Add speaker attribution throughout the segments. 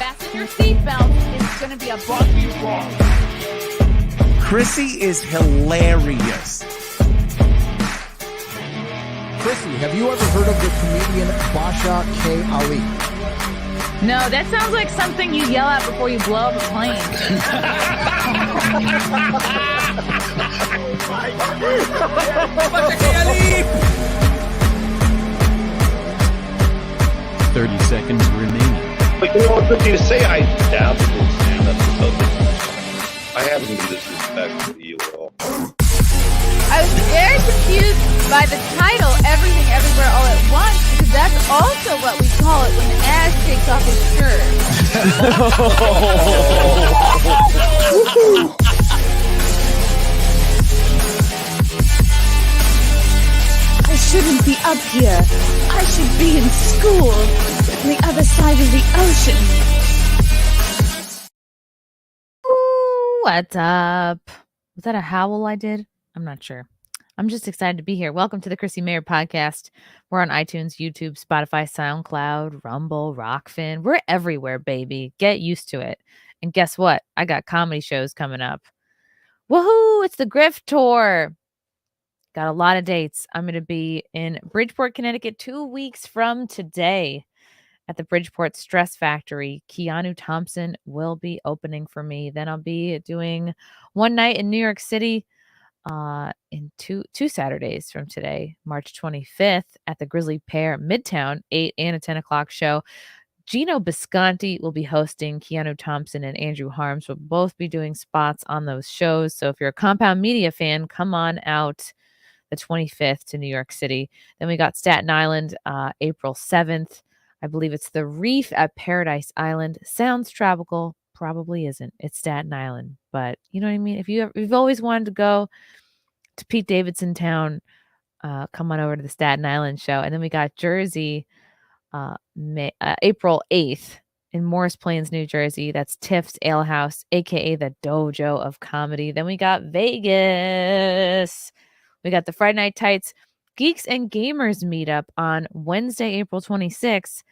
Speaker 1: Fasten your seatbelt. It's going to be a bumpy ride.
Speaker 2: Chrissie is hilarious.
Speaker 3: Chrissie, have you ever heard of the comedian Basha K. Ali?
Speaker 1: No, that sounds like something you yell at before you blow up a plane.
Speaker 4: 30 seconds remaining.
Speaker 5: But you know what, good thing to say, I doubt it will stand up to something. I haven't been disrespectful to you at all.
Speaker 1: I was very confused by the title, Everything Everywhere All at Once, because that's also what we call it when Ash takes off his shirt.
Speaker 6: I shouldn't be up here. I should be in school on the other side of the ocean.
Speaker 1: Ooh, what's up? Was that a howl I did? I'm not sure. I'm just excited to be here. Welcome to the Chrissie Mayr podcast. We're on iTunes, YouTube, Spotify, SoundCloud, Rumble, Rockfin. We're everywhere, baby. Get used to it. And guess what? I got comedy shows coming up. Woohoo! It's the Griff Tour. Got a lot of dates. I'm going to be in Bridgeport, Connecticut 2 weeks from today at the Bridgeport Stress Factory. Keanu Thompson will be opening for me. Then I'll be doing one night in New York City in two Saturdays from today, March 25th at the Grizzly Pear Midtown, 8 and a 10 o'clock show. Gino Bisconti will be hosting. Keanu Thompson and Andrew Harms will both be doing spots on those shows. So if you're a Compound Media fan, come on out the 25th to New York City. Then we got Staten Island, April 7th. I believe it's the Reef at Paradise Island. Sounds tropical, probably isn't. It's Staten Island, but you know what I mean? If you've always wanted to go to Pete Davidson Town, come on over to the Staten Island show. And then we got Jersey, April 8th in Morris Plains, New Jersey. That's Tiff's Ale House, aka the Dojo of Comedy. Then we got Vegas. We got the Friday Night Tights Geeks and Gamers meetup on Wednesday, April 26th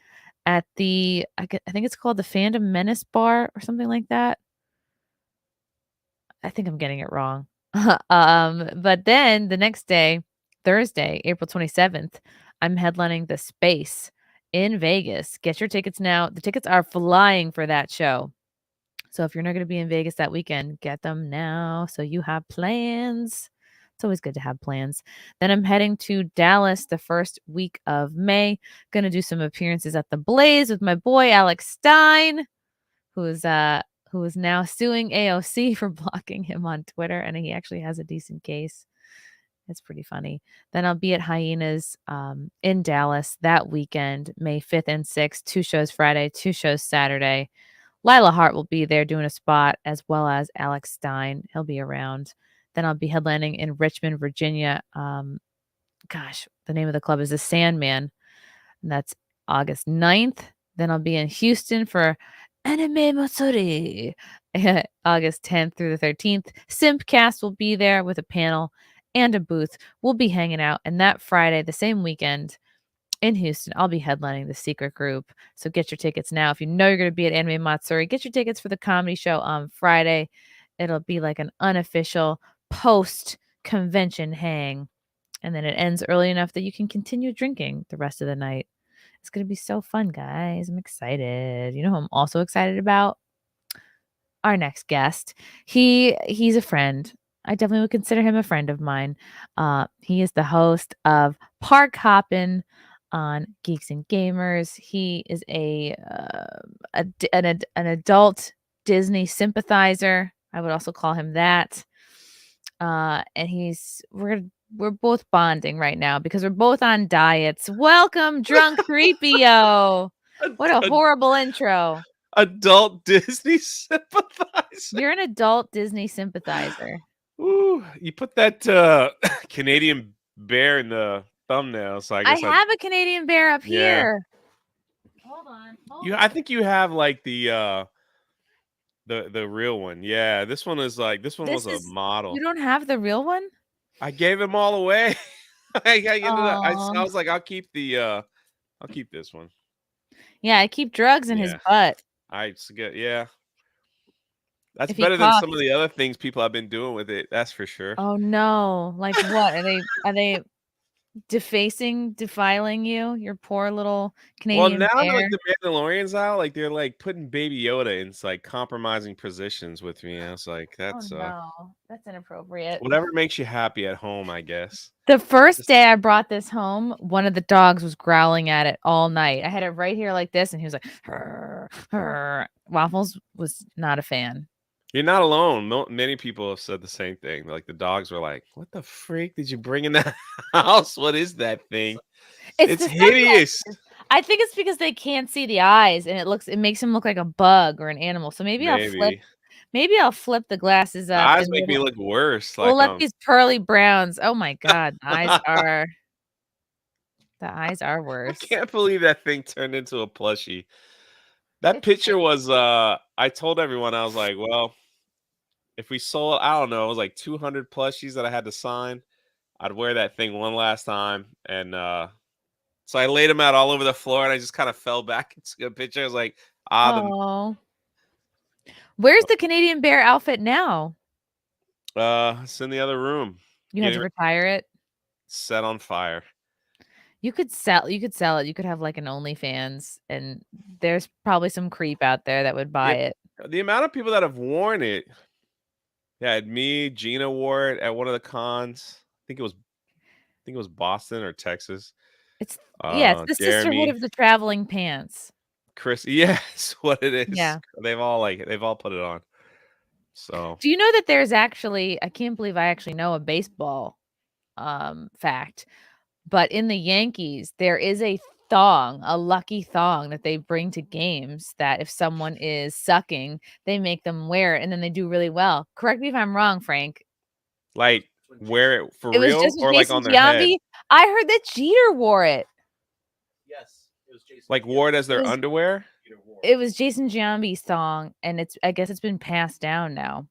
Speaker 1: at the, I think it's called the Fandom Menace Bar or something like that. I think I'm getting it wrong. But then the next day, Thursday, April 27th, I'm headlining the Space in Vegas. Get your tickets now. The tickets are flying for that show. So if you're not going to be in Vegas that weekend, get them now so you have plans. It's always good to have plans. Then I'm heading to Dallas the first week of May. Going to do some appearances at the Blaze with my boy Alex Stein, who is now suing AOC for blocking him on Twitter, and he actually has a decent case. It's pretty funny. Then I'll be at Hyenas in Dallas that weekend, May 5th and 6th. 2 shows Friday, 2 shows Saturday. Lila Hart will be there doing a spot, as well as Alex Stein. He'll be around. Then I'll be headlining in Richmond, Virginia. The name of the club is the Sandman. And that's August 9th. Then I'll be in Houston for Anime Matsuri, August 10th through the 13th. Simpcast will be there with a panel and a booth. We'll be hanging out. And that Friday, the same weekend in Houston, I'll be headlining the Secret Group. So get your tickets now. If you know you're going to be at Anime Matsuri, get your tickets for the comedy show on Friday. It'll be like an unofficial post-convention hang. And then it ends early enough that you can continue drinking the rest of the night. It's going to be so fun, guys. I'm excited. You know who I'm also excited about? Our next guest. He's a friend. I definitely would consider him a friend of mine. He is the host of Park Hoppin' on Geeks and Gamers. He is an adult Disney sympathizer. I would also call him that. And we're both bonding right now because we're both on diets. Welcome, Drunk Creepio. What a horrible intro.
Speaker 7: Adult Disney sympathizer.
Speaker 1: You're an adult Disney sympathizer.
Speaker 7: Ooh, you put that Canadian bear in the thumbnail, so I guess
Speaker 1: I have a Canadian bear up here. Hold on.
Speaker 7: I think you have like the real one. Yeah, this one was a model.
Speaker 1: You don't have the real one?
Speaker 7: I gave them all away. I was like, I'll keep this one.
Speaker 1: Yeah, I keep drugs in his butt.
Speaker 7: It's good. Yeah. That's
Speaker 1: If he
Speaker 7: better than some of
Speaker 1: coughs.
Speaker 7: the other things people have been doing with it. That's for sure.
Speaker 1: Oh no! Like what? Are they defiling you? Your poor little
Speaker 7: Well,
Speaker 1: Canadian
Speaker 7: now that like
Speaker 1: bear.
Speaker 7: the Mandalorian's out, like they're like putting Baby Yoda in like compromising positions with me. I was like,
Speaker 1: Oh
Speaker 7: that's
Speaker 1: no, that's inappropriate.
Speaker 7: whatever makes you happy at home, I guess.
Speaker 1: The first
Speaker 7: Just-
Speaker 1: day I brought this home, one of the dogs was growling at it all night. I had it right here like this, and he was like, "Hurr, hurr." Waffles was not a fan.
Speaker 7: You're not alone. Many people have said the same thing. Like the dogs were like, "What the freak did you bring in the house? What is that thing?
Speaker 1: It's
Speaker 7: It's
Speaker 1: disgusting.
Speaker 7: hideous."
Speaker 1: I think it's because they can't see the eyes, and it makes him look like a bug or an animal. So maybe I'll flip the glasses
Speaker 7: The
Speaker 1: up
Speaker 7: eyes
Speaker 1: and
Speaker 7: make me look worse.
Speaker 1: we'll
Speaker 7: Like
Speaker 1: let these pearly browns. Oh my god, the eyes are
Speaker 7: I
Speaker 1: worse.
Speaker 7: can't believe that thing turned into a plushie. That
Speaker 1: It's
Speaker 7: picture was I told everyone, I was like, well, if we sold, I don't know, it was like 200 plushies that I had to sign. I'd wear that thing one last time. And so I laid them out all over the floor and I just kind of fell back into a picture. I was like,
Speaker 1: Oh, where's the Canadian bear outfit now?
Speaker 7: it's in the other room.
Speaker 1: You had to retire it.
Speaker 7: Set on fire.
Speaker 1: You could sell it. You could have like an OnlyFans, and there's probably some creep out there that would buy it.
Speaker 7: The amount of people that have worn it. Yeah, me, Gina wore it at one of the cons. I think it was Boston or Texas.
Speaker 1: It's it's the sisterhood
Speaker 7: Jeremy,
Speaker 1: of the traveling pants.
Speaker 7: Chris, yes, what it is.
Speaker 1: Yeah.
Speaker 7: They've all put it on. So
Speaker 1: Do you know that there's actually, I can't believe I actually know a baseball fact, but in the Yankees, there is a lucky thong that they bring to games that if someone is sucking, they make them wear it and then they do really well. Correct me if I'm wrong, Frank.
Speaker 7: like wear it for
Speaker 1: It was
Speaker 7: real
Speaker 1: just with
Speaker 7: or like
Speaker 1: Jason
Speaker 7: on their head?
Speaker 1: Giambi. I heard that Jeter wore it.
Speaker 3: Yes, it was Jason.
Speaker 7: Like wore it as their
Speaker 1: It was-
Speaker 7: underwear?
Speaker 1: It was Jason Giambi's song, and I guess it's been passed down now.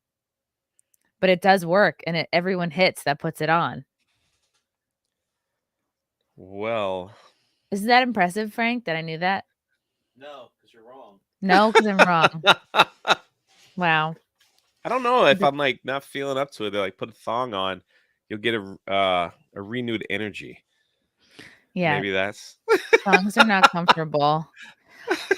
Speaker 1: But it does work, and everyone hits that puts it on.
Speaker 7: Well,
Speaker 1: Isn't that impressive, Frank, that I knew that?
Speaker 3: No, because you're wrong.
Speaker 1: No, because I'm wrong. Wow.
Speaker 7: I don't know if I'm like not feeling up to it. They're like put a thong on, you'll get a renewed energy.
Speaker 1: Yeah.
Speaker 7: Maybe that's
Speaker 1: Songs are not comfortable.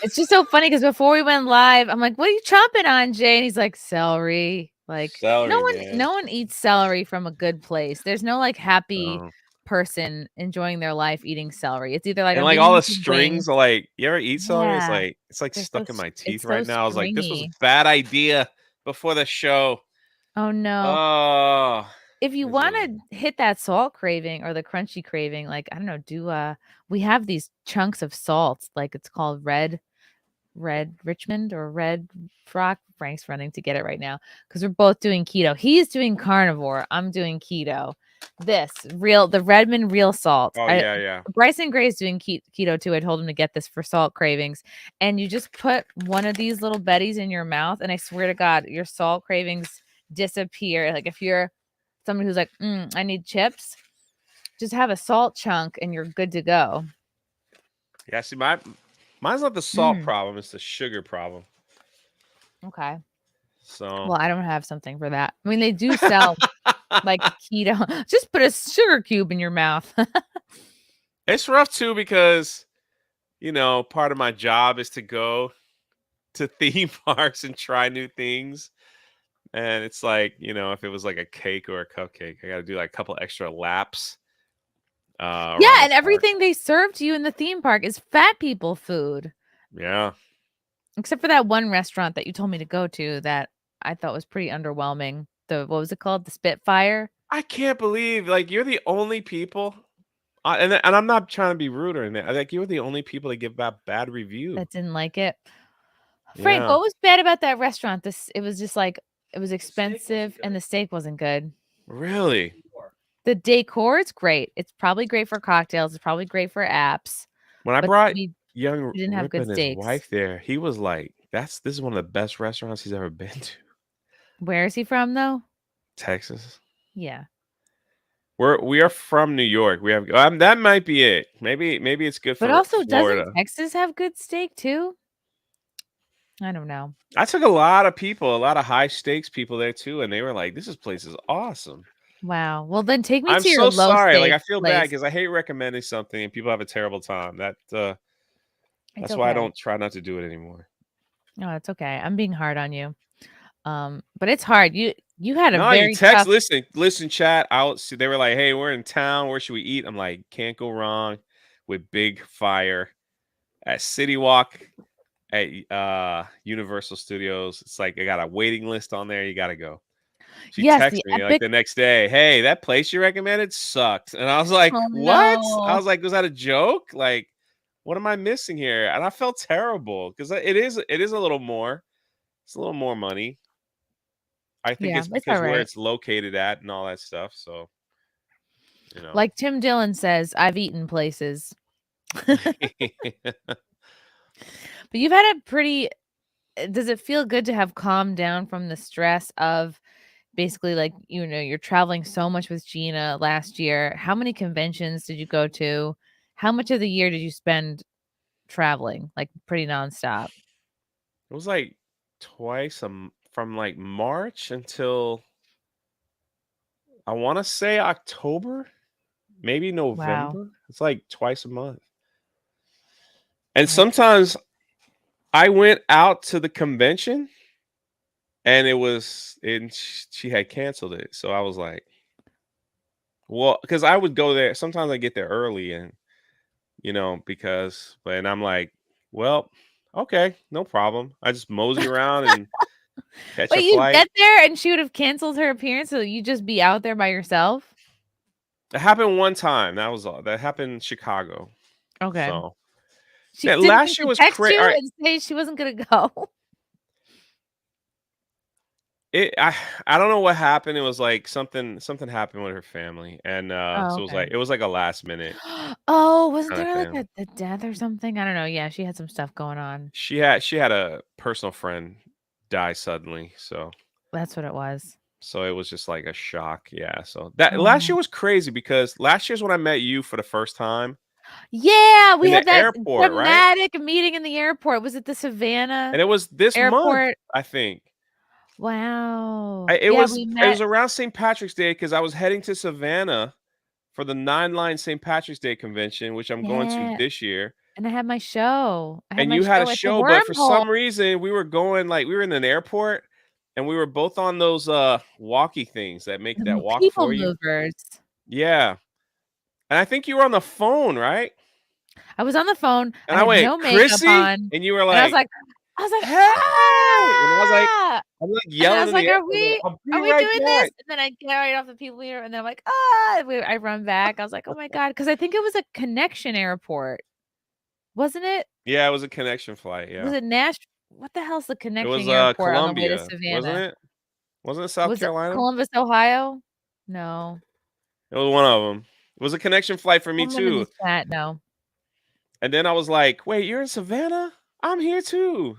Speaker 1: It's just so funny because before we went live, I'm like, "What are you chomping on, Jay?" And he's like, "Celery." Like
Speaker 7: celery,
Speaker 1: no one eats celery from a good place. There's no like happy
Speaker 7: man.
Speaker 1: person enjoying their life eating celery. It's either like
Speaker 7: And
Speaker 1: I'm
Speaker 7: like
Speaker 1: eating
Speaker 7: all the
Speaker 1: some
Speaker 7: strings
Speaker 1: wings.
Speaker 7: are like, you ever eat celery?
Speaker 1: Yeah.
Speaker 7: It's like
Speaker 1: They're
Speaker 7: stuck
Speaker 1: so
Speaker 7: in my
Speaker 1: it's
Speaker 7: teeth
Speaker 1: so
Speaker 7: right now. I was like, this was a
Speaker 1: stringy.
Speaker 7: bad idea before the show.
Speaker 1: Oh no.
Speaker 7: Oh,
Speaker 1: If you
Speaker 7: this
Speaker 1: want
Speaker 7: was-
Speaker 1: to hit that salt craving or the crunchy craving, like I don't know, we have these chunks of salt, like it's called red Richmond or red Rock. Frank's running to get it right now because we're both doing keto. He's doing carnivore. I'm doing keto. The Redmond real salt.
Speaker 7: oh yeah.
Speaker 1: Bryson Gray's doing keto too. I told him to get this for salt cravings. And you just put one of these little betties in your mouth, and I swear to God, your salt cravings disappear. Like if you're someone who's like, I need chips, just have a salt chunk and you're good to go.
Speaker 7: Yeah, see, mine's not the salt problem, it's the sugar problem.
Speaker 1: Okay.
Speaker 7: So
Speaker 1: Well, I don't have something for that. I mean, they do sell like keto. Just put a sugar cube in your mouth.
Speaker 7: it's rough too because part of my job is to go to theme parks and try new things. And it's like, if it was like a cake or a cupcake, I got to do like a couple extra laps.
Speaker 1: Yeah, and everything they serve to you in the theme park is fat people food.
Speaker 7: Yeah.
Speaker 1: Except for that one restaurant that you told me to go to that I thought was pretty underwhelming. What was it called? The Spitfire?
Speaker 7: I can't believe like you're the only people. And I'm not trying to be rude or anything. Like you're the only people that give bad review.
Speaker 1: That didn't like it. Frank,
Speaker 7: Yeah.
Speaker 1: what was bad about that restaurant? It was just like it was expensive and the steak wasn't good.
Speaker 7: Really?
Speaker 1: The decor is great. It's probably great for cocktails. It's probably great for apps.
Speaker 7: When I brought
Speaker 1: we
Speaker 7: young
Speaker 1: didn't have
Speaker 7: Rip
Speaker 1: good
Speaker 7: and his
Speaker 1: steaks.
Speaker 7: wife there, he was like, this is one of the best restaurants he's ever been to.
Speaker 1: Where is he from though?
Speaker 7: Texas.
Speaker 1: Yeah.
Speaker 7: We are from New York. We have that might be it. Maybe it's good for
Speaker 1: But also
Speaker 7: Florida.
Speaker 1: doesn't Texas have good steak too? I don't know.
Speaker 7: I took a lot of people, a lot of high stakes people there too, and they were like, place is awesome.
Speaker 1: Wow. Well, then take me
Speaker 7: I'm
Speaker 1: to your
Speaker 7: so
Speaker 1: low
Speaker 7: sorry. Like, I
Speaker 1: stakes
Speaker 7: feel bad
Speaker 1: place.
Speaker 7: because I hate recommending something and people have a terrible time.
Speaker 1: It's
Speaker 7: That's why I
Speaker 1: okay.
Speaker 7: don't try not to do it anymore.
Speaker 1: No, it's okay. I'm being hard on you. But it's hard. You had a
Speaker 7: No, you
Speaker 1: very
Speaker 7: text,
Speaker 1: tough.
Speaker 7: listen, chat. They were like, hey, we're in town. Where should we eat? I'm like, can't go wrong with Big Fire at City Walk at Universal Studios. It's like I got a waiting list on there. You got to go. She
Speaker 1: Yes, the
Speaker 7: texted me like
Speaker 1: epic.
Speaker 7: the next day, hey, that place you recommended sucked. And I was like,
Speaker 1: Oh
Speaker 7: what? I
Speaker 1: no.
Speaker 7: was like, was that a joke? Like, what am I missing here? And I felt terrible because it is a little more. It's a little more money. I think
Speaker 1: Yeah,
Speaker 7: it's
Speaker 1: it's all
Speaker 7: because where
Speaker 1: right.
Speaker 7: it's located at and all that stuff. So,
Speaker 1: Like Tim Dillon says, I've eaten places. But you've had a pretty. Does it feel good to have calmed down from the stress of basically, like, you're traveling so much with Gina last year? How many conventions did you go to? How much of the year did you spend traveling, like, pretty nonstop?
Speaker 7: It was like twice from like March until I want to say October, maybe
Speaker 1: Wow.
Speaker 7: November. It's like twice a month. And
Speaker 1: That's
Speaker 7: sometimes I went out to the convention and she had canceled it. So I was like, well, because I would go there. Sometimes I get there early and, and I'm like, well, okay, no problem. I just mosey around and catch a
Speaker 1: But you
Speaker 7: flight.
Speaker 1: get there and she would have canceled her appearance, so you'd just be out there by yourself?
Speaker 7: It happened one time. That was all. That happened in Chicago.
Speaker 1: Okay.
Speaker 7: So
Speaker 1: She
Speaker 7: yeah,
Speaker 1: didn't
Speaker 7: last
Speaker 1: think
Speaker 7: year
Speaker 1: to
Speaker 7: was
Speaker 1: text
Speaker 7: crazy.
Speaker 1: you and say she wasn't gonna go?
Speaker 7: I don't know what happened. It was like something happened with her family, and
Speaker 1: Oh,
Speaker 7: so
Speaker 1: okay.
Speaker 7: it was like a last minute
Speaker 1: Oh, wasn't
Speaker 7: kind of
Speaker 1: there, like,
Speaker 7: thing.
Speaker 1: a death or something? I don't know. Yeah, she had some stuff going on.
Speaker 7: She had a personal friend die suddenly,
Speaker 1: That's what it was.
Speaker 7: so it was just like a shock. Yeah, so that
Speaker 1: Oh,
Speaker 7: last
Speaker 1: no.
Speaker 7: year was crazy because last year's when I met you for the first time
Speaker 1: Yeah, we
Speaker 7: in
Speaker 1: had
Speaker 7: the
Speaker 1: that
Speaker 7: airport, right?
Speaker 1: dramatic meeting in the airport. Was it the Savannah
Speaker 7: And it was this month,
Speaker 1: airport?
Speaker 7: I think.
Speaker 1: Wow. Yeah, we
Speaker 7: It
Speaker 1: met.
Speaker 7: was around St. Patrick's Day because I was heading to Savannah for the 9 Line St. Patrick's Day convention, which I'm going to
Speaker 1: Yeah,
Speaker 7: this year.
Speaker 1: and I had my show. I had
Speaker 7: And
Speaker 1: my
Speaker 7: you had a
Speaker 1: show at the
Speaker 7: show, but for
Speaker 1: Wormhole.
Speaker 7: some reason we were going like we were in an airport and we were both on those walkie things that make that walk
Speaker 1: People
Speaker 7: for you.
Speaker 1: movers.
Speaker 7: Yeah. And I think you were on the phone, right?
Speaker 1: I was on the phone. I
Speaker 7: And I
Speaker 1: had
Speaker 7: went,
Speaker 1: no makeup
Speaker 7: Chrissy?
Speaker 1: on,
Speaker 7: And you were
Speaker 1: and I was
Speaker 7: like,
Speaker 1: like,
Speaker 7: hey. And
Speaker 1: "Ah!"
Speaker 7: I'm like
Speaker 1: And then I
Speaker 7: yelling
Speaker 1: was
Speaker 7: in the
Speaker 1: like,
Speaker 7: air. Like, I'll be
Speaker 1: are we
Speaker 7: right
Speaker 1: doing this?"
Speaker 7: back.
Speaker 1: And then I get right off the people meter, and then I'm like, "Ah!" I run back. I was like, "Oh my god," because I think it was a connection airport, wasn't it?
Speaker 7: Yeah, it was a connection flight.
Speaker 1: Was
Speaker 7: Yeah.
Speaker 1: it what the hell's the
Speaker 7: It was
Speaker 1: connecting airport on the way to
Speaker 7: Columbia, wasn't
Speaker 1: Savannah?
Speaker 7: it? Wasn't it South
Speaker 1: Was it
Speaker 7: Carolina?
Speaker 1: Columbus, Ohio? No.
Speaker 7: It was one of them. It was a connection flight for me
Speaker 1: Someone in the
Speaker 7: too.
Speaker 1: chat, no.
Speaker 7: And then I was like, "Wait, you're in Savannah? I'm here too."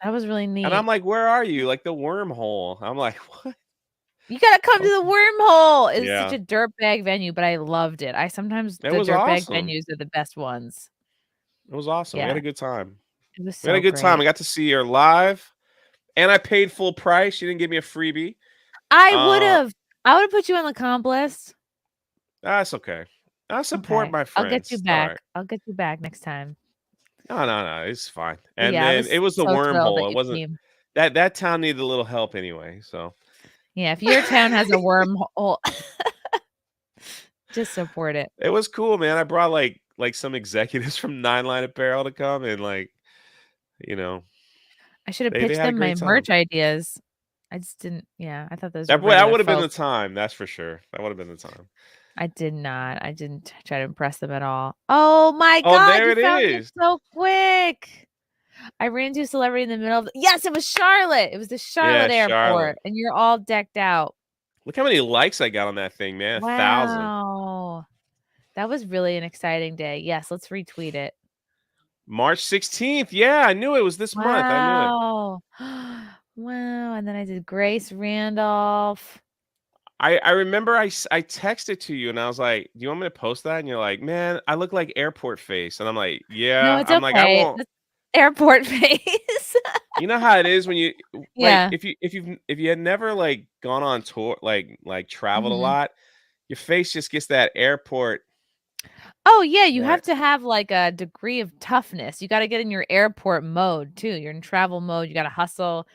Speaker 1: That was really
Speaker 7: And I'm
Speaker 1: neat.
Speaker 7: like, "Where are you?" Like the wormhole. I'm like, "What?"
Speaker 1: You gotta come to the
Speaker 7: Okay.
Speaker 1: Wormhole. It's such
Speaker 7: Yeah.
Speaker 1: a dirtbag venue, but I loved it. Sometimes
Speaker 7: It
Speaker 1: the
Speaker 7: was
Speaker 1: dirtbag
Speaker 7: awesome.
Speaker 1: venues are the best ones.
Speaker 7: It was awesome. We had
Speaker 1: Yeah,
Speaker 7: a good time.
Speaker 1: it was
Speaker 7: We had a
Speaker 1: so
Speaker 7: good time. I
Speaker 1: great.
Speaker 7: got to see her live and I paid full price. She didn't give me a freebie.
Speaker 1: I
Speaker 7: Uh,
Speaker 1: would've put you on the comp list.
Speaker 7: that's okay. I support
Speaker 1: Okay,
Speaker 7: my
Speaker 1: I'll get
Speaker 7: friends.
Speaker 1: you
Speaker 7: It's all
Speaker 1: back.
Speaker 7: right.
Speaker 1: I'll get you back next time.
Speaker 7: No. It's fine.
Speaker 1: But
Speaker 7: And
Speaker 1: yeah, I
Speaker 7: then it
Speaker 1: was
Speaker 7: was the
Speaker 1: so thrilled that
Speaker 7: wormhole. It
Speaker 1: you
Speaker 7: wasn't
Speaker 1: came.
Speaker 7: that town needed a little help anyway. So
Speaker 1: Yeah, if your town has a wormhole, just support it.
Speaker 7: it was cool, man. I brought like some executives from 9 Line Apparel to come and you know,
Speaker 1: I should have
Speaker 7: they
Speaker 1: pitched
Speaker 7: had a
Speaker 1: them my
Speaker 7: great time.
Speaker 1: merch ideas. I just didn't. Yeah, I thought those were
Speaker 7: That
Speaker 1: regular
Speaker 7: would have been the
Speaker 1: folks.
Speaker 7: time, that's for sure. That would have been the time.
Speaker 1: I did not. I didn't try to impress them at all. Oh my
Speaker 7: Oh,
Speaker 1: god,
Speaker 7: there
Speaker 1: you
Speaker 7: it
Speaker 1: found it
Speaker 7: is.
Speaker 1: so quick. I ran into a celebrity in the middle of yes, it was Charlotte. It was the
Speaker 7: Yeah,
Speaker 1: Charlotte
Speaker 7: Charlotte.
Speaker 1: airport, and you're all decked out.
Speaker 7: Look how many likes I got on that thing, man. 1,000.
Speaker 1: Wow. That was really an exciting day. Yes, let's retweet it.
Speaker 7: March 16th. Yeah, I knew it was this month. I knew it.
Speaker 1: Wow. Wow, and then I did Grace Randolph.
Speaker 7: I remember I texted to you and I was like, "Do you want me to post that?" And you're like, "Man, I look like airport face." And I'm like,
Speaker 1: No,
Speaker 7: "Yeah."
Speaker 1: it's
Speaker 7: I'm like, "I
Speaker 1: okay.
Speaker 7: won't."
Speaker 1: That's airport face.
Speaker 7: You know how it is when you like
Speaker 1: Yeah.
Speaker 7: if you had never like gone on tour like traveled a
Speaker 1: Mhm.
Speaker 7: lot, your face just gets that airport.
Speaker 1: Oh, yeah, you have
Speaker 7: That
Speaker 1: to have, like, a degree of toughness. You gotta get in your airport mode, too. You're in travel mode, you gotta hustle.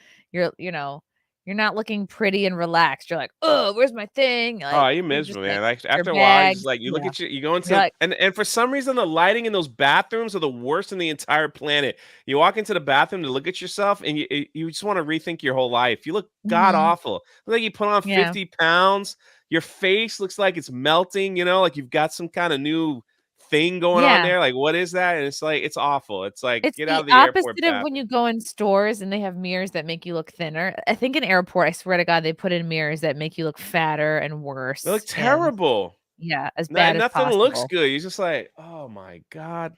Speaker 1: You're not looking pretty and relaxed. You're like, "Oh, where's my thing?"
Speaker 7: oh,
Speaker 1: Like,
Speaker 7: you
Speaker 1: you're just,
Speaker 7: miserable,
Speaker 1: like,
Speaker 7: man. Like
Speaker 1: your
Speaker 7: after a while, you just
Speaker 1: bags.
Speaker 7: like you look
Speaker 1: Yeah.
Speaker 7: at you go
Speaker 1: You're
Speaker 7: into
Speaker 1: like
Speaker 7: and for some reason the lighting in those bathrooms are the worst in the entire planet. You walk into the bathroom to look at yourself and you just want to rethink your whole life. You look god
Speaker 1: Mhm.
Speaker 7: awful. Look like you put on
Speaker 1: Yeah.
Speaker 7: 50 pounds. Your face looks like it's melting, like you've got some kind of new thing going on
Speaker 1: Yeah.
Speaker 7: there. Like, what is that? And it's like, it's awful. It's like,
Speaker 1: It's
Speaker 7: get out
Speaker 1: the
Speaker 7: of the airport
Speaker 1: opposite of when
Speaker 7: bathroom.
Speaker 1: you go in stores and they have mirrors that make you look thinner. I think in airport, I swear to God, they put in mirrors that make you look fatter and
Speaker 7: They look
Speaker 1: worse and
Speaker 7: terrible.
Speaker 1: yeah, as bad as
Speaker 7: Nothing looks
Speaker 1: possible.
Speaker 7: good. You're just like, oh my God.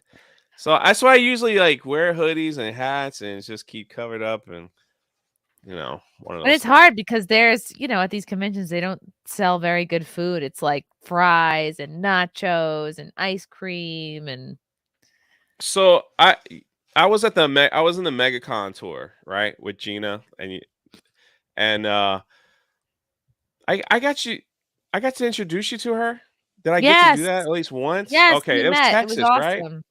Speaker 7: So that's why I usually like wear hoodies and hats and just keep covered up and one of
Speaker 1: And
Speaker 7: those
Speaker 1: it's
Speaker 7: things.
Speaker 1: hard because at these conventions, they don't sell very good food. It's like fries and nachos and ice cream and
Speaker 7: So I was at I was in the MegaCon tour, right, with Gina and I got you I got to introduce you to her. Did I get to do
Speaker 1: yes,
Speaker 7: that at least once?
Speaker 1: yes,
Speaker 7: Okay,
Speaker 1: we
Speaker 7: it was
Speaker 1: met. It was
Speaker 7: Texas, right?
Speaker 1: awesome.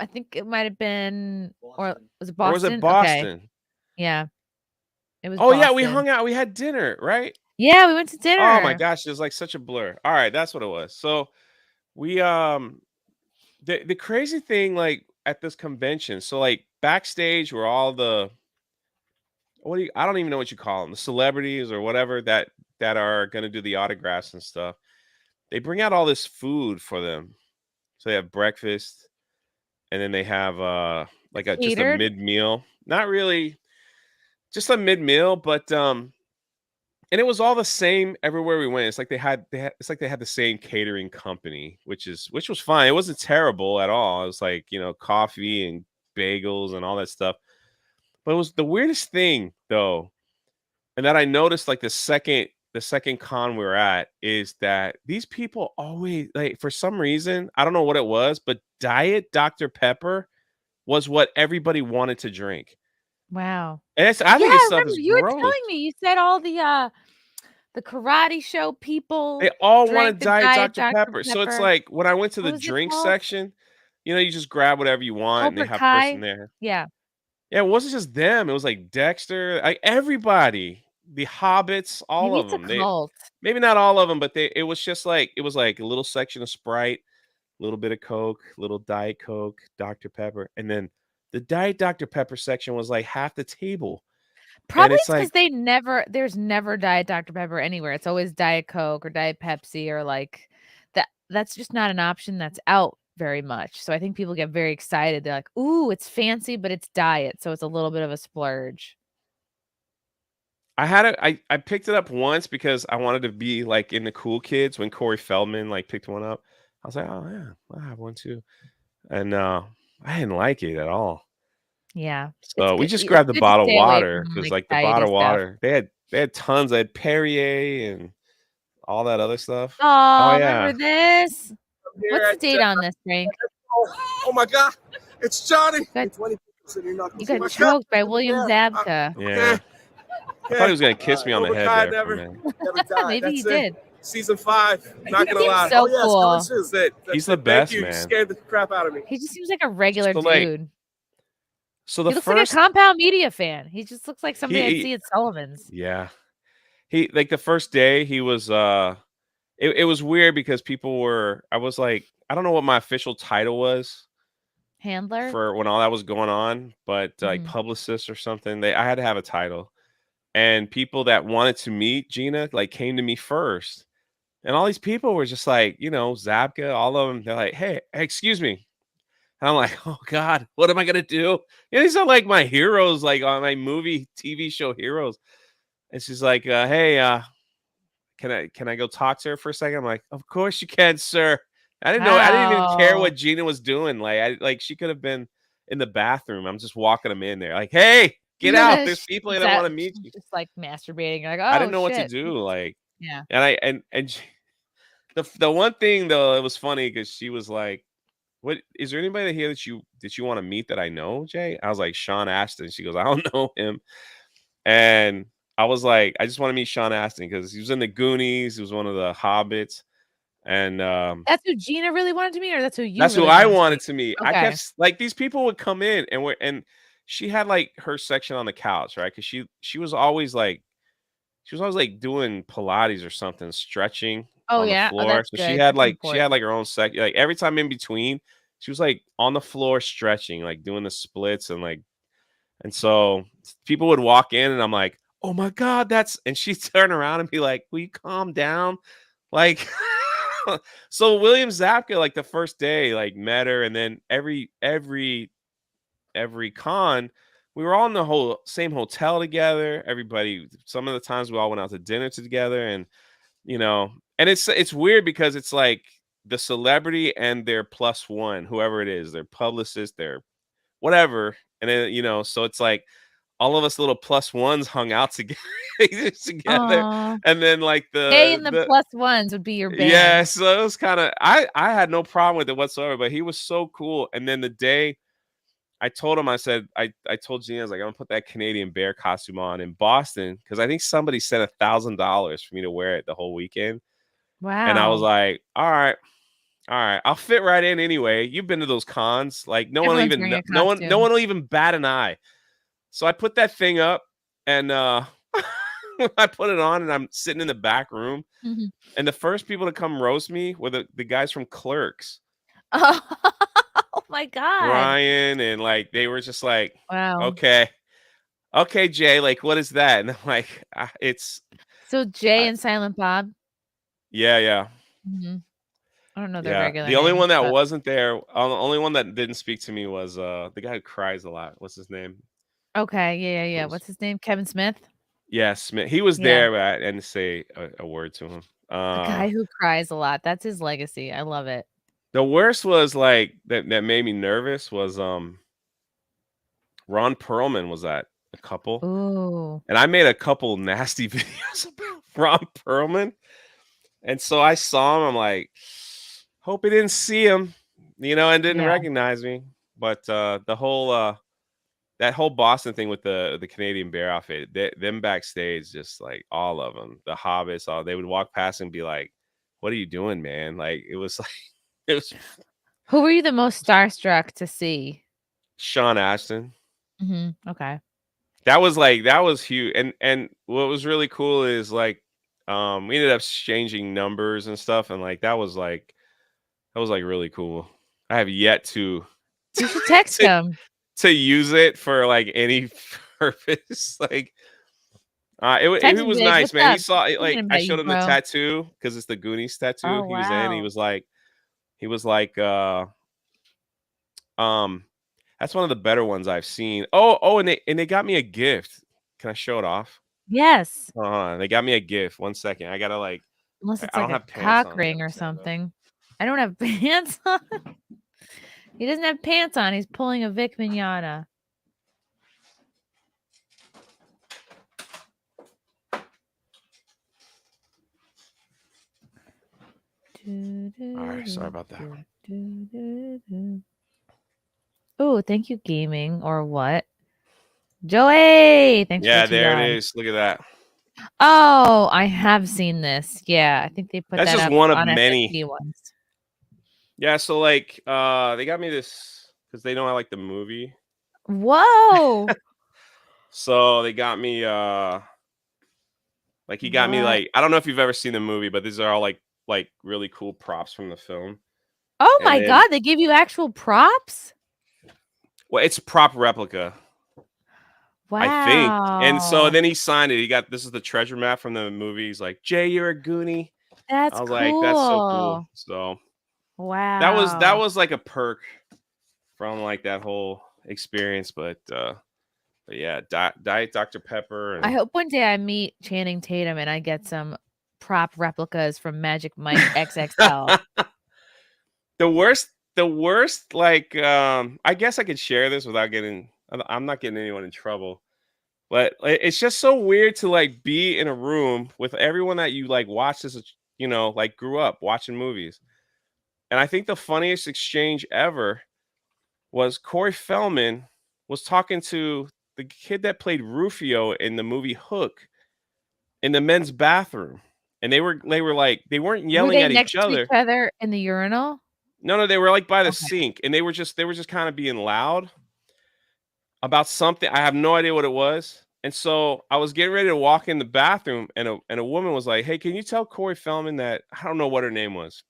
Speaker 1: I think it might have been or was it
Speaker 7: Or was it
Speaker 1: Boston? Okay.
Speaker 7: Boston?
Speaker 1: Yeah, it was
Speaker 7: Oh yeah, we
Speaker 1: Boston.
Speaker 7: hung out. We had dinner, right?
Speaker 1: Yeah, we went to
Speaker 7: Oh my
Speaker 1: dinner.
Speaker 7: gosh, it was like such a blur. All right, that's what it was. So we the crazy thing like at this convention, so like backstage were all the I don't even know what you call them, the celebrities or whatever that are gonna do the autographs and stuff. They bring out all this food for them. So they have breakfast and then they have like a just a
Speaker 1: Catered?
Speaker 7: mid meal. Not really just a mid meal, but and it was all the same everywhere we went. It's like it's like they had the same catering company, which was fine. It wasn't terrible at all. It was like, coffee and bagels and all that stuff. But it was the weirdest thing though, and that I noticed like the second con we were at is that these people always like for some reason, I don't know what it was, but Diet Dr. Pepper was what everybody wanted to drink.
Speaker 1: Wow.
Speaker 7: And I
Speaker 1: Yeah,
Speaker 7: think this
Speaker 1: I
Speaker 7: stuff
Speaker 1: remember
Speaker 7: is
Speaker 1: you were
Speaker 7: gross.
Speaker 1: telling me, you said all the karate show people
Speaker 7: They all
Speaker 1: drank
Speaker 7: wanted
Speaker 1: the
Speaker 7: Diet
Speaker 1: Diet
Speaker 7: Dr.
Speaker 1: Dr.
Speaker 7: Pepper. So it's
Speaker 1: Pepper.
Speaker 7: like when I went to
Speaker 1: What
Speaker 7: the
Speaker 1: was it
Speaker 7: drink
Speaker 1: called?
Speaker 7: section, you just grab whatever you want and they
Speaker 1: Cobra
Speaker 7: have person
Speaker 1: Kai?
Speaker 7: there.
Speaker 1: Yeah.
Speaker 7: Yeah, it wasn't just them. It was like Dexter, like everybody, the hobbits, all
Speaker 1: Maybe
Speaker 7: of
Speaker 1: it's a
Speaker 7: them. They
Speaker 1: cult.
Speaker 7: maybe not all of them, but it was just like it was like a little section of Sprite, a little bit of Coke, little Diet Coke, Dr. Pepper, and then the Diet Dr. Pepper section was like half the table. And
Speaker 1: Probably
Speaker 7: it's
Speaker 1: it's because
Speaker 7: like
Speaker 1: there's never Diet Dr. Pepper anywhere. It's always Diet Coke or Diet Pepsi or like that's just not an option that's out very much. So I think people get very excited. They're like, "Ooh, it's fancy, but it's diet." So it's a little bit of a splurge.
Speaker 7: I picked it up once because I wanted to be like in the cool kids when Corey Feldman like picked one up. I was like, oh yeah, I have one too. And I didn't like it at all.
Speaker 1: Yeah. It's
Speaker 7: So we
Speaker 1: good
Speaker 7: just
Speaker 1: it's
Speaker 7: grabbed the
Speaker 1: good to
Speaker 7: bottled
Speaker 1: stay away
Speaker 7: water
Speaker 1: from,
Speaker 7: because
Speaker 1: like,
Speaker 7: like the
Speaker 1: diety
Speaker 7: bottled
Speaker 1: stuff.
Speaker 7: water, they had tons. They had Perrier and all that other stuff. Oh
Speaker 1: Oh, remember
Speaker 7: yeah.
Speaker 1: this?
Speaker 5: Here
Speaker 1: What's the
Speaker 5: at
Speaker 1: date on this, Frank?
Speaker 5: oh my God, it's Johnny.
Speaker 1: Got
Speaker 5: 20 in your
Speaker 1: you
Speaker 5: knuckles. Oh
Speaker 1: got
Speaker 5: my God.
Speaker 1: choked by William
Speaker 5: Yeah.
Speaker 1: Zabka.
Speaker 7: Yeah. I thought he was gonna kiss me on the
Speaker 5: Cobra
Speaker 7: head
Speaker 5: Kai
Speaker 7: there for a
Speaker 5: never
Speaker 7: minute.
Speaker 5: died.
Speaker 1: Maybe he
Speaker 5: That's it.
Speaker 1: did.
Speaker 5: Season 5. Not
Speaker 1: He
Speaker 5: gonna
Speaker 1: seems
Speaker 5: lie.
Speaker 1: so
Speaker 5: Oh yeah, it's
Speaker 1: cool.
Speaker 5: coming soon. That's it.
Speaker 7: He's
Speaker 5: That's
Speaker 7: the
Speaker 5: it. Thank
Speaker 7: best,
Speaker 5: you. You
Speaker 7: man.
Speaker 5: scared the crap out of me.
Speaker 1: He just seems like a regular
Speaker 7: So like
Speaker 1: dude.
Speaker 7: so the
Speaker 1: He looks like a
Speaker 7: first
Speaker 1: Compound Media fan. He just looks like somebody I'd
Speaker 7: he
Speaker 1: see at Sullivan's.
Speaker 7: yeah. He like the first day he was it was weird because people were I was like, I don't know what my official title was
Speaker 1: Handler?
Speaker 7: for when all that was going on, but like
Speaker 1: Mhm.
Speaker 7: publicist or something. I had to have a title. And people that wanted to meet Gina like came to me first. And all these people were just like, Zabka, all of them, they're like, hey, excuse me. And I'm like, oh God, what am I gonna do? These are like my heroes, like on my movie, TV show heroes. And she's like, hey, can I go talk to her for a second? I'm like, of course you can, sir. I didn't know. I didn't even care
Speaker 1: Wow.
Speaker 7: what Gina was doing. Like she could have been in the bathroom. I'm just walking them in there. Like, hey, get out. There's people
Speaker 1: She's
Speaker 7: that want to meet you.
Speaker 1: just, like, masturbating. You're like,
Speaker 7: I
Speaker 1: "Oh,
Speaker 7: didn't know what to
Speaker 1: shit."
Speaker 7: do. Like,
Speaker 1: Yeah.
Speaker 7: and the one thing though, it was funny because she was like, what is there anybody here that you want to meet that I know, Jay? I was like, Sean Astin. She goes, I don't know him. And I was like, I just want to meet Sean Astin because he was in the Goonies. He was one of the Hobbits. And
Speaker 1: That's who Gina really wanted to meet, or that's who you
Speaker 7: that's who
Speaker 1: really
Speaker 7: I
Speaker 1: wanted to
Speaker 7: wanted
Speaker 1: meet?
Speaker 7: to meet. I
Speaker 1: Okay.
Speaker 7: kept like these people would come in and she had like her section on the couch, right? Because she was always like doing Pilates or something, stretching
Speaker 1: Oh,
Speaker 7: on the
Speaker 1: yeah? Oh,
Speaker 7: floor.
Speaker 1: that's
Speaker 7: So
Speaker 1: good. That's
Speaker 7: she had
Speaker 1: important.
Speaker 7: like her own like every time in between, she was like on the floor stretching, like doing the splits and so people would walk in and I'm like, oh my God, and she'd turn around and be like, will you calm down? Like so William Zapka, like the first day, like met her, and then every con, we were all in the same hotel together. Everybody, some of the times we all went out to dinner together, and and it's weird because it's like the celebrity and their plus one, whoever it is, their publicist, their whatever, and then so it's like all of us little plus ones hung out together, together,
Speaker 1: Aw.
Speaker 7: and then like
Speaker 1: Jay and the
Speaker 7: the
Speaker 1: Plus Ones would be your
Speaker 7: yeah,
Speaker 1: band.
Speaker 7: so it was kind of I had no problem with it whatsoever, but he was so cool. And then the day I told him, I said, I told Gina, I was like, I'm gonna put that Canadian bear costume on in Boston because I think somebody sent $1,000 for me to wear it the whole weekend. And I was
Speaker 1: Wow.
Speaker 7: like, all right, I'll fit right in anyway. You've been to those cons, like
Speaker 1: Everyone's wearing a
Speaker 7: no
Speaker 1: costume.
Speaker 7: one will even bat an eye. So I put that thing up and I put it on and I'm sitting in the back room.
Speaker 1: Mhm.
Speaker 7: And the first people to come roast me were the guys from Clerks,
Speaker 1: Oh my god.
Speaker 7: Ryan, and like they were just like,
Speaker 1: Wow.
Speaker 7: okay, Jay, like what is that? And I'm like, it's
Speaker 1: So Jay
Speaker 7: I,
Speaker 1: and Silent Bob?
Speaker 7: yeah.
Speaker 1: Mhm. I don't know their
Speaker 7: Yeah,
Speaker 1: regular
Speaker 7: the only
Speaker 1: names,
Speaker 7: one that
Speaker 1: but
Speaker 7: wasn't there, the only one that didn't speak to me was the guy who cries a lot. What's his name?
Speaker 1: okay, yeah.
Speaker 7: Was
Speaker 1: What's his name? Kevin Smith?
Speaker 7: Yeah, Smith. He was
Speaker 1: Yeah.
Speaker 7: there, but I didn't say a word to him.
Speaker 1: The guy who cries a lot. That's his legacy. I love it.
Speaker 7: The worst was like that made me nervous was Ron Perlman was at a couple,
Speaker 1: Ooh.
Speaker 7: and I made a couple nasty videos about Ron Perlman, and so I saw him. I'm like, hope he didn't see him, and didn't
Speaker 1: Yeah.
Speaker 7: recognize me. But the whole that whole Boston thing with the Canadian Bear outfit, them backstage, just like all of them, the hobbits, all they would walk past and be like, "What are you doing, man?" Like it was like it was
Speaker 1: Who were you the most starstruck to see?
Speaker 7: Sean Astin.
Speaker 1: Okay.
Speaker 7: That was huge. And what was really cool is like we ended up exchanging numbers and stuff, and like that was like really cool. I have yet to
Speaker 1: You should text
Speaker 7: to,
Speaker 1: him.
Speaker 7: to use it for like any purpose. Like
Speaker 1: Text
Speaker 7: it
Speaker 1: him, be
Speaker 7: was
Speaker 1: like,
Speaker 7: nice,
Speaker 1: "What's
Speaker 7: man. He
Speaker 1: up?
Speaker 7: saw it,
Speaker 1: Thinking
Speaker 7: like I
Speaker 1: about you,
Speaker 7: showed him the
Speaker 1: bro."
Speaker 7: tattoo because it's the Goonies tattoo.
Speaker 1: Oh,
Speaker 7: He was in.
Speaker 1: wow.
Speaker 7: He was like um that's one of the better ones I've seen. Oh, and they got me a gift. Can I show it off?
Speaker 1: Yes.
Speaker 7: Hold on. They got me a gift. 1 second. I gotta like
Speaker 1: Unless it's
Speaker 7: I
Speaker 1: like
Speaker 7: don't
Speaker 1: a
Speaker 7: have pants
Speaker 1: cock
Speaker 7: on. I
Speaker 1: ring
Speaker 7: gotta
Speaker 1: or
Speaker 7: stand up.
Speaker 1: something. I don't have pants on. He doesn't have pants on. He's pulling a Vic Mignogna.
Speaker 7: All right, sorry about that.
Speaker 1: Oh, thank you, gaming, or what? Joey! Thanks for the
Speaker 7: Yeah, there it
Speaker 1: $2.
Speaker 7: is. Look at that.
Speaker 1: Oh, I have seen this. Yeah, I think they put
Speaker 7: That's
Speaker 1: that
Speaker 7: just
Speaker 1: up
Speaker 7: one of
Speaker 1: on
Speaker 7: many.
Speaker 1: FSD once.
Speaker 7: Yeah, so like they got me this because they know I like the movie.
Speaker 1: Whoa!
Speaker 7: So they got me like he got me
Speaker 1: What?
Speaker 7: like I don't know if you've ever seen the movie, but these are all like really cool props from the film.
Speaker 1: Oh
Speaker 7: And
Speaker 1: my
Speaker 7: then
Speaker 1: god, they give you actual props?
Speaker 7: well, it's prop replica, I think. And so
Speaker 1: Wow.
Speaker 7: then he signed it. He got this is the treasure map from the movie. He's like, Jay, you're a Goonie.
Speaker 1: That's
Speaker 7: I was like, that's so cool.
Speaker 1: cool.
Speaker 7: So that
Speaker 1: Wow.
Speaker 7: was like a perk from like that whole experience. But yeah, Diet Dr. Pepper
Speaker 1: I
Speaker 7: and
Speaker 1: hope one day I meet Channing Tatum and I get some prop replicas from Magic Mike XXL.
Speaker 7: the worst, like I guess I could share this without getting I'm not getting anyone in trouble. But it's just so weird to like be in a room with everyone that you like watched as a, like grew up watching movies. And I think the funniest exchange ever was Corey Feldman was talking to the kid that played Rufio in the movie Hook in the men's bathroom. And they were like, they weren't
Speaker 1: Were
Speaker 7: yelling
Speaker 1: they
Speaker 7: at each
Speaker 1: next to each
Speaker 7: other.
Speaker 1: other in the urinal?
Speaker 7: No, they were like by the
Speaker 1: Okay.
Speaker 7: sink, and they were just kind of being loud about something. I have no idea what it was. And so I was getting ready to walk in the bathroom, and a woman was like, "Hey, can you tell Corey Feldman that I don't know what her name was.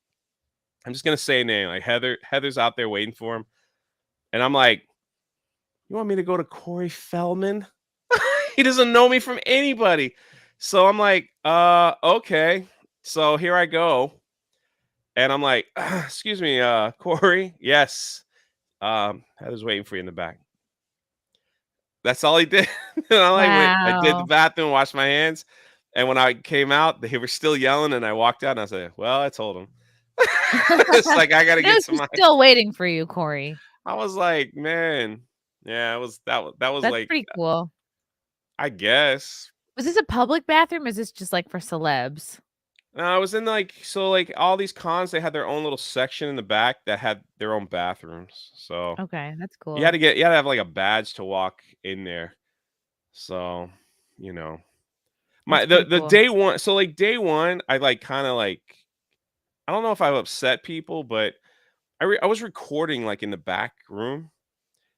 Speaker 7: I'm just gonna say a name, like Heather. Heather's out there waiting for him." And I'm like, "You want me to go to Corey Feldman? He doesn't know me from anybody." So I'm like, okay." So here I go. And I'm like, "Excuse me, Corey." "Yes. Heather's waiting for you in the back." That's all he did. And I did the
Speaker 1: Wow.
Speaker 7: bathroom, washed my hands. And when I came out, they were still yelling. And I walked out and I said, "Well, I told him." It's like, I got to
Speaker 1: No,
Speaker 7: get to
Speaker 1: she's
Speaker 7: my,
Speaker 1: still waiting for you, Corey.
Speaker 7: I was like, man, yeah, it was that was
Speaker 1: That's
Speaker 7: like,
Speaker 1: pretty cool.
Speaker 7: I guess.
Speaker 1: Was this a public bathroom or is this just, like, for celebs?
Speaker 7: No, I was in like, so like all these cons, they had their own little section in the back that had their own bathrooms. So
Speaker 1: Okay, that's
Speaker 7: you had
Speaker 1: cool.
Speaker 7: to you had to have like a badge to walk in there. So, you know,
Speaker 1: That's
Speaker 7: my
Speaker 1: pretty
Speaker 7: the
Speaker 1: cool.
Speaker 7: day one, so like day one, I like kind of like, I don't know if I've upset people, but I was recording like in the back room,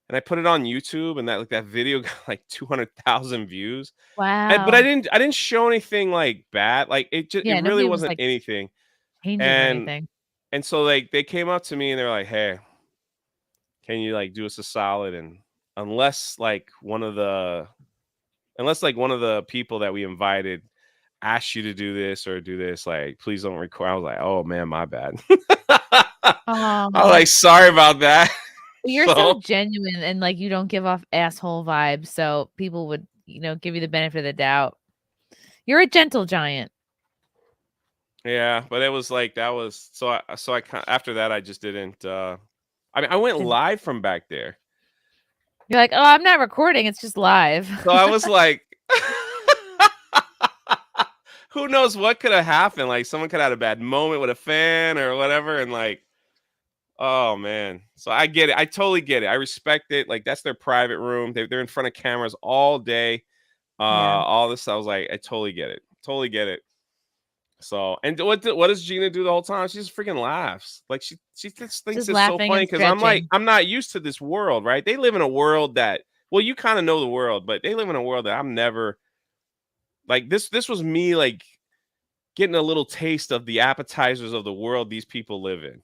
Speaker 7: and I put it on YouTube, and that video got like 200,000 views. But
Speaker 1: Wow.
Speaker 7: I didn't show anything like bad. Like it
Speaker 1: Yeah,
Speaker 7: really
Speaker 1: nobody was,
Speaker 7: wasn't
Speaker 1: like,
Speaker 7: anything.
Speaker 1: changing or
Speaker 7: And
Speaker 1: anything.
Speaker 7: so like they came up to me and they're like, "Hey, can you like do us a solid, and unless like one of the one of the people that we invited asked you to do this or do this, like please don't record." I was like, "Oh man, my bad." I was
Speaker 1: Aw.
Speaker 7: like, "Sorry about that."
Speaker 1: You're so
Speaker 7: So
Speaker 1: genuine and, like, you don't give off asshole vibes, so people would, give you the benefit of the doubt. You're a gentle giant.
Speaker 7: yeah, but it was like that was so I after that I just didn't I mean I went
Speaker 1: Didn't
Speaker 7: live from back there.
Speaker 1: You're like, "Oh, I'm not recording, it's just live."
Speaker 7: So I was like, who knows what could have happened? Like someone could have had a bad moment with a fan or whatever, and like, oh man. So I get it. I totally get it. I respect it. Like that's their private room. They're in front of cameras all day.
Speaker 1: Yeah.
Speaker 7: All this. I was like, I totally get it. Totally get it. So, and what does Gina do the whole time? She just freaking laughs. Like she just thinks
Speaker 1: Just
Speaker 7: it's so
Speaker 1: laughing
Speaker 7: funny
Speaker 1: and
Speaker 7: because I'm like,
Speaker 1: stretching.
Speaker 7: I'm not used to this world, right? They live in a world that, well, you kind of know the world, but they live in a world that I'm never like this. This was me like getting a little taste of the appetizers of the world these people live in.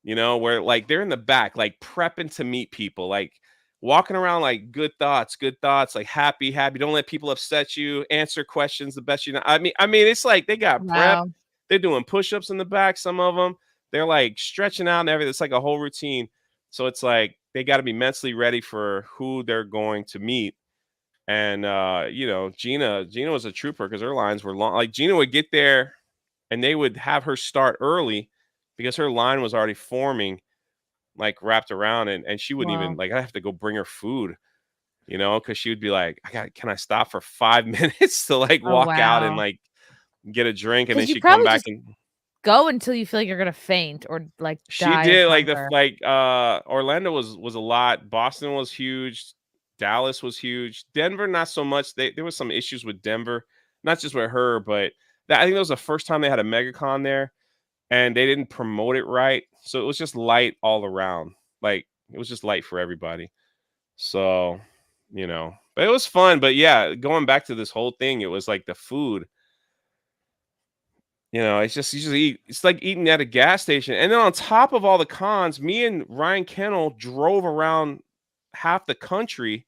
Speaker 7: You know, where like they're in the back, like prepping to meet people, like walking around like good thoughts, like happy, happy. Don't let people upset you. Answer questions the best you know. I mean, it's like they got prep.
Speaker 1: Wow.
Speaker 7: They're doing push-ups in the back. Some of them, they're like stretching out and everything. It's like a whole routine. So it's like they got to be mentally ready for who they're going to meet. And Gina was a trooper because her lines were long. Like Gina would get there and they would have her start early because her line was already forming, like wrapped around, and she wouldn't even
Speaker 1: Wow.
Speaker 7: like, I have to go bring her food, because she would be like, can I stop for 5 minutes to like
Speaker 1: Oh,
Speaker 7: walk out and
Speaker 1: wow.
Speaker 7: like get a drink, and then
Speaker 1: Because you
Speaker 7: she'd come
Speaker 1: probably
Speaker 7: back
Speaker 1: just
Speaker 7: and
Speaker 1: go until you feel like you're gonna faint or, like,
Speaker 7: she
Speaker 1: die of
Speaker 7: did like
Speaker 1: hunger.
Speaker 7: Orlando was a lot, Boston was huge, Dallas was huge, Denver not so much. There was some issues with Denver, not just with her, but I think that was the first time they had a megacon there and they didn't promote it right. So it was just light all around. Like it was just light for everybody. So, but it was fun. But yeah, going back to this whole thing, it was like the food. It's just you just eat. It's like eating at a gas station. And then on top of all the cons, me and Ryan Kennel drove around half the country.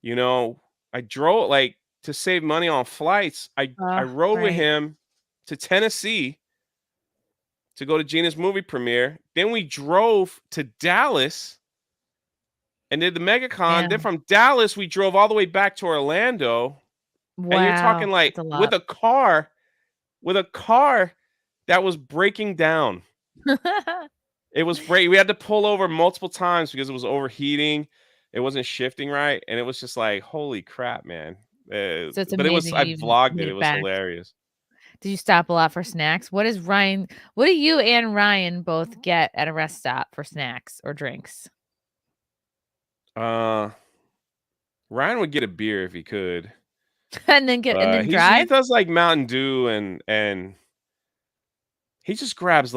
Speaker 7: You know, I drove like to save money on flights. I rode with
Speaker 1: Right.
Speaker 7: him to Tennessee to go to Gina's movie premiere. Then we drove to Dallas and did the MegaCon. Then
Speaker 1: Damn.
Speaker 7: from Dallas, we drove all the way back to Orlando. And you're talking
Speaker 1: Wow.
Speaker 7: like
Speaker 1: That's a lot.
Speaker 7: with a car that was breaking down. It was great. We had to pull over multiple times because it was overheating. It wasn't shifting right. And it was just like, holy crap, man.
Speaker 1: So it's
Speaker 7: But
Speaker 1: amazing
Speaker 7: I
Speaker 1: you even
Speaker 7: vlogged
Speaker 1: made
Speaker 7: it. It
Speaker 1: it
Speaker 7: was
Speaker 1: back.
Speaker 7: hilarious.
Speaker 1: Did you stop a lot for snacks? What do you and Ryan both get at a rest stop for snacks or drinks?
Speaker 7: Ryan would get a beer if he could.
Speaker 1: And then
Speaker 7: He
Speaker 1: drive?
Speaker 7: does like Mountain Dew and he just grabs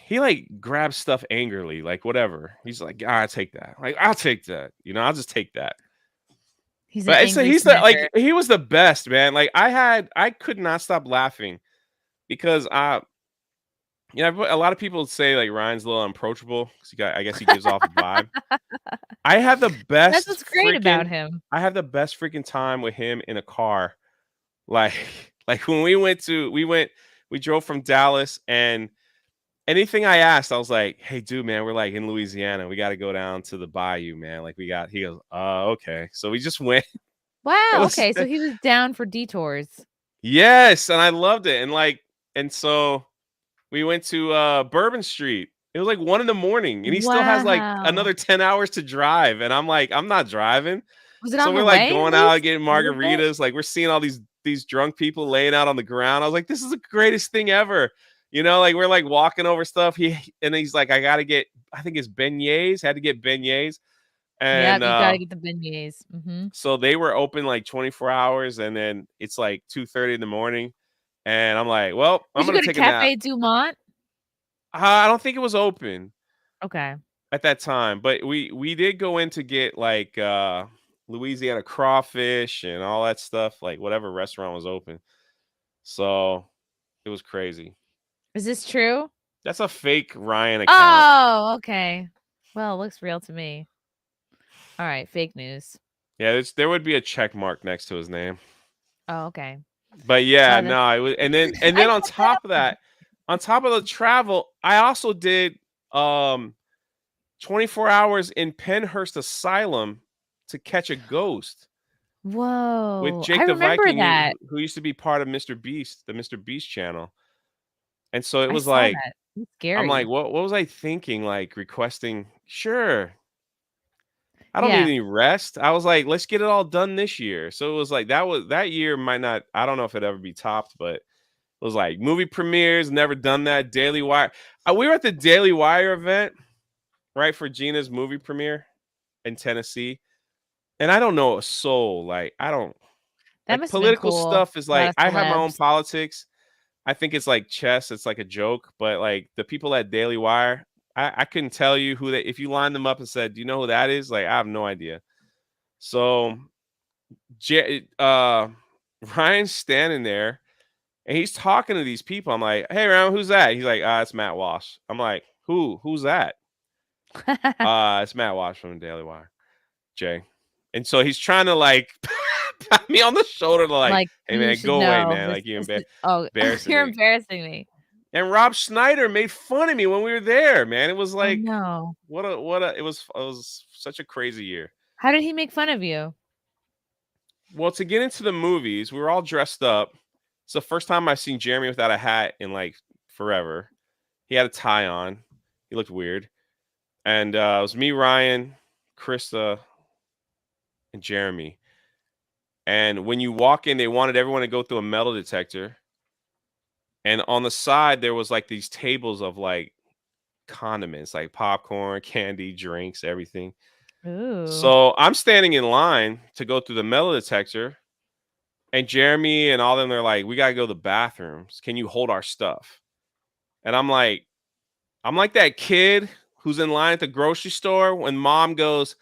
Speaker 7: he grabs stuff angrily, like whatever. He's like, I'll take that. Like, I'll take that. I'll just take that.
Speaker 1: He's an
Speaker 7: But
Speaker 1: angry
Speaker 7: he's the
Speaker 1: snacker.
Speaker 7: he was the best, man. Like I could not stop laughing because a lot of people say like Ryan's a little unapproachable because I guess he gives off a vibe. I had the best
Speaker 1: That's what's great about him.
Speaker 7: I had the best freaking time with him in a car. Like when we drove from Dallas, and anything I asked, I was like, hey dude, man, we're like in Louisiana. We got to go down to the bayou, man. Like he goes, okay. So we just went.
Speaker 1: Wow. Okay. So he was down for detours.
Speaker 7: Yes. And I loved it. And so we went to Bourbon Street. It was like 1 a.m. and he still has like another 10 hours to drive. And I'm like, I'm not driving.
Speaker 1: Was it
Speaker 7: So
Speaker 1: on
Speaker 7: we're
Speaker 1: the
Speaker 7: like
Speaker 1: way,
Speaker 7: going
Speaker 1: at
Speaker 7: out
Speaker 1: least?
Speaker 7: getting margaritas. Like we're seeing all these drunk people laying out on the ground. I was like, this is the greatest thing ever. Like we're like walking over stuff. And he's like, I think it's beignets. Had to get beignets. And
Speaker 1: you gotta get the beignets.
Speaker 7: So they were open like 24 hours, and then it's like 2:30 in the morning. And I'm like, well, I'm gonna take a nap.
Speaker 1: Cafe Dumont?
Speaker 7: I don't think it was open.
Speaker 1: Okay.
Speaker 7: At that time, but we did go in to get like Louisiana crawfish and all that stuff, like whatever restaurant was open. So it was crazy.
Speaker 1: Is this true?
Speaker 7: That's a fake Ryan account.
Speaker 1: Oh, okay. Well, it looks real to me. All right, fake news.
Speaker 7: Yeah, there would be a check mark next to his name.
Speaker 1: Oh, okay.
Speaker 7: But yeah, no, it was, and then on top of that, on top of the travel, I also did 24 hours in Pennhurst Asylum to catch a ghost.
Speaker 1: Whoa.
Speaker 7: With Jake the Viking, who used to be part of Mr. Beast, the Mr. Beast channel. And so it was like,
Speaker 1: scary.
Speaker 7: I'm like, what was I thinking? Like requesting, sure. I don't need any rest. I was like, let's get it all done this year. So it was like, that year might not, I don't know if it'd ever be topped, but it was like movie premieres, never done that. Daily Wire. We were at the Daily Wire event, right, for Gina's movie premiere in Tennessee. And I don't know a soul. Like, I don't,
Speaker 1: that
Speaker 7: like political stuff is like, I have my own politics. I think it's like chess. It's like a joke. But like the people at Daily Wire, I couldn't tell you who they, if you lined them up and said, do you know who that is? Like, I have no idea. So Ryan's standing there and he's talking to these people. I'm like, hey, Ryan, who's that? He's like, it's Matt Walsh. I'm like, who's that? It's Matt Walsh from the Daily Wire, Jay. And so he's trying to like pat me on the shoulder to like, hey man, go away, man. Like you're embarrassing
Speaker 1: you're embarrassing me.
Speaker 7: And Rob Schneider made fun of me when we were there, man. It was like,
Speaker 1: no,
Speaker 7: it was such a crazy year.
Speaker 1: How did he make fun of you?
Speaker 7: Well, to get into the movies, we were all dressed up. It's the first time I've seen Jeremy without a hat in like forever. He had a tie on. He looked weird. And it was me, Ryan, Krista, and Jeremy. And when you walk in, they wanted everyone to go through a metal detector. And on the side, there was like these tables of like condiments, like popcorn, candy, drinks, everything.
Speaker 1: Ooh.
Speaker 7: So I'm standing in line to go through the metal detector. And Jeremy and all of them, they're like, we got to go to the bathrooms. Can you hold our stuff? And I'm like that kid who's in line at the grocery store when mom goes,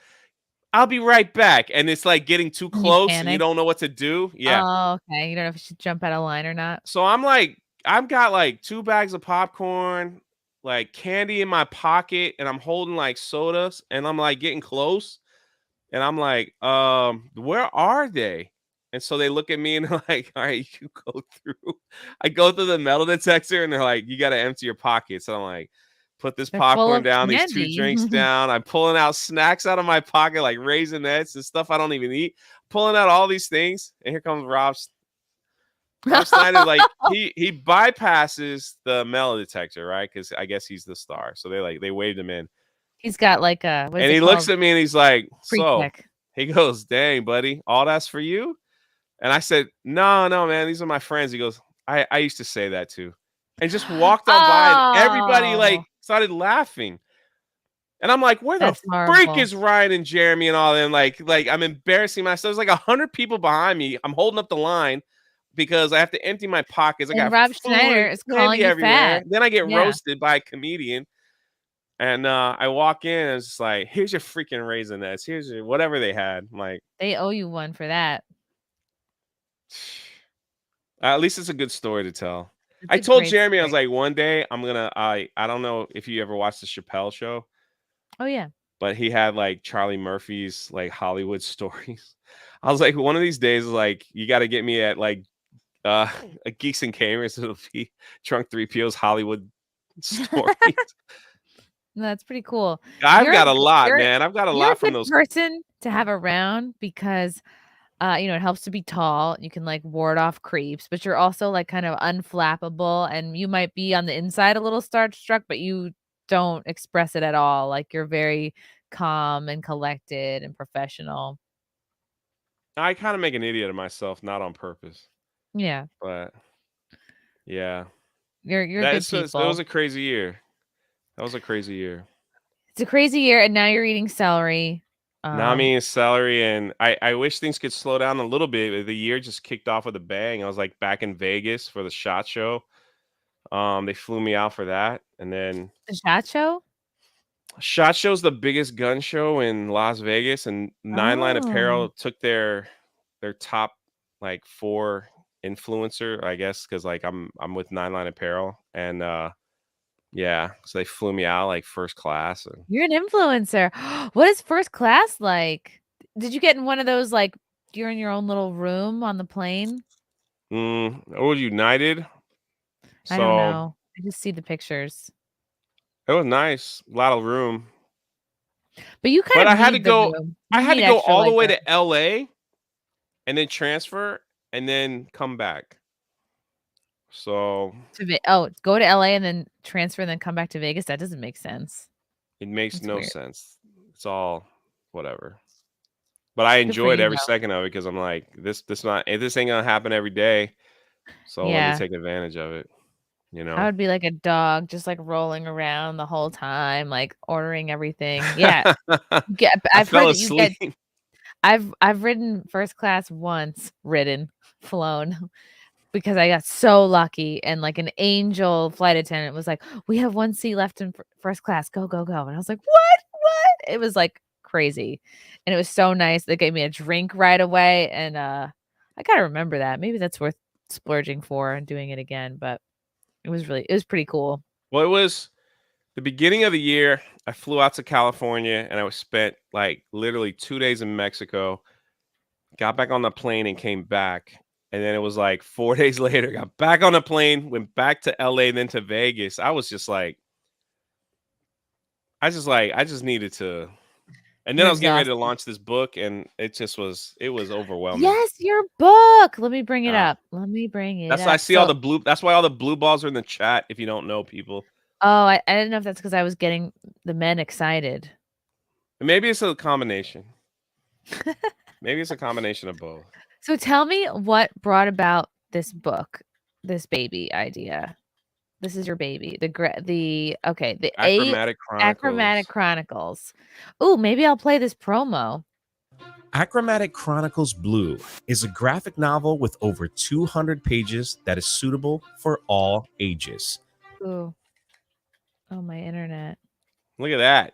Speaker 7: I'll be right back. And it's like getting too close and you don't know what to do. Yeah.
Speaker 1: Oh, okay. You don't know if you should jump out of line or not.
Speaker 7: So I'm like, I've got like 2 bags of popcorn, like candy in my pocket, and I'm holding like sodas, and I'm like getting close. And I'm like, where are they? And so they look at me and they're like, all right, you go through. I go through the metal detector and they're like, you got to empty your pockets. So I'm like, put this popcorn down, these 2 drinks down. I'm pulling out snacks out of my pocket, like Raisinets and stuff I don't even eat. Pulling out all these things. And here comes Rob Schneider, like he bypasses the metal detector, right? Because I guess he's the star. So they waved him in.
Speaker 1: He's got like a
Speaker 7: and he looks at me and he's like,
Speaker 1: Pre-check.
Speaker 7: He goes, dang, buddy, all that's for you? And I said, no, man, these are my friends. He goes, I used to say that too, and just walked on by, and everybody
Speaker 1: Oh,
Speaker 7: like started laughing. And I'm like, where the
Speaker 1: that's
Speaker 7: freak
Speaker 1: horrible.
Speaker 7: is Ryan and Jeremy and all them? Like I'm embarrassing myself. There's like 100 people behind me. I'm holding up the line because I have to empty my pockets. I
Speaker 1: And
Speaker 7: got
Speaker 1: Rob
Speaker 7: food
Speaker 1: Schneider
Speaker 7: and
Speaker 1: is calling
Speaker 7: candy
Speaker 1: you
Speaker 7: everywhere.
Speaker 1: fat.
Speaker 7: Then I get
Speaker 1: Yeah.
Speaker 7: roasted by a comedian. And I walk in and it's just like, here's your freaking Raisinets. Here's your whatever they had. I'm like,
Speaker 1: They owe you one for that.
Speaker 7: at least it's a good story to tell.
Speaker 1: It's
Speaker 7: I
Speaker 1: a
Speaker 7: told
Speaker 1: great
Speaker 7: Jeremy, I was
Speaker 1: story.
Speaker 7: like, one day I'm gonna I don't know if you ever watched the Chappelle show,
Speaker 1: Oh, yeah.
Speaker 7: but he had like Charlie Murphy's like Hollywood stories. I was like, one of these days, like, you got to get me at like uh Geeks and Gamers. It'll be Trunk 3PO's Hollywood stories.
Speaker 1: That's pretty cool.
Speaker 7: I've got a
Speaker 1: Good
Speaker 7: lot, man. I've got a
Speaker 1: you're a
Speaker 7: lot from
Speaker 1: good
Speaker 7: those.
Speaker 1: person to have around because, it helps to be tall. You can, like, ward off creeps, but you're also, like, kind of unflappable, and you might be on the inside a little starstruck, but you don't express it at all. Like, you're very calm and collected and professional.
Speaker 7: I kind of make an idiot of myself, not on purpose,
Speaker 1: Yeah.
Speaker 7: but yeah,
Speaker 1: You're good
Speaker 7: it was
Speaker 1: people.
Speaker 7: a crazy year. That was a crazy year.
Speaker 1: It's a crazy year, and now you're eating celery.
Speaker 7: Now I'm eating celery, and I wish things could slow down a little bit. The year just kicked off with a bang. I was like back in Vegas for the SHOT Show. They flew me out for that, and then
Speaker 1: The SHOT Show?
Speaker 7: SHOT Show's the biggest gun show in Las Vegas, and Nine Line
Speaker 1: Oh.
Speaker 7: Apparel took their top like 4 influencer, I guess, because like I'm with Nine Line Apparel, and yeah, so they flew me out like first class. And
Speaker 1: You're an influencer. What is first class like? Did you get in one of those, like, you're in your own little room on the plane?
Speaker 7: or United,
Speaker 1: I don't
Speaker 7: so
Speaker 1: know. I just see the pictures.
Speaker 7: it was nice, a lot of room.
Speaker 1: But you
Speaker 7: But
Speaker 1: kind of need the room.
Speaker 7: I
Speaker 1: You
Speaker 7: had
Speaker 1: need
Speaker 7: to go
Speaker 1: extra
Speaker 7: all the
Speaker 1: leg
Speaker 7: way
Speaker 1: room.
Speaker 7: to LA and then transfer and then come back. So
Speaker 1: Go to LA and then transfer and then come back to Vegas? That doesn't make sense.
Speaker 7: it makes
Speaker 1: That's
Speaker 7: no
Speaker 1: weird.
Speaker 7: sense. It's all whatever. But I
Speaker 1: Good for
Speaker 7: enjoyed
Speaker 1: you,
Speaker 7: every
Speaker 1: though.
Speaker 7: second of it because I'm like, this ain't gonna happen every day. So let me
Speaker 1: Yeah.
Speaker 7: take advantage of it,
Speaker 1: I would be like a dog just, like, rolling around the whole time, like, ordering everything. Yeah.
Speaker 7: I
Speaker 1: I've heard
Speaker 7: fell
Speaker 1: that you get
Speaker 7: asleep.
Speaker 1: I've ridden first class once, flown, because I got so lucky, and, like, an angel flight attendant was like, "We have 1 seat left in first class. Go, go, go." And I was like, "What? What?" It was, like, crazy, and it was so nice. They gave me a drink right away, and, I gotta remember that. Maybe that's worth splurging for and doing it again, but it was pretty cool.
Speaker 7: Well, it was the beginning of the year. I flew out to California and I was spent like literally 2 days in Mexico. Got back on the plane and came back. And then it was like 4 days later, got back on the plane, went back to LA, and then to Vegas. I was just like, I just needed to. And then
Speaker 1: You're
Speaker 7: I was getting ready to
Speaker 1: exhausted.
Speaker 7: launch this book, and it was overwhelming.
Speaker 1: Yes, your book! Let me bring it
Speaker 7: Uh,
Speaker 1: up. Let me bring it
Speaker 7: that's why I
Speaker 1: up.
Speaker 7: see all the blue. That's why all the blue balls are in the chat. If you don't know people,
Speaker 1: I didn't know if that's because I was getting the men excited.
Speaker 7: maybe it's a combination. Maybe it's a combination of both.
Speaker 1: So tell me what brought about this book, this baby idea. This is your baby. The
Speaker 7: Achromatic
Speaker 1: Achromatic
Speaker 7: Chronicles.
Speaker 1: Chronicles. Ooh, maybe I'll play this promo.
Speaker 2: Achromatic Chronicles Blue is a graphic novel with over 200 pages that is suitable for all ages.
Speaker 1: Ooh. Oh, my internet.
Speaker 7: Look at that.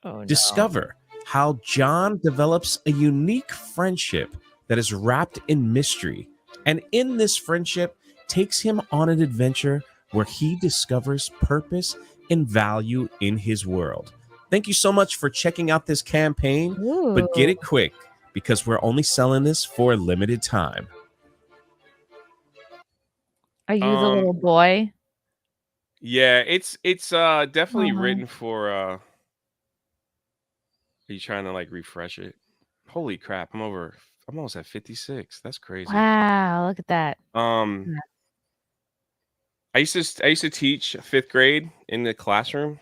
Speaker 1: Oh, no.
Speaker 2: Discover how John develops a unique friendship that is wrapped in mystery, and in this friendship takes him on an adventure where he discovers purpose and value in his world. Thank you so much for checking out this campaign, but get
Speaker 1: Ooh.
Speaker 2: it quick because we're only selling this for a limited time.
Speaker 1: Are you the little boy?
Speaker 7: Yeah, it's definitely
Speaker 1: Aw.
Speaker 7: written for are you trying to like refresh it? Holy crap, I'm almost at 56. That's crazy.
Speaker 1: Wow, look at that.
Speaker 7: Um I used to teach 5th grade in the classroom.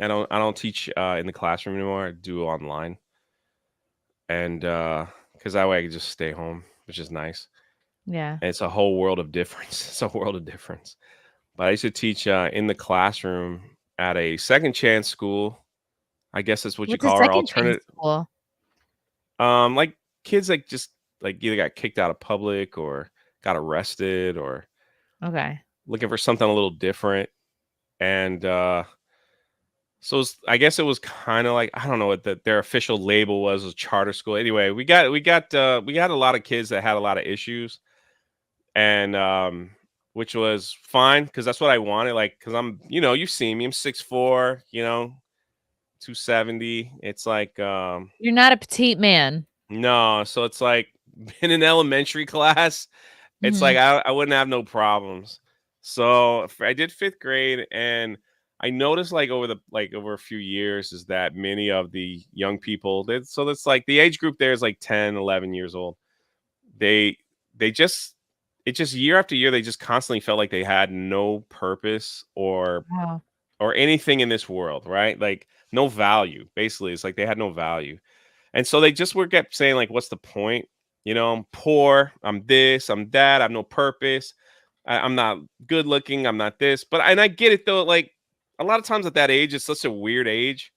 Speaker 7: I don't teach in the classroom anymore. I do online. And cuz that way I can just stay home, which is nice.
Speaker 1: Yeah.
Speaker 7: And it's a whole world of difference. It's a world of difference. But I used to teach in the classroom at a second chance school. I guess that's what you
Speaker 1: What's a
Speaker 7: call our
Speaker 1: second chance
Speaker 7: alternative.
Speaker 1: school?
Speaker 7: Like kids like just like either got kicked out of public or got arrested or
Speaker 1: Okay.
Speaker 7: looking for something a little different. And so I guess it was kind of like, I don't know what their official label was charter school. Anyway, we got a lot of kids that had a lot of issues, and which was fine because that's what I wanted. Like, because I'm, you've seen me, I'm 6'4", 270. It's like
Speaker 1: You're not a petite man.
Speaker 7: no, so it's like in an elementary class, it's like
Speaker 1: Mhm.
Speaker 7: I wouldn't have no problems. So I did fifth grade, and I noticed like over a few years is that many of the young people so that's like the age group there is like 10, 11 years old. They they just it just year after year they just constantly felt like they had no purpose
Speaker 1: Wow.
Speaker 7: or anything in this world, right? Like no value. Basically, it's like they had no value. And so they just were kept saying, like, what's the point? I'm poor, I'm this, I'm that, I have no purpose. I'm not good looking, I'm not this. And I get it though, like a lot of times at that age, it's such a weird age.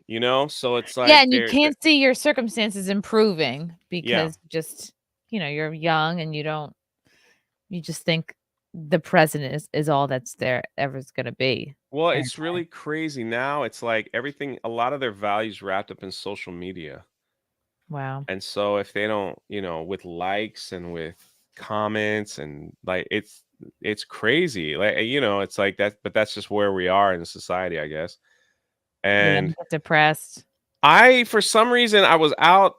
Speaker 7: So it's
Speaker 1: Yeah,
Speaker 7: like
Speaker 1: and you can't see your circumstances improving
Speaker 7: yeah.
Speaker 1: because just, you're young and you just think the present is all that's there ever's gonna be.
Speaker 7: Well,
Speaker 1: And
Speaker 7: it's really crazy now. It's like everything, a lot of their values wrapped up in social media.
Speaker 1: wow.
Speaker 7: And so if they don't, with likes and with comments and like it's crazy. Like it's like that, but that's just where we are in society, I guess.
Speaker 1: Yeah,
Speaker 7: And
Speaker 1: you get depressed.
Speaker 7: for some reason I was out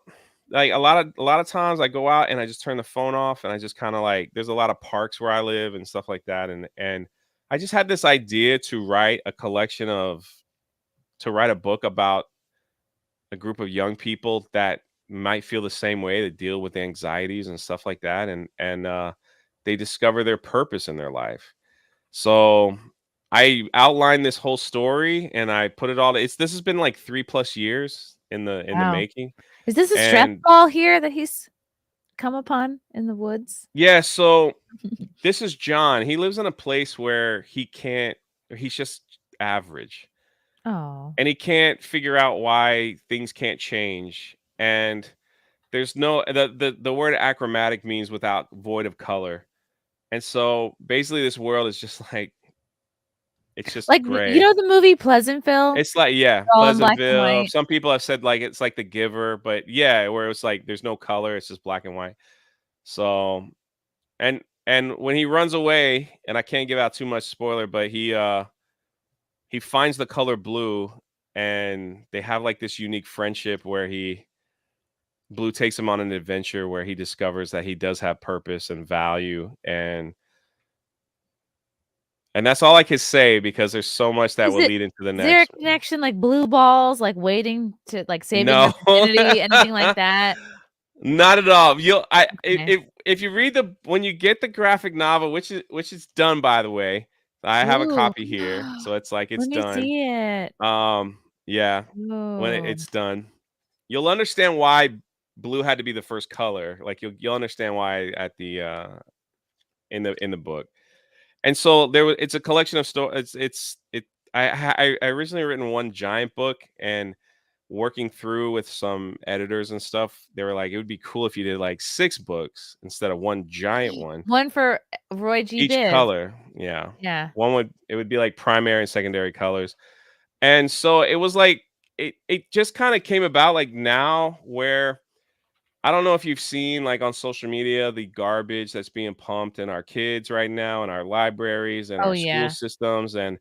Speaker 7: like a lot of times I go out and I just turn the phone off and I just kind of like there's a lot of parks where I live and stuff like that and I just had this idea to write a book about a group of young people that might feel the same way to deal with anxieties and stuff like that and they discover their purpose in their life. So I outlined this whole story and I put it all this has been like 3+ years in the
Speaker 1: Wow.
Speaker 7: making.
Speaker 1: Is this a stress
Speaker 7: And
Speaker 1: ball here that he's come upon in the woods?
Speaker 7: yeah, so this is John. He lives in a place where he's just average
Speaker 1: Oh.
Speaker 7: and he can't figure out why things can't change. And there's no the word achromatic means without void of color. And so basically this world is just like it's just
Speaker 1: Like,
Speaker 7: gray.
Speaker 1: the movie Pleasantville?
Speaker 7: It's like yeah,
Speaker 1: All in black and
Speaker 7: Pleasantville.
Speaker 1: white?
Speaker 7: Some people have said like it's like The Giver, but yeah, where it's like there's no color, it's just black and white. So and when he runs away, and I can't give out too much spoiler, but he finds the color blue and they have like this unique friendship where Blue takes him on an adventure where he discovers that he does have purpose and value and that's all I can say because there's so much that
Speaker 1: Is
Speaker 7: will
Speaker 1: it
Speaker 7: lead into the
Speaker 1: is there a
Speaker 7: next.
Speaker 1: connection, like blue balls, like waiting to like saving your
Speaker 7: No.
Speaker 1: virginity, anything like that?
Speaker 7: Not at all.
Speaker 1: Okay.
Speaker 7: If you read when you get the graphic novel, which is done by the way. I have a
Speaker 1: Ooh.
Speaker 7: copy here, so it's like it's
Speaker 1: Let me
Speaker 7: done.
Speaker 1: see it.
Speaker 7: Yeah, when
Speaker 1: Ooh.
Speaker 7: it's done, you'll understand why blue had to be the first color. Like you'll understand why at the in the book. And so it's a collection of stories. I originally written one giant book and working through with some editors and stuff, they were like, it would be cool if you did like 6 books instead of one giant one.
Speaker 1: One for Roy G.
Speaker 7: Each
Speaker 1: Biv.
Speaker 7: color, yeah.
Speaker 1: Yeah.
Speaker 7: It would be like primary and secondary colors. And so it was like it just kind of came about like now where I don't know if you've seen like on social media the garbage that's being pumped in our kids right now in our libraries and
Speaker 1: Oh,
Speaker 7: our school
Speaker 1: yeah.
Speaker 7: systems and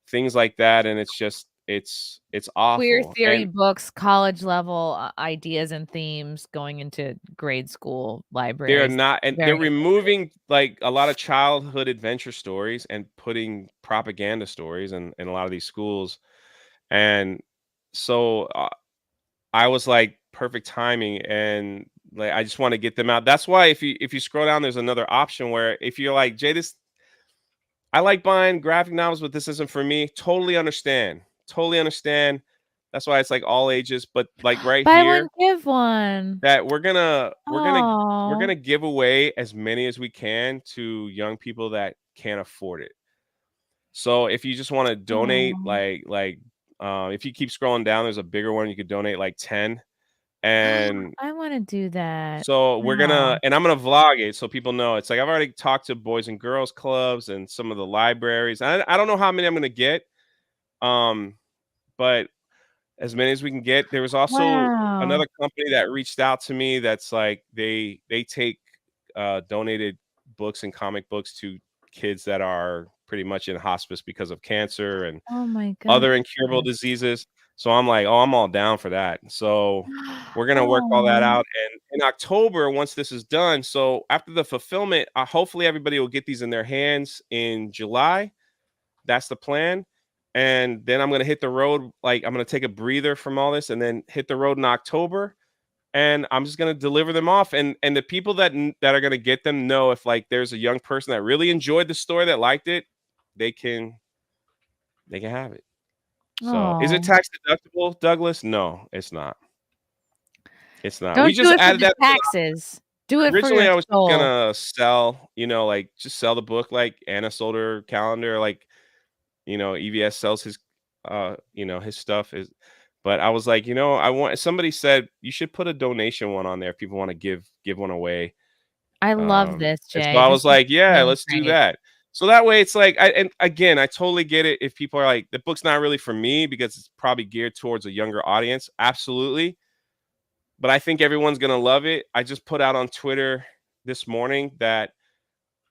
Speaker 7: things like that and it's just it's
Speaker 1: Queer
Speaker 7: awful.
Speaker 1: theory
Speaker 7: And
Speaker 1: books, college level ideas and themes going into grade school
Speaker 7: they're
Speaker 1: libraries.
Speaker 7: not, and they're
Speaker 1: Very
Speaker 7: removing like a lot of childhood adventure stories and putting propaganda stories in a lot of these schools. And so I was like perfect timing and like I just want to get them out. That's why if you scroll down, there's another option where if you're like, Jay, I like buying graphic novels, but this isn't for me. Totally understand. Totally understand. That's why it's like all ages. But like right
Speaker 1: Buy
Speaker 7: here,
Speaker 1: one, give one.
Speaker 7: that we're
Speaker 1: Oh.
Speaker 7: gonna give away as many as we can to young people that can't afford it. So if you just want to donate,
Speaker 1: Aw.
Speaker 7: if you keep scrolling down, there's a bigger one. You could donate like 10. And
Speaker 1: I wanna do that.
Speaker 7: so
Speaker 1: Wow.
Speaker 7: I'm gonna vlog it so people know. It's like I've already talked to Boys and Girls Clubs and some of the libraries. I don't know how many I'm gonna get. Um, but as many as we can get. There was also
Speaker 1: Wow.
Speaker 7: another company that reached out to me that's like they take donated books and comic books to kids that are pretty much in hospice because of cancer and
Speaker 1: Oh my
Speaker 7: other incurable
Speaker 1: goodness.
Speaker 7: diseases. So I'm like, oh, I'm all down for that. So we're gonna work all that
Speaker 1: Aw.
Speaker 7: out. And in October, once this is done, so after the fulfillment, hopefully everybody will get these in their hands in July. That's the plan. And then I'm gonna hit the road. Like I'm gonna take a breather from all this, and then hit the road in October. And I'm just gonna deliver them off. And the people that are gonna get them know if like there's a young person that really enjoyed the story that liked it, they can have it. So, is it
Speaker 1: Oh.
Speaker 7: tax deductible, Douglas? No, it's not. It's not. We
Speaker 1: Don't do
Speaker 7: just
Speaker 1: it for
Speaker 7: added
Speaker 1: the
Speaker 7: that to
Speaker 1: taxes. Do it for
Speaker 7: originally,
Speaker 1: your
Speaker 7: I was just
Speaker 1: soul.
Speaker 7: gonna sell, like, just sell the book like Anna sold her calendar, like, EVS sells his, his stuff is but I was like, somebody said, "You should put a donation one on there if people wanna give one away."
Speaker 1: I love this,
Speaker 7: And so
Speaker 1: Jay.
Speaker 7: I
Speaker 1: This
Speaker 7: was
Speaker 1: is
Speaker 7: like, "Yeah,
Speaker 1: really
Speaker 7: let's do
Speaker 1: great.
Speaker 7: that." So that way it's like and again, I totally get it if people are like, "The book's not really for me," because it's probably geared towards a younger audience. Absolutely. But I think everyone's gonna love it. I just put out on Twitter this morning that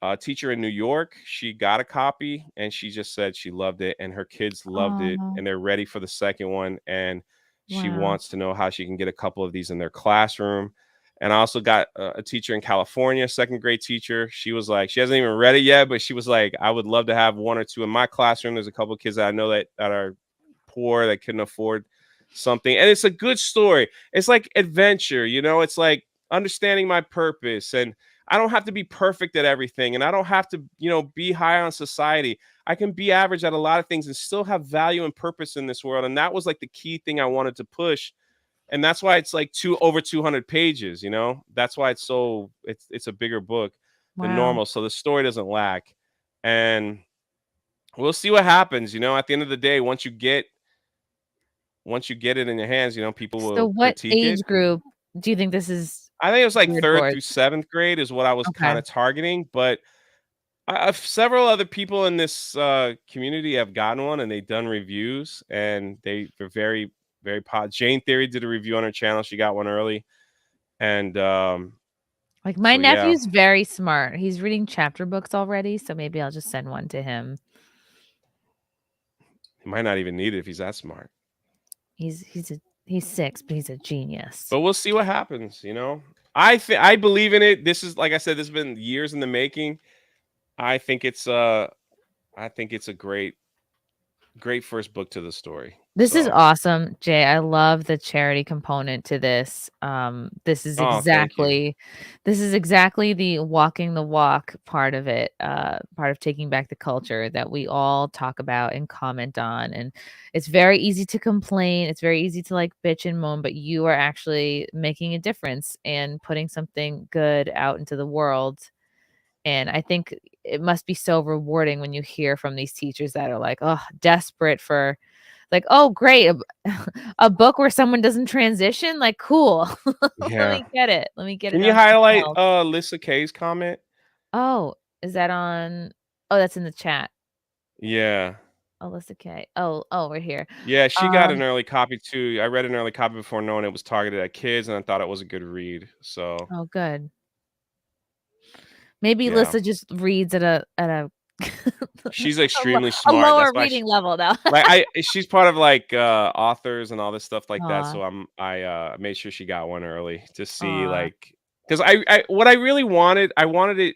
Speaker 7: a teacher in New York, she got a copy and she just said she loved it and her kids loved it
Speaker 1: Oh,
Speaker 7: and they're ready for the second one. And she
Speaker 1: wow.
Speaker 7: wants to know how she can get a couple of these in their classroom. And I also got a teacher in California, second grade teacher. She was like, she hasn't even read it yet, but she was like, I would love to have one or two in my classroom. There's a couple of kids that I know that are poor, that couldn't afford something. And it's a good story. It's like adventure, it's like understanding my purpose. And I don't have to be perfect at everything. And I don't have to, be high on society. I can be average at a lot of things and still have value and purpose in this world. And that was like the key thing I wanted to push. And that's why it's like over 200 pages, That's why it's a bigger book than
Speaker 1: Wow.
Speaker 7: normal. So the story doesn't lack. And we'll see what happens, at the end of the day, once you get it in your hands, people
Speaker 1: So
Speaker 7: will
Speaker 1: what
Speaker 7: critique
Speaker 1: age
Speaker 7: it.
Speaker 1: group do you think this is
Speaker 7: I think it was like
Speaker 1: geared
Speaker 7: 3rd
Speaker 1: towards?
Speaker 7: through 7th grade is what I was
Speaker 1: Okay.
Speaker 7: kind of targeting, but several other people in this community have gotten one and they've done reviews and they're very, very positive. Jane Theory did a review on her channel. She got one early. And
Speaker 1: Like, my
Speaker 7: so, yeah,
Speaker 1: nephew's very smart. He's reading chapter books already, so maybe I'll just send one to him.
Speaker 7: he might not even need it if he's that smart.
Speaker 1: He's 6, but he's a genius.
Speaker 7: But we'll see what happens, I believe in it. This is, like I said, this has been years in the making. I think it's a great first book to the story.
Speaker 1: This is
Speaker 7: So,
Speaker 1: awesome, Jay. I love the charity component to this. This is
Speaker 7: thank you.
Speaker 1: exactly the walking the walk part of it, part of taking back the culture that we all talk about and comment on. And it's very easy to complain. It's very easy to like bitch and moan, but you are actually making a difference and putting something good out into the world. And I think it must be so rewarding when you hear from these teachers that are like, oh, desperate for like, oh, great. A book where someone doesn't transition? Like, cool. Let
Speaker 7: Yeah.
Speaker 1: me get it. Let me get
Speaker 7: Can
Speaker 1: it
Speaker 7: you
Speaker 1: on something
Speaker 7: highlight
Speaker 1: else.
Speaker 7: Lisa K's comment?
Speaker 1: Oh, is that on? Oh, that's in the chat.
Speaker 7: Yeah.
Speaker 1: Alyssa K. Oh, right here.
Speaker 7: Yeah, she got an early copy too. I read an early copy before knowing it was targeted at kids, and I thought it was a good read. So,
Speaker 1: Oh, good. Maybe
Speaker 7: yeah.
Speaker 1: Alyssa just reads at a
Speaker 7: She's
Speaker 1: a, lo-
Speaker 7: extremely
Speaker 1: a
Speaker 7: smart. That's
Speaker 1: lower
Speaker 7: why
Speaker 1: reading level though.
Speaker 7: she's part of like authors and all this stuff like that.
Speaker 1: Aw,
Speaker 7: So I made sure she got one early to see
Speaker 1: aw.
Speaker 7: like because I what I really wanted, I wanted it,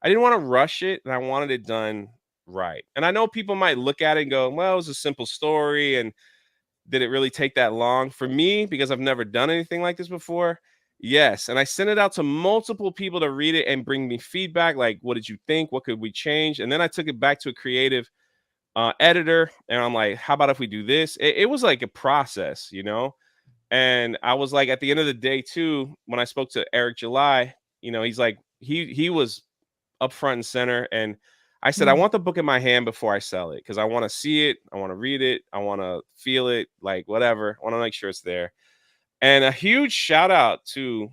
Speaker 7: I didn't want to rush it and I wanted it done right. And I know people might look at it and go, well, it was a simple story and did it really take that long? For me, because I've never done anything like this before, yes. And I sent it out to multiple people to read it and bring me feedback. Like, what did you think? What could we change? And then I took it back to a creative editor, and I'm like, how about if we do this? It was like a process, you know. And I was like, at the end of the day, too, when I spoke to Eric July, you know, he's like, he was up front and center, and I said, I want the book in my hand before I sell it because I want to see it, I want to read it, I want to feel it, like whatever. I want to make sure it's there. And a huge shout out to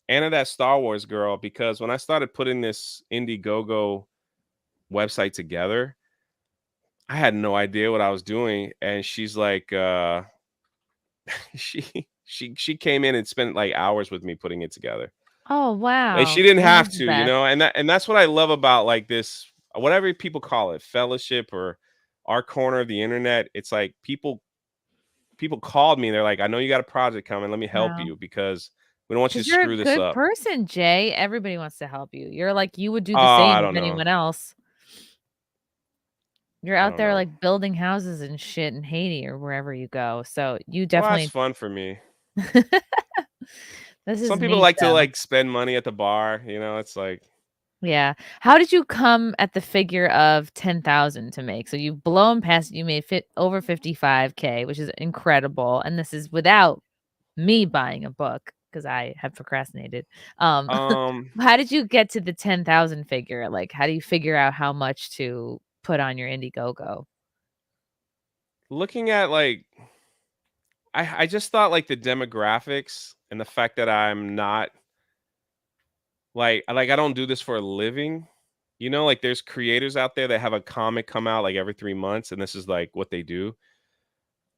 Speaker 7: Anna, that Star Wars girl, because when I started putting this Indiegogo website together, I had no idea what I was doing, and she's like, she came in and spent like hours with me putting it together.
Speaker 1: Oh,
Speaker 7: And
Speaker 1: wow.
Speaker 7: she didn't have
Speaker 1: Anna's the
Speaker 7: to, you
Speaker 1: best.
Speaker 7: know, and that's what I love about like this, whatever people call it, fellowship or our corner of the internet. It's like people called me. They're like, I know you got a project coming. Let me help
Speaker 1: Wow.
Speaker 7: you because we don't want you to
Speaker 1: Because you're a
Speaker 7: screw this
Speaker 1: good
Speaker 7: up.
Speaker 1: person, Jay. Everybody wants to help you. You're like, you would do
Speaker 7: Oh,
Speaker 1: the
Speaker 7: I
Speaker 1: same as
Speaker 7: don't know.
Speaker 1: anyone else. You're
Speaker 7: I
Speaker 1: out
Speaker 7: don't
Speaker 1: there
Speaker 7: know.
Speaker 1: like building houses and shit in Haiti or wherever you go. So you
Speaker 7: Well, that's
Speaker 1: definitely
Speaker 7: fun for me.
Speaker 1: This is
Speaker 7: Some people
Speaker 1: neat
Speaker 7: like to
Speaker 1: though.
Speaker 7: like spend money at the bar, you know, it's like,
Speaker 1: Yeah. How did you come at the figure of 10,000 to make? So you've blown past, you made over 55K, which is incredible. And this is without me buying a book because I have procrastinated. Um,
Speaker 7: um,
Speaker 1: how did you get to the 10,000 figure? Like, how do you figure out how much to put on your Indiegogo?
Speaker 7: looking at like, I just thought like the demographics and the fact that I'm not like I don't do this for a living. You know, like there's creators out there that have a comic come out like every 3 months, and this is like what they do.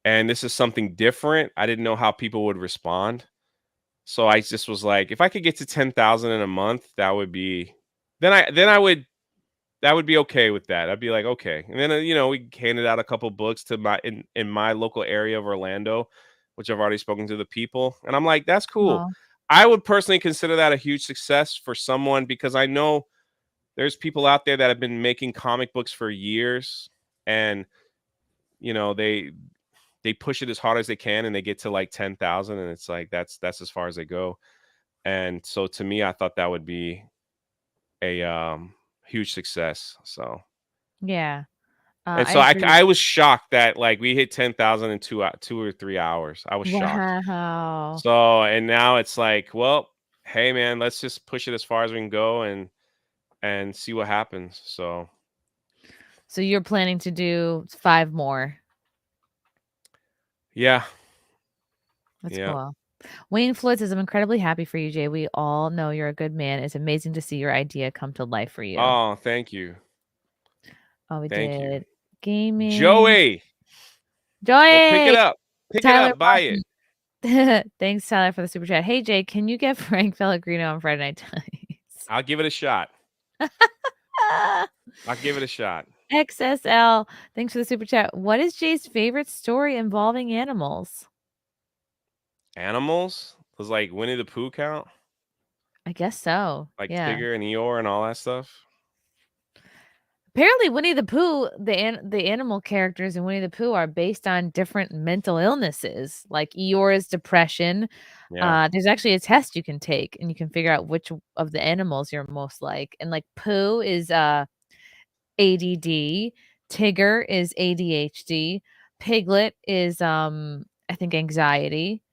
Speaker 7: And this is something different. I didn't know how people would respond. So I just was like, if I could get to 10,000 in a month, that would be then I would that would be okay with that. I'd be like, okay. And then you know, we handed out a couple books to my in my local area of Orlando, which I've already spoken to the people. And I'm like, that's cool.
Speaker 1: Oh,
Speaker 7: I would personally consider that a huge success for someone because I know there's people out there that have been making comic books for years, and you know, they push it as hard as they can and they get to like 10,000, and it's like that's as far as they go. And so to me, I thought that would be a huge success. So
Speaker 1: yeah.
Speaker 7: and
Speaker 1: I
Speaker 7: so
Speaker 1: agree.
Speaker 7: I was shocked that like we hit 10,000 in 2 or 3 hours. I was shocked.
Speaker 1: Wow.
Speaker 7: So and now it's like, well, hey man, let's just push it as far as we can go and see what happens. So
Speaker 1: So you're planning to do 5 more.
Speaker 7: yeah,
Speaker 1: That's
Speaker 7: yeah.
Speaker 1: cool. Wayne Floyd says, I'm incredibly happy for you, Jay. We all know you're a good man. It's amazing to see your idea come to life for you.
Speaker 7: Oh, thank you.
Speaker 1: Oh, we
Speaker 7: Thank you.
Speaker 1: did gaming.
Speaker 7: Joey. Well, pick it
Speaker 1: Joy!
Speaker 7: up. Pick it
Speaker 1: Tyler
Speaker 7: up. Buy it.
Speaker 1: Martin. Thanks, Tyler, for the super chat. Hey, Jay, can you get Frank Pellegrino on Friday Night Times?
Speaker 7: I'll give it a shot. I'll give it a shot.
Speaker 1: XSL. Thanks for the super chat. What is Jay's favorite story involving animals?
Speaker 7: Animals? Does like Winnie the Pooh count?
Speaker 1: I guess so.
Speaker 7: Like
Speaker 1: Yeah.
Speaker 7: Tigger and Eeyore and all that stuff?
Speaker 1: Apparently, Winnie the Pooh, the animal characters in Winnie the Pooh are based on different mental illnesses, like Eeyore's depression.
Speaker 7: Yeah.
Speaker 1: There's actually a test you can take, and you can figure out which of the animals you're most like. And like Pooh is ADD, Tigger is ADHD, Piglet is I think anxiety.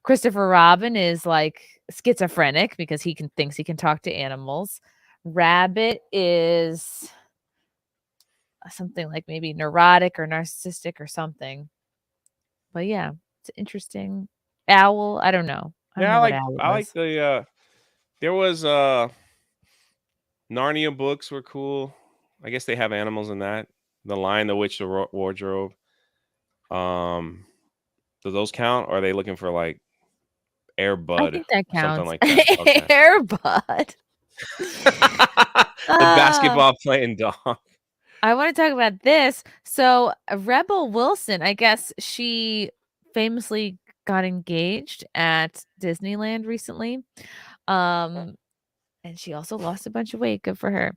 Speaker 1: Christopher Robin is like schizophrenic because thinks he can talk to animals. Rabbit is something like maybe neurotic or narcissistic or something. But yeah, it's interesting. Owl, I don't know. I don't
Speaker 7: Yeah,
Speaker 1: know what owl
Speaker 7: I like
Speaker 1: was.
Speaker 7: the there was Narnia books were cool. I guess they have animals in that. The Lion, the Witch, the Wardrobe. Do those count? Or are they looking for like Air
Speaker 1: I
Speaker 7: Bud
Speaker 1: think that
Speaker 7: or something
Speaker 1: counts.
Speaker 7: like that? Okay.
Speaker 1: Airbud.
Speaker 7: The
Speaker 1: Ah.
Speaker 7: basketball playing dog.
Speaker 1: I want to talk about this. So, Rebel Wilson, I guess she famously got engaged at Disneyland recently. And she also lost a bunch of weight. Good for her.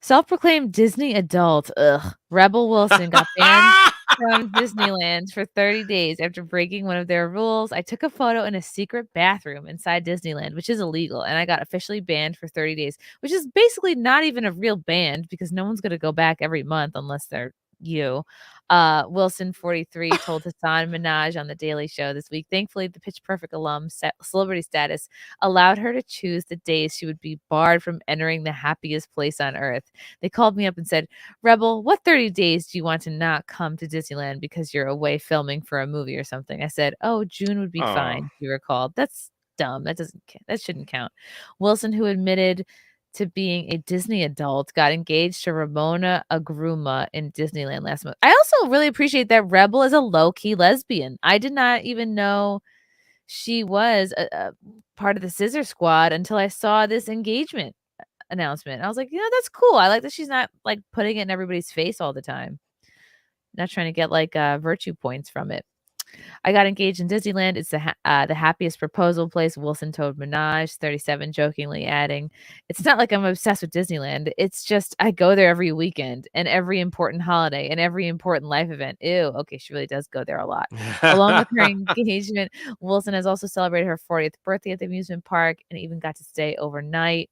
Speaker 1: Self-proclaimed Disney adult. Ugh. Rebel Wilson got banned. from Disneyland for 30 days after breaking one of their rules. I took a photo in a secret bathroom inside Disneyland, which is illegal, and I got officially banned for 30 days, which is basically not even a real ban because no one's going to go back every month unless they're you. Wilson, 43, told Hassan Minaj on The Daily Show this week. Thankfully, the Pitch Perfect alum celebrity status allowed her to choose the days she would be barred from entering the happiest place on earth. They called me up and said, Rebel, what 30 days do you want to not come to Disneyland because you're away filming for a movie or something? I said, oh, June would be fine, she recalled. That's dumb. That shouldn't count. Wilson, who admitted to being a Disney adult, got engaged to Ramona Agruma in Disneyland last month. I also really appreciate that Rebel is a low-key lesbian. I did not even know she was a part of the Scissor Squad until I saw this engagement announcement. I was like, that's cool. I like that she's not like putting it in everybody's face all the time. Not trying to get like virtue points from it. I got engaged in Disneyland. It's the happiest proposal place, Wilson told Minaj, 37, jokingly adding, it's not like I'm obsessed with Disneyland. It's just I go there every weekend and every important holiday and every important life event. Ew. Okay, she really does go there a lot. Along with her engagement, Wilson has also celebrated her 40th birthday at the amusement park and even got to stay overnight.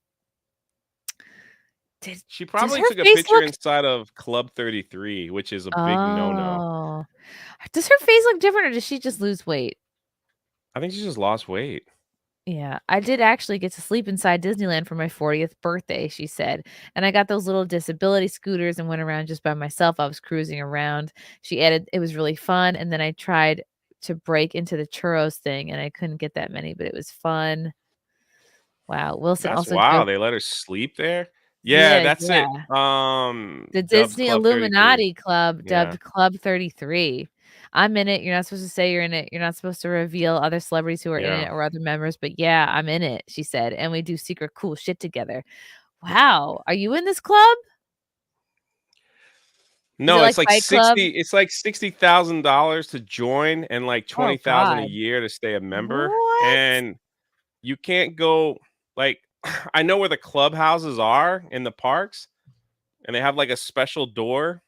Speaker 7: She probably
Speaker 1: her
Speaker 7: took a
Speaker 1: face
Speaker 7: picture
Speaker 1: look-
Speaker 7: inside of Club 33, which is a big no-no.
Speaker 1: Oh. Does her face look different or does she just lose weight?
Speaker 7: I think she just lost weight.
Speaker 1: Yeah, I did actually get to sleep inside Disneyland for my 40th birthday, she said. And I got those little disability scooters and went around just by myself. I was cruising around. She added, it was really fun. And then I tried to break into the churros thing and I couldn't get that many, but it was fun. Wow. Wilson
Speaker 7: That's
Speaker 1: also
Speaker 7: wow.
Speaker 1: joked,
Speaker 7: They let her sleep there. Yeah, that's it.
Speaker 1: The
Speaker 7: Dubbed
Speaker 1: Disney
Speaker 7: Club 33.
Speaker 1: Illuminati Club,
Speaker 7: Yeah.
Speaker 1: dubbed Club 33. I'm in it. You're not supposed to say you're in it. You're not supposed to reveal other celebrities who are in it or other members. But yeah, I'm in it, she said. And we do secret cool shit together. Wow. Are you in this club?
Speaker 7: No,
Speaker 1: it
Speaker 7: it's
Speaker 1: like
Speaker 7: like
Speaker 1: Fight Club?
Speaker 7: it's like $60,000 to join and like
Speaker 1: Oh,
Speaker 7: 20,000 a
Speaker 1: God.
Speaker 7: year to stay a member.
Speaker 1: What?
Speaker 7: And you can't go like I know where the clubhouses are in the parks, and they have like a special door,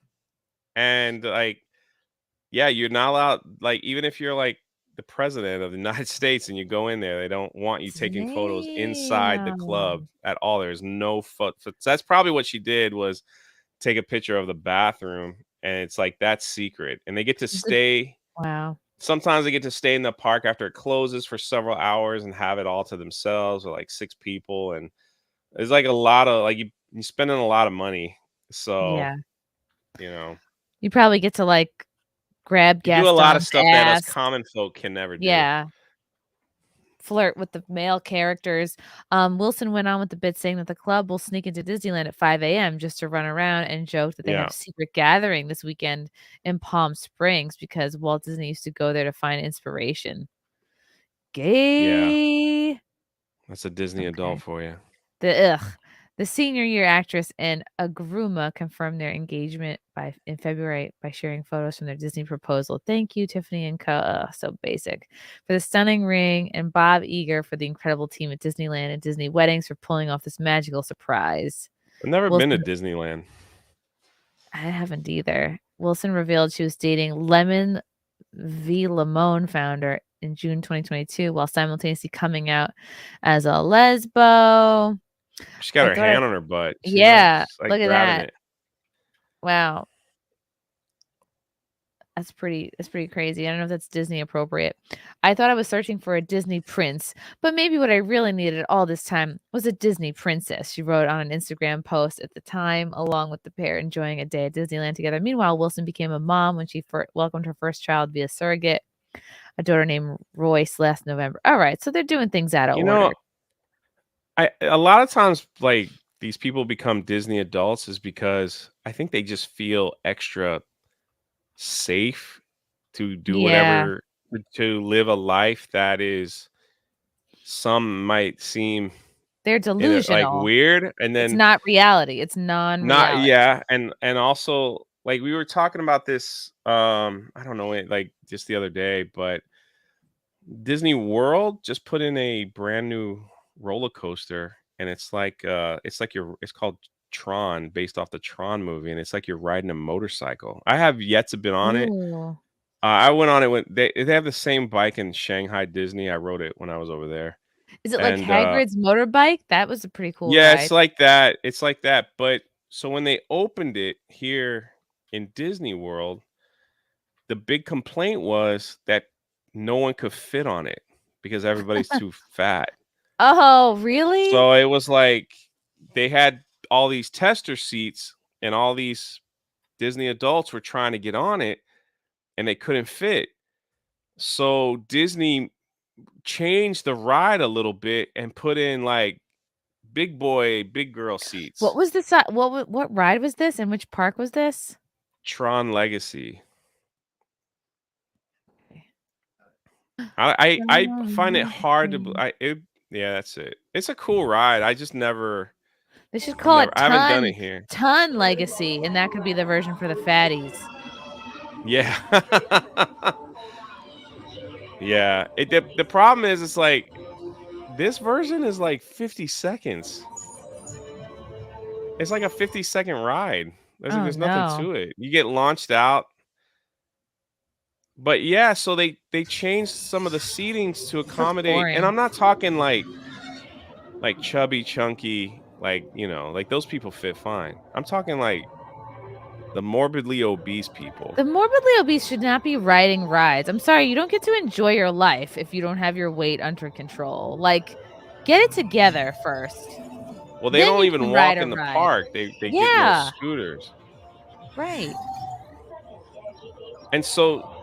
Speaker 7: and like yeah, you're not allowed, like, even if you're like the president of the United States and you go in there, they don't want you taking photos inside the club
Speaker 1: Damn.
Speaker 7: at all. There's no foot. So that's probably what she did, was take a picture of the bathroom, and it's like that's secret. And they get to stay.
Speaker 1: Wow.
Speaker 7: Sometimes they get to stay in the park after it closes for several hours and have it all to themselves, or like 6 people. And there's like a lot of like you're spending a lot of money. So
Speaker 1: Yeah.
Speaker 7: you
Speaker 1: probably get to like grab
Speaker 7: do a lot of
Speaker 1: Gaston's
Speaker 7: stuff that us
Speaker 1: ass.
Speaker 7: common folk can never do.
Speaker 1: Yeah. Flirt with the male characters. Wilson went on with the bit saying that the club will sneak into Disneyland at 5 a.m. just to run around and joked that they have
Speaker 7: Yeah.
Speaker 1: a secret gathering this weekend in Palm Springs because Walt Disney used to go there to find inspiration. Gay.
Speaker 7: That's a Disney adult for you.
Speaker 1: The senior year actress and Agruma confirmed their engagement in February by sharing photos from their Disney proposal. Thank you, Tiffany and Co. So basic. For the stunning ring, and Bob Iger for the incredible team at Disneyland and Disney Weddings for pulling off this magical surprise.
Speaker 7: I've never been to Disneyland.
Speaker 1: I haven't either. Wilson revealed she was dating Lemon V. Limon founder in June 2022 while simultaneously coming out as a lesbo.
Speaker 7: She's got her hand on her butt. She's
Speaker 1: Yeah,
Speaker 7: like
Speaker 1: look at
Speaker 7: grabbing
Speaker 1: that.
Speaker 7: it.
Speaker 1: Wow. That's pretty crazy. I don't know if that's Disney appropriate. I thought I was searching for a Disney prince, but maybe what I really needed all this time was a Disney princess, she wrote on an Instagram post at the time, along with the pair enjoying a day at Disneyland together. Meanwhile, Wilson became a mom when she welcomed her first child via surrogate, a daughter named Royce, last November. All right, so they're doing things out of order.
Speaker 7: A lot of times, like, these people become Disney adults is because I think they just feel extra safe to do whatever, to live a life that is, some might seem
Speaker 1: they're delusional,
Speaker 7: like weird, and then
Speaker 1: it's not reality. It's non-reality.
Speaker 7: and also, like, we were talking about this, I don't know, like just the other day, but Disney World just put in a brand new roller coaster, and it's called Tron, based off the Tron movie, and it's like you're riding a motorcycle. I have yet to been on it.
Speaker 1: Ooh.
Speaker 7: I went on it when they have the same bike in Shanghai Disney. I rode it when I was over there.
Speaker 1: Is it like
Speaker 7: And
Speaker 1: Hagrid's motorbike? That was a pretty cool
Speaker 7: yeah,
Speaker 1: ride.
Speaker 7: it's like that. It's like that. But so when they opened it here in Disney World, the big complaint was that no one could fit on it because everybody's too fat.
Speaker 1: Oh, really?
Speaker 7: So it was like they had all these tester seats and all these Disney adults were trying to get on it and they couldn't fit. So Disney changed the ride a little bit and put in like big boy, big girl seats.
Speaker 1: What was this? What ride was this? And which park was this?
Speaker 7: Tron Legacy. I find it hard to yeah, that's it. It's a cool ride. I just never
Speaker 1: They should call it
Speaker 7: I haven't done it here.
Speaker 1: Ton Legacy, and that could be the version for the fatties.
Speaker 7: Yeah. Yeah. The problem is it's like this version is like 50 seconds. It's like a 50-second ride. There's nothing to it. You get launched out. But yeah, so they changed some of the seatings to accommodate, and I'm not talking like chubby, chunky, like, you know, like those people fit fine. I'm talking like the morbidly obese people.
Speaker 1: The morbidly obese should not be riding rides. I'm sorry, you don't get to enjoy your life if you don't have your weight under control. Like, get it together first.
Speaker 7: Well, they don't even walk in the park. They get those scooters.
Speaker 1: Right.
Speaker 7: And so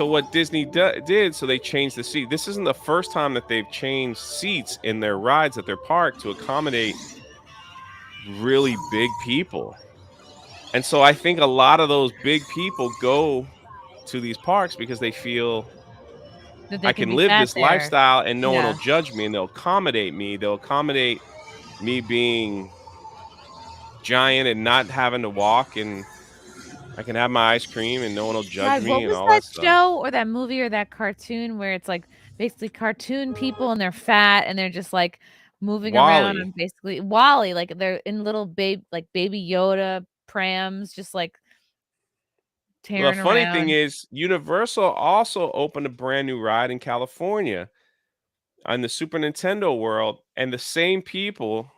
Speaker 7: what Disney did, so they changed the seat. This isn't the first time that they've changed seats in their rides at their park to accommodate really big people. And so I think a lot of those big people go to these parks because they feel I can live this lifestyle and no one will judge me, and they'll accommodate me. They'll accommodate me being giant and not having to walk, and I can have my ice cream and no one will judge me and all that stuff.
Speaker 1: What was that show or that movie or that cartoon where it's like basically cartoon people and they're fat and they're just like moving around and basically Wally, like they're in little baby Yoda prams, just like tearing around.
Speaker 7: The funny thing is Universal also opened a brand new ride in California on the Super Nintendo world, and the same people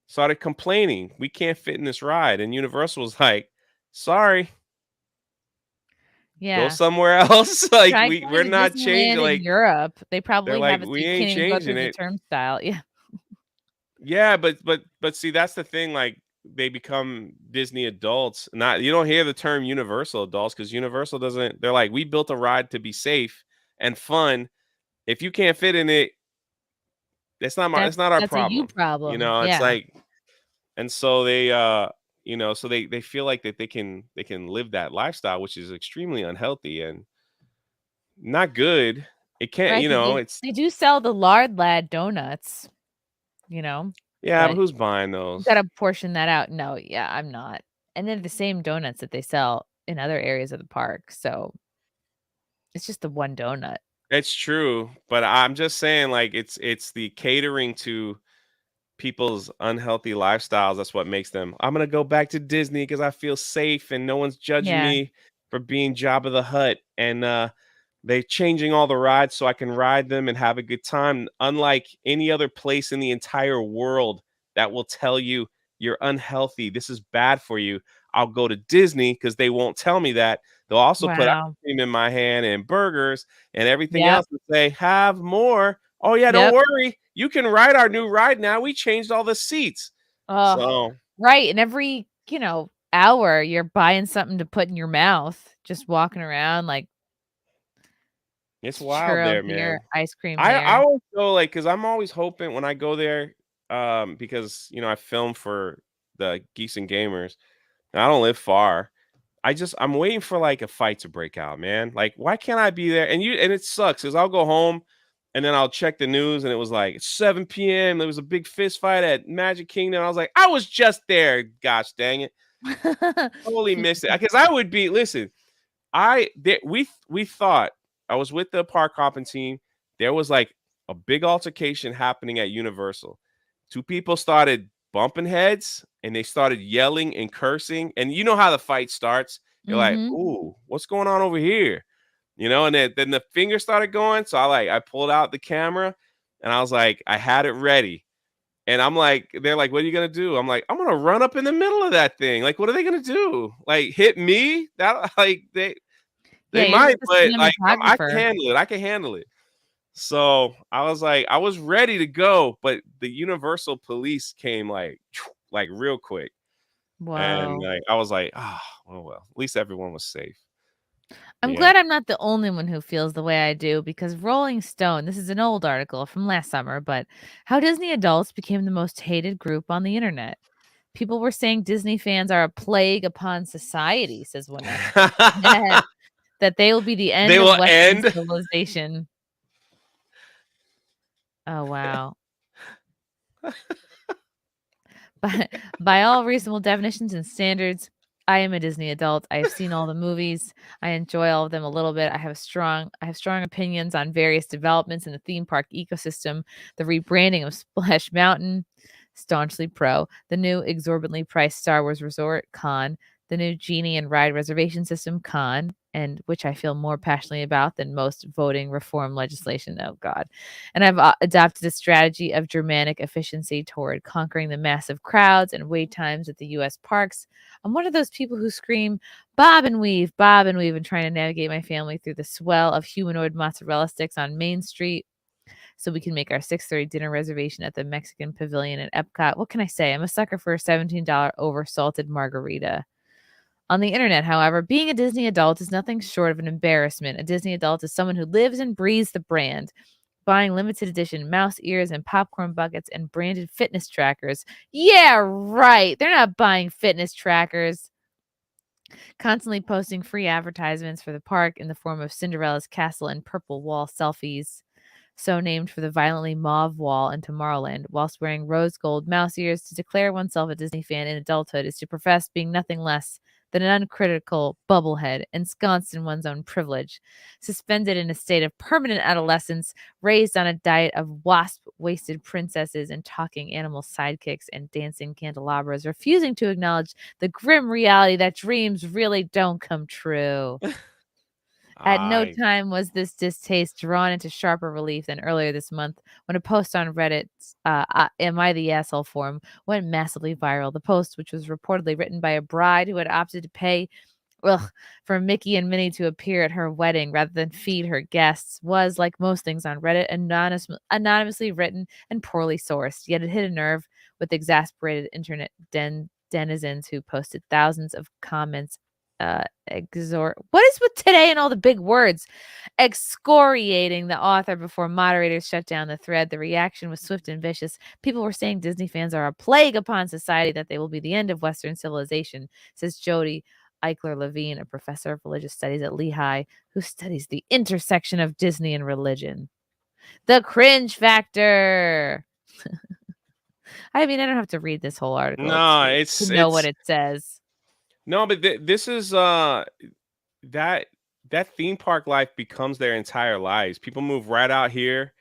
Speaker 7: started complaining, we can't fit in this ride, and Universal was like, sorry.
Speaker 1: Yeah.
Speaker 7: Go somewhere else. Like we're not changing. Like
Speaker 1: in Europe, they probably
Speaker 7: like,
Speaker 1: have
Speaker 7: we ain't changing it.
Speaker 1: Turnstile. Yeah.
Speaker 7: Yeah, but see, that's the thing. Like they become Disney adults. You don't hear the term Universal adults because Universal doesn't. They're like, we built a ride to be safe and fun. If you can't fit in it, it's not our problem.
Speaker 1: That's a you problem.
Speaker 7: You know, it's like, and so they you know, so they feel like that they can live that lifestyle, which is extremely unhealthy and not good. It can't,
Speaker 1: right,
Speaker 7: you know,
Speaker 1: they do sell the Lard Lad donuts, you know.
Speaker 7: Yeah, but who's buying those?
Speaker 1: You gotta portion that out. No, yeah, I'm not. And they're the same donuts that they sell in other areas of the park. So it's just the one donut.
Speaker 7: It's true, but I'm just saying, like, it's the catering to people's unhealthy lifestyles. That's what makes them. I'm gonna go back to Disney because I feel safe and no one's judging me for being Jabba the Hutt. And they're changing all the rides so I can ride them and have a good time. Unlike any other place in the entire world that will tell you you're unhealthy, this is bad for you, I'll go to Disney because they won't tell me that. They'll also put ice cream in my hand and burgers and everything else and say, have more. Oh, yeah, don't worry. You can ride our new ride now. We changed all the seats.
Speaker 1: Right. And every, hour you're buying something to put in your mouth, just walking around like
Speaker 7: it's wild there, man.
Speaker 1: Ice cream.
Speaker 7: I always go because I'm always hoping when I go there, because I film for the Geeks and Gamers. And I don't live far. I'm waiting for like a fight to break out, man. Like, why can't I be there? And it sucks because I'll go home and then I'll check the news and it was like it's 7 p.m. There was a big fist fight at Magic Kingdom. I was like, I was just there. Gosh dang it. Totally missed it. Because I would be, listen, we thought, I was with the park hopping team. There was like a big altercation happening at Universal. Two people started bumping heads, and they started yelling and cursing. And you know how the fight starts. You're like,
Speaker 1: Mhm.
Speaker 7: ooh, what's going on over here? And then the finger started going. So I pulled out the camera and I was like, I had it ready. And I'm like, they're like, what are you gonna do? I'm like, I'm gonna run up in the middle of that thing. Like, what are they gonna do? Like, hit me? That like
Speaker 1: Yeah,
Speaker 7: they
Speaker 1: you're
Speaker 7: might,
Speaker 1: just a
Speaker 7: but like I can
Speaker 1: cinematographer.
Speaker 7: handle it. I can handle it. So I was like, I was ready to go, but the Universal Police came like real quick. And
Speaker 1: Whoa.
Speaker 7: like I was like, well, at least everyone was safe.
Speaker 1: I'm
Speaker 7: Yeah.
Speaker 1: glad I'm not the only one who feels the way I do because Rolling Stone, this is an old article from last summer, but how Disney adults became the most hated group on the internet. People were saying Disney fans are a plague upon society, says one expert. That they will be the
Speaker 7: They
Speaker 1: end of
Speaker 7: will
Speaker 1: Western
Speaker 7: end.
Speaker 1: civilization. Oh, wow. By all reasonable definitions and standards, I am a Disney adult. I have seen all the movies. I enjoy all of them a little bit. I have strong opinions on various developments in the theme park ecosystem. The rebranding of Splash Mountain, staunchly pro. The new exorbitantly priced Star Wars Resort, con. The new Genie and Ride reservation system, con, and which I feel more passionately about than most voting reform legislation. Oh God. And I've adopted a strategy of Germanic efficiency toward conquering the massive crowds and wait times at the U.S. parks. I'm one of those people who scream, bob and weave, and trying to navigate my family through the swell of humanoid mozzarella sticks on Main Street so we can make our 6:30 dinner reservation at the Mexican Pavilion at Epcot. What can I say? I'm a sucker for a $17 oversalted margarita. On the internet, however, being a Disney adult is nothing short of an embarrassment. A Disney adult is someone who lives and breathes the brand, buying limited edition mouse ears and popcorn buckets and branded fitness trackers. Yeah, right. They're not buying fitness trackers. Constantly posting free advertisements for the park in the form of Cinderella's castle and purple wall selfies, so named for the violently mauve wall in Tomorrowland, whilst wearing rose gold mouse ears. To declare oneself a Disney fan in adulthood is to profess being nothing less than an uncritical bubblehead, ensconced in one's own privilege, suspended in a state of permanent adolescence, raised on a diet of wasp-waisted princesses and talking animal sidekicks and dancing candelabras, refusing to acknowledge the grim reality that dreams really don't come true. At no
Speaker 7: I
Speaker 1: time was this distaste drawn into sharper relief than earlier this month when a post on Reddit's Am I the Asshole forum went massively viral. The post, which was reportedly written by a bride who had opted to pay for Mickey and Minnie to appear at her wedding rather than feed her guests, was, like most things on Reddit, anonymously written and poorly sourced. Yet it hit a nerve with exasperated internet denizens who posted thousands of comments what is with today and all the big words? Excoriating the author before moderators shut down the thread. The reaction was swift and vicious. People were saying Disney fans are a plague upon society, that they will be the end of Western civilization, says Jody Eichler Levine, a professor of religious studies at Lehigh, who studies the intersection of Disney and religion. The cringe factor. I mean, I don't have to read this whole article
Speaker 7: no,
Speaker 1: to know what it says.
Speaker 7: no, but this is that theme park life becomes their entire lives. People move right out here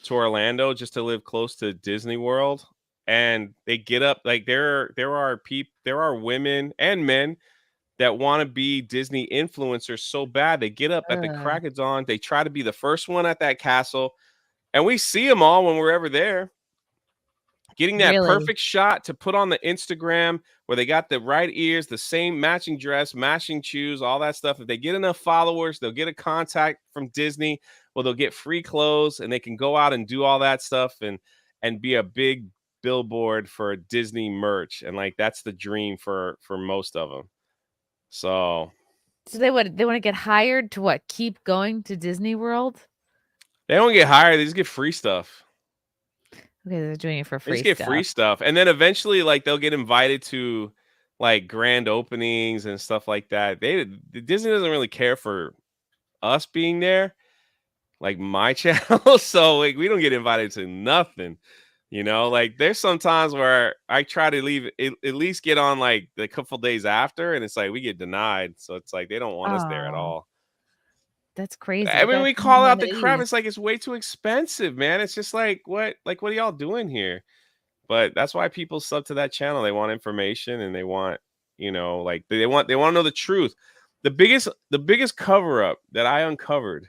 Speaker 7: to Orlando just to live close to Disney World, and they get up like there are women and men that want to be Disney influencers so bad. They get up at the
Speaker 1: Ugh,
Speaker 7: crack of dawn. They try to be the first one at that castle, and we see them all when we're ever there. Getting that
Speaker 1: really?
Speaker 7: perfect shot to put on the Instagram where they got the right ears, the same matching dress, matching shoes, all that stuff. If they get enough followers, they'll get a contact from Disney. Well, they'll get free clothes and they can go out and do all that stuff and be a big billboard for Disney merch. And like that's the dream for most of them. So
Speaker 1: So they want to get hired to what? Keep going to Disney World?
Speaker 7: they don't get hired, they just get free stuff.
Speaker 1: Okay, they're doing it for
Speaker 7: They
Speaker 1: free
Speaker 7: just get free
Speaker 1: stuff.
Speaker 7: stuff. And then eventually, like, they'll get invited to like grand openings and stuff like that. Disney doesn't really care for us being there, like my channel. So like we don't get invited to nothing. Like there's some times where I try to leave at least get on like the couple days after, and it's like we get denied. So it's like they don't want us there at
Speaker 1: Oh,
Speaker 7: all.
Speaker 1: that's crazy.
Speaker 7: I
Speaker 1: You
Speaker 7: mean,
Speaker 1: gotta
Speaker 7: we
Speaker 1: send
Speaker 7: call
Speaker 1: them
Speaker 7: out
Speaker 1: at
Speaker 7: the crap.
Speaker 1: ease.
Speaker 7: It's like it's way too expensive, man. It's just like what are y'all doing here? But that's why people sub to that channel. They want information and they want, like they want to know the truth. The biggest cover up that I uncovered,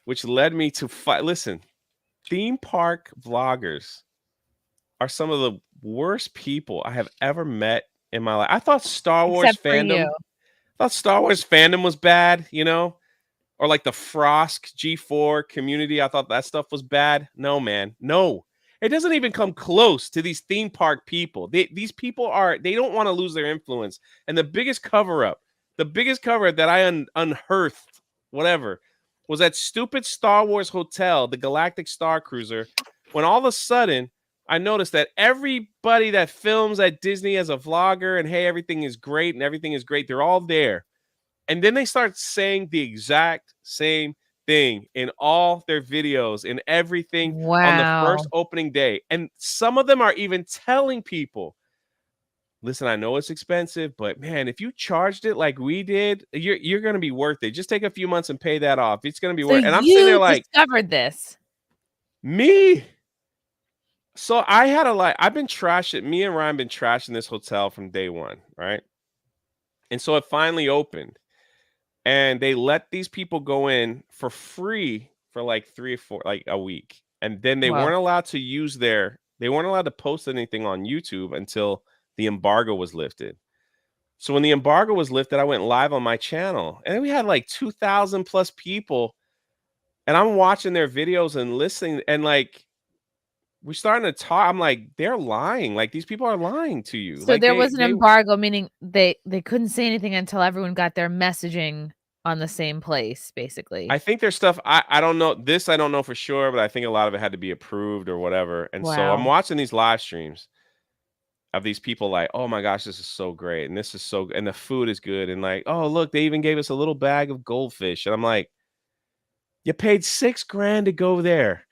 Speaker 7: which led me to listen, theme park vloggers are some of the worst people I have ever met in my life. I thought Star Wars
Speaker 1: Except for you.
Speaker 7: was bad, or like the Frosk G4 community. I thought that stuff was bad. No, man, no. It doesn't even come close to these theme park people. These people they don't want to lose their influence. And the biggest cover up that I unearthed, whatever, was that stupid Star Wars hotel, the Galactic Starcruiser, when all of a sudden I noticed that everybody that films at Disney as a vlogger and hey, everything is great, they're all there. And then they start saying the exact same thing in all their videos and everything on the first opening day. And some of them are even telling people, listen, I know it's expensive, but man, if you charged it like we did, you're going to be worth it. Just take a few months and pay that off. It's going to be worth it. And I'm sitting there like,
Speaker 1: discovered this.
Speaker 7: Me? So I had I've been trashing, me and Ryan been trashing this hotel from day one, right? And so it finally opened. And they let these people go in for free for like 3 or 4, like a week. And then they weren't allowed to they weren't allowed to post anything on YouTube until the embargo was lifted. So when the embargo was lifted, I went live on my channel and we had like 2,000 plus people. And I'm watching their videos and listening and like, we're starting to talk. I'm like, they're lying. Like these people are lying to you.
Speaker 1: So
Speaker 7: like
Speaker 1: there was an embargo, meaning they couldn't say anything until everyone got their messaging on the same place, basically.
Speaker 7: I think there's stuff I don't know. This I don't know for sure, but I think a lot of it had to be approved or whatever. And so I'm watching these live streams of these people like, oh my gosh, this is so great. And this is so and the food is good. And like, oh, look, they even gave us a little bag of goldfish. And I'm like, you paid $6,000 to go there.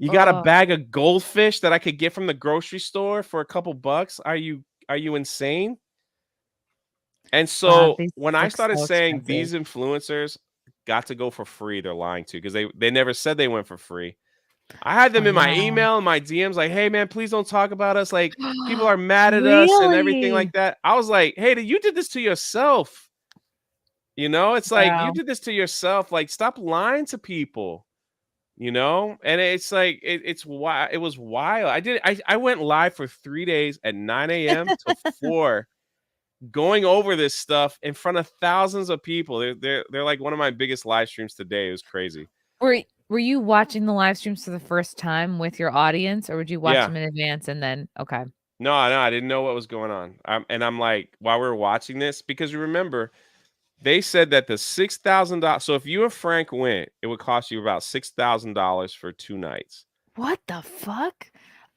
Speaker 7: You got a bag of goldfish that I could get from the grocery store for a couple bucks. Are you insane? And so when I started saying these influencers got to go for free, they're lying too, because they never said they went for free. I had them in my email and my DMs like, hey man, please don't talk about us. Like people are mad at us and everything like that. I was like, hey, you did this to yourself. It's like you did this to yourself. Like stop lying to people. And it's like it was wild. I went live for 3 days at 9 a.m. to 4, going over this stuff in front of thousands of people. They're like one of my biggest live streams today. It was crazy.
Speaker 1: Were you watching the live streams for the first time with your audience, or would you watch them in advance and then
Speaker 7: No, I didn't know what was going on. I'm like, while we were watching this, because you remember. They said that the $6,000. So if you and Frank went, it would cost you about $6,000 for 2 nights.
Speaker 1: What the fuck?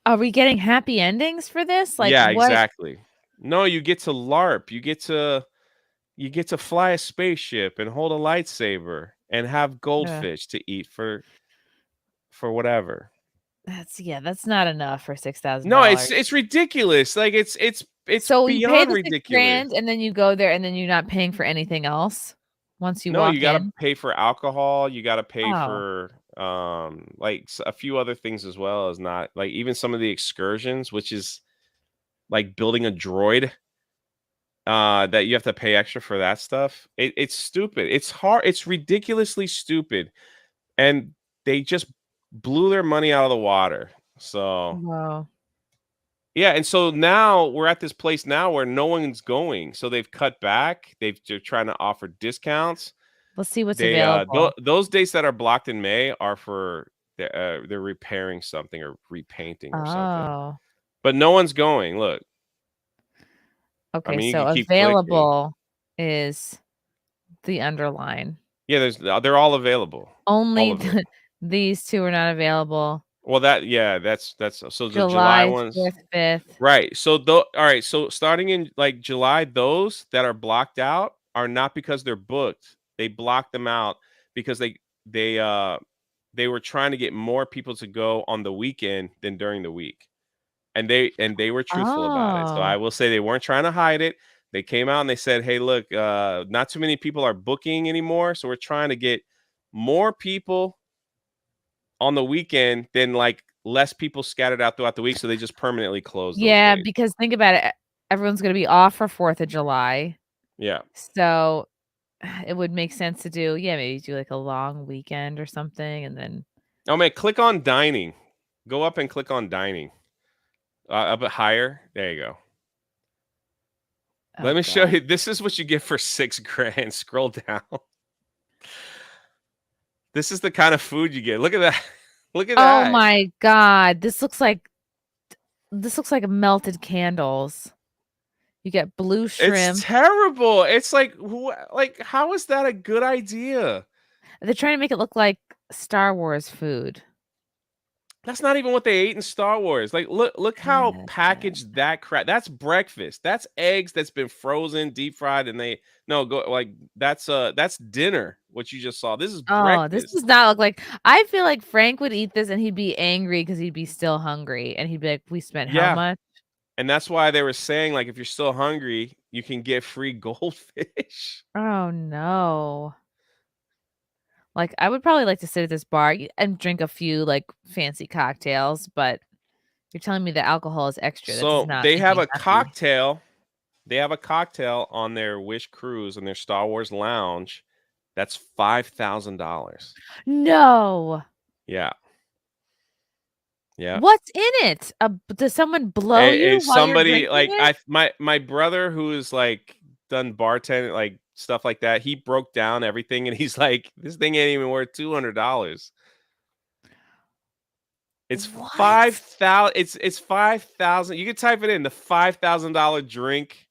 Speaker 1: Are we getting happy endings for this? Like,
Speaker 7: yeah,
Speaker 1: what?
Speaker 7: Exactly. No, you get to LARP. You get to fly a spaceship and hold a lightsaber and have goldfish to eat for whatever.
Speaker 1: That's not enough for $6,000.
Speaker 7: No, it's ridiculous. Like it's
Speaker 1: so
Speaker 7: beyond
Speaker 1: you pay the
Speaker 7: ridiculous.
Speaker 1: $6,000 and then you go there and then you're not paying for anything else once you walk in.
Speaker 7: No, you gotta pay for alcohol. You gotta pay for like a few other things as well as not like even some of the excursions, which is like building a droid. That you have to pay extra for that stuff. It's stupid. It's hard. It's ridiculously stupid, and they just blew their money out of the water. So yeah, and so now we're at this place now where no one's going. So they've cut back. They're trying to offer discounts.
Speaker 1: Let's see what's available.
Speaker 7: Those dates that are blocked in May are for they're repairing something or repainting or something. But no one's going. Look.
Speaker 1: Okay, I mean, so available is the underline.
Speaker 7: Yeah, they're all available.
Speaker 1: Only these 2 are not available.
Speaker 7: Well, that's so the
Speaker 1: July
Speaker 7: ones
Speaker 1: 4th, 5th.
Speaker 7: Right. So all right. So starting in like July, those that are blocked out are not because they're booked. They blocked them out because they were trying to get more people to go on the weekend than during the week. And they were truthful about it. So I will say they weren't trying to hide it. They came out and they said, hey, look, not too many people are booking anymore. So we're trying to get more people on the weekend than like less people scattered out throughout the week, so they just permanently close those
Speaker 1: Yeah,
Speaker 7: days.
Speaker 1: because think about it. Everyone's going to be off for 4th of July.
Speaker 7: Yeah.
Speaker 1: So it would make sense to do, maybe do like a long weekend or something. And then,
Speaker 7: Oh man, click on dining. Go up and click on dining. A bit higher. There you go. Let me show you. This is what you get for $6,000. Scroll down. This is the kind of food you get. Look at that. Look at that.
Speaker 1: Oh my God. This looks like melted candles. You get blue shrimp.
Speaker 7: It's terrible. It's like how is that a good idea?
Speaker 1: They're trying to make it look like Star Wars food.
Speaker 7: That's not even what they ate in Star Wars. Like, look how packaged that crap. That's breakfast. That's eggs that's been frozen, deep fried, and that's dinner. What you just saw. This is breakfast.
Speaker 1: This does not look like. I feel like Frank would eat this and he'd be angry because he'd be still hungry, and he'd be like, "We spent how much?"
Speaker 7: And that's why they were saying, like, if you're still hungry, you can get free goldfish.
Speaker 1: Oh no. Like, I would probably like to sit at this bar and drink a few like fancy cocktails, but you're telling me the alcohol is extra.
Speaker 7: So they have a cocktail. They have a cocktail on their Wish cruise in their Star Wars lounge. That's $5,000.
Speaker 1: No.
Speaker 7: Yeah. Yeah.
Speaker 1: What's in it? Does someone blow you?
Speaker 7: Somebody like my brother who is like done bartending, like stuff like that. He broke down everything and he's like, this thing ain't even worth $200. It's 5,000. It's 5,000. You can type it in, the $5,000 drink,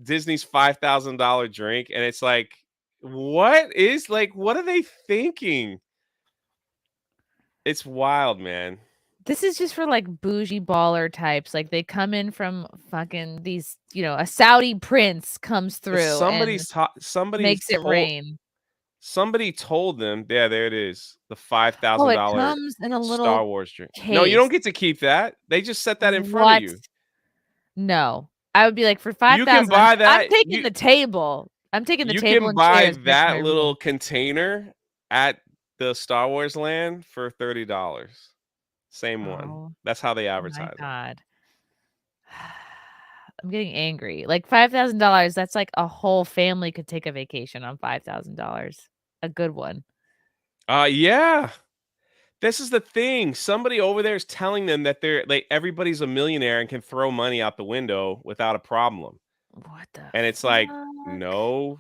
Speaker 7: Disney's $5,000 drink, and it's like, what are they thinking? It's wild, man.
Speaker 1: This is just for like bougie baller types. Like they come in from fucking these, a Saudi prince comes through. Somebody makes it rain.
Speaker 7: Somebody told them, yeah, there it is, the $5,000
Speaker 1: it comes in a little
Speaker 7: Star Wars drink.
Speaker 1: case.
Speaker 7: No, you don't get to keep that. They just set that in front of you.
Speaker 1: No, I would be like, for $5,000,
Speaker 7: you can buy that.
Speaker 1: I'm taking the table. I'm taking the table. You
Speaker 7: can buy that little container at the Star Wars land for $30. Same one. That's how they advertise.
Speaker 1: Oh my God. I'm getting angry. Like $5,000. That's like a whole family could take a vacation on $5,000. A good one.
Speaker 7: Yeah. This is the thing. Somebody over there is telling them that they're like, everybody's a millionaire and can throw money out the window without a problem.
Speaker 1: What the?
Speaker 7: And it's like, no,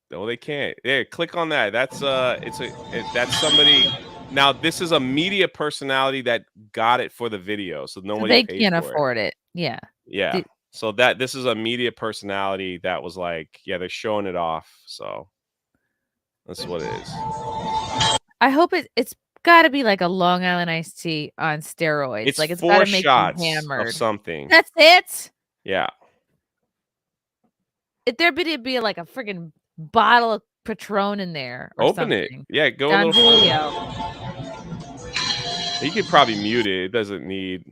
Speaker 7: they can't. There, click on that. That's that's somebody. Now, this is a media personality that got it for the video, so nobody
Speaker 1: they can't afford it. Yeah.
Speaker 7: Yeah. So this is a media personality that was like, yeah, they're showing it off. So that's what it is.
Speaker 1: I hope it's got to be like a Long Island iced tea on steroids.
Speaker 7: It's
Speaker 1: like it's
Speaker 7: 4
Speaker 1: got to make
Speaker 7: shots
Speaker 1: you hammered.
Speaker 7: of something.
Speaker 1: That's it.
Speaker 7: Yeah.
Speaker 1: If there be like a freaking bottle of Patron in there. Or
Speaker 7: Open
Speaker 1: something.
Speaker 7: it. Yeah, go
Speaker 1: Don
Speaker 7: a little
Speaker 1: Julio.
Speaker 7: You could probably mute it. It doesn't need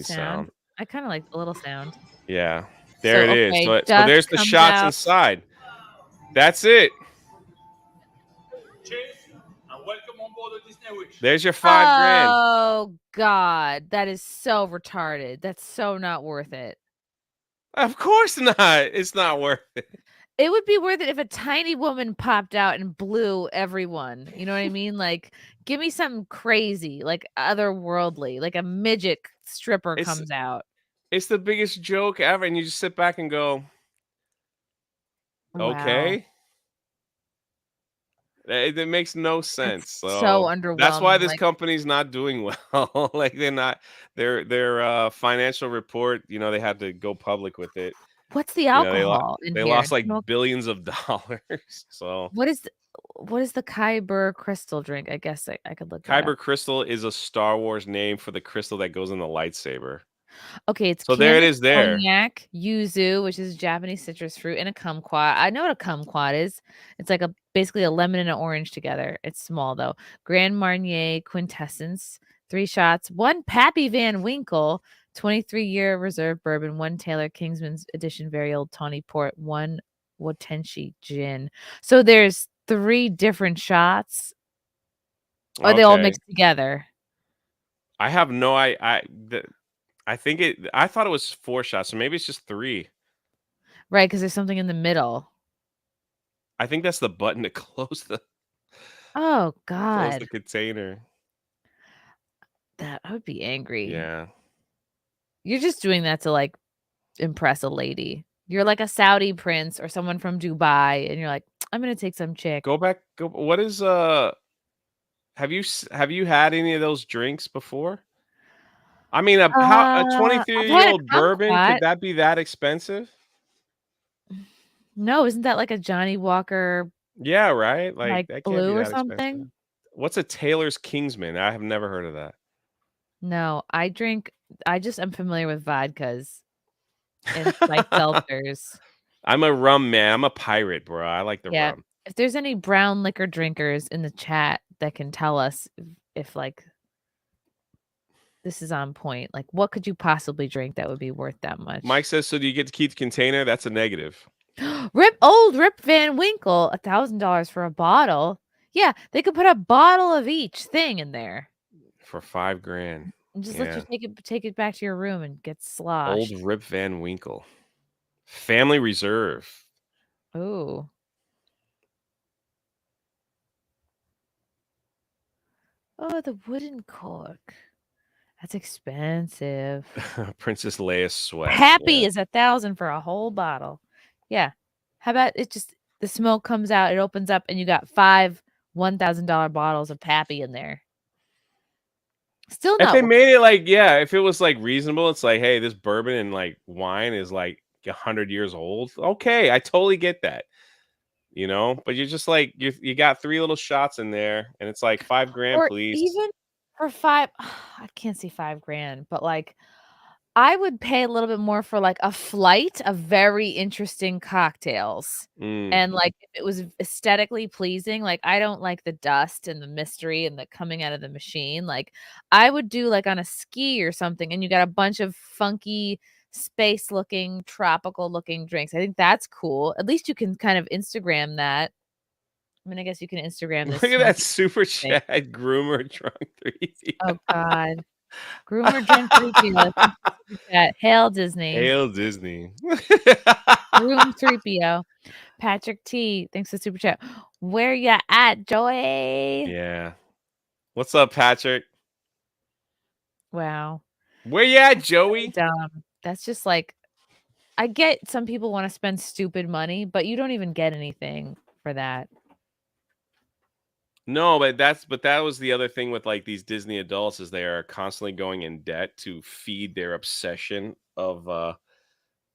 Speaker 7: sound.
Speaker 1: I kind of like the little sound.
Speaker 7: Yeah. There it is. So
Speaker 1: Dust
Speaker 7: there's the shots
Speaker 1: out.
Speaker 7: inside. That's it. There's your $5,000.
Speaker 1: Oh God, that is so retarded. That's so not worth it.
Speaker 7: Of course not. It's not worth it.
Speaker 1: It would be worth it if a tiny woman popped out and blew everyone. You know what I mean? Like, give me something crazy, like otherworldly, like a midget stripper comes out.
Speaker 7: It's the biggest joke ever, and you just sit back and go, okay.
Speaker 1: Wow.
Speaker 7: It makes no sense.
Speaker 1: So underwhelming.
Speaker 7: That's why this company's not doing well. Like their financial report, they had to go public with it.
Speaker 1: What's the alcohol in
Speaker 7: here? They lost like billions of dollars. So
Speaker 1: what is the Kyber crystal drink? I guess I could look.
Speaker 7: Kyber crystal is a Star Wars name for the crystal that goes in the lightsaber.
Speaker 1: Okay, it's
Speaker 7: so there it is. There,
Speaker 1: cognac, yuzu, which is Japanese citrus fruit, and a kumquat. I know what a kumquat is. It's like basically a lemon and an orange together. It's small though. Grand Marnier Quintessence, 3 shots, 1 Pappy Van Winkle, 23-year reserve bourbon, 1 Taylor Kingsman's edition very old tawny port, 1 Watenshi gin. So there's 3 different shots. Or they all mixed together?
Speaker 7: I have no I think I thought it was 4 shots, so maybe it's just 3.
Speaker 1: Right, because there's something in the middle.
Speaker 7: I think that's the button to close
Speaker 1: Oh
Speaker 7: the
Speaker 1: God.
Speaker 7: container.
Speaker 1: That I would be angry.
Speaker 7: Yeah.
Speaker 1: You're just doing that to, like, impress a lady. You're like a Saudi prince or someone from Dubai, and you're like, "I'm gonna take some chick."
Speaker 7: What is have you had any of those drinks before? I mean, a
Speaker 1: I've had a
Speaker 7: 23-year-old bourbon, could
Speaker 1: kumquat.
Speaker 7: that be that expensive?
Speaker 1: No, isn't that like a Johnny Walker,
Speaker 7: Yeah, right? Like,
Speaker 1: like,
Speaker 7: that can't be
Speaker 1: blue or
Speaker 7: that expensive.
Speaker 1: something?
Speaker 7: What's a Taylor's Kingsman? I have never heard of that.
Speaker 1: No, I just am familiar with vodkas and spiked seltzers.
Speaker 7: I'm a rum man. I'm a pirate, bro. I like the
Speaker 1: Yeah.
Speaker 7: rum.
Speaker 1: If there's any brown liquor drinkers in the chat that can tell us if, like, this is on point, like, what could you possibly drink that would be worth that much?
Speaker 7: Mike says, so do you get to keep the container? That's a negative.
Speaker 1: Rip Van Winkle, $1,000 for a bottle. Yeah, they could put a bottle of each thing in there
Speaker 7: For $5 grand.
Speaker 1: and just let you take it back to your room and get
Speaker 7: Old
Speaker 1: sloshed.
Speaker 7: Rip Van Winkle. Family Reserve.
Speaker 1: Ooh. Oh, the wooden cork. That's expensive.
Speaker 7: Princess Leia sweat.
Speaker 1: Happy
Speaker 7: Yeah.
Speaker 1: is 1,000 for a whole bottle. Yeah. How about it just the smoke comes out, it opens up, and you got 5 $1,000 bottles of Pappy in there. Still
Speaker 7: If
Speaker 1: not
Speaker 7: they
Speaker 1: worth
Speaker 7: made it like, yeah, if it was like reasonable, it's like, hey, this bourbon and like wine is like 100 years old. Okay, I totally get that. You know, but you're just like you got 3 little shots in there, and it's like $5 grand,
Speaker 1: or
Speaker 7: please.
Speaker 1: even for 5 I can't see 5 grand, but, like, I would pay a little bit more for, like, a flight of very interesting cocktails. And, like, if it was aesthetically pleasing, like, I don't like the dust and the mystery and the coming out of the machine, like, I would do, like, on a ski or something, and you got a bunch of funky, space-looking, tropical-looking drinks. I think that's cool. At least you can kind of Instagram that. I mean, I guess you can Instagram this
Speaker 7: Look at that
Speaker 1: smoky
Speaker 7: super
Speaker 1: thing.
Speaker 7: chat. Groomer drunk 3.
Speaker 1: Oh god. Groomer drunk 3PO. Thanks for the super chat. Hail Disney.
Speaker 7: Hail Disney.
Speaker 1: Groom 3PO. Patrick T, thanks for the super chat. Where ya at, Joey?
Speaker 7: Yeah. What's up, Patrick?
Speaker 1: Wow.
Speaker 7: Where you at,
Speaker 1: Really
Speaker 7: Joey?
Speaker 1: dumb. That's just like I get some people wanna spend stupid money, but you don't even get anything for that.
Speaker 7: No, but that was the other thing with like these Disney adults is they are constantly going in debt to feed their obsession of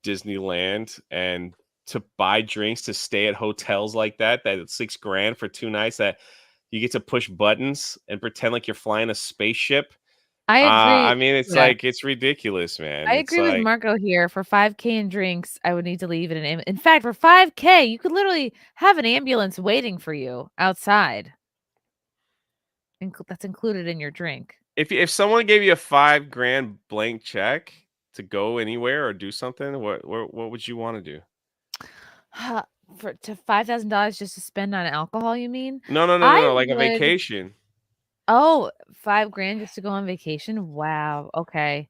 Speaker 7: Disneyland and to buy drinks to stay at hotels like that it's $6 grand for 2 nights that you get to push buttons and pretend like you're flying a spaceship.
Speaker 1: I agree.
Speaker 7: I mean, it's
Speaker 1: Yeah.
Speaker 7: like it's ridiculous, man.
Speaker 1: I
Speaker 7: It's
Speaker 1: agree with
Speaker 7: like,
Speaker 1: Marco here. For 5K in drinks, I would need to leave it in fact, for 5K, you could literally have an ambulance waiting for you outside. That's included in your drink.
Speaker 7: if someone gave you a $5 grand blank check to go anywhere or do something, what would you want to do?
Speaker 1: For to $5,000 just to spend on alcohol, you mean?
Speaker 7: No,
Speaker 1: I
Speaker 7: like a
Speaker 1: would
Speaker 7: vacation.
Speaker 1: Oh, 5 grand just to go on vacation? Wow, okay.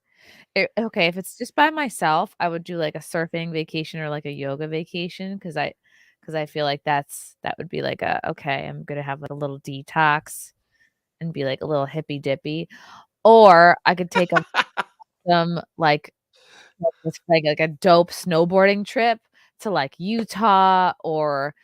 Speaker 1: Okay, if it's just by myself, I would do, like, a surfing vacation or, like, a yoga vacation because I feel like that would be like "Okay, I'm gonna have, like, a little detox and be, like, a little hippy dippy." Or I could take some, like a dope snowboarding trip to, like, Utah or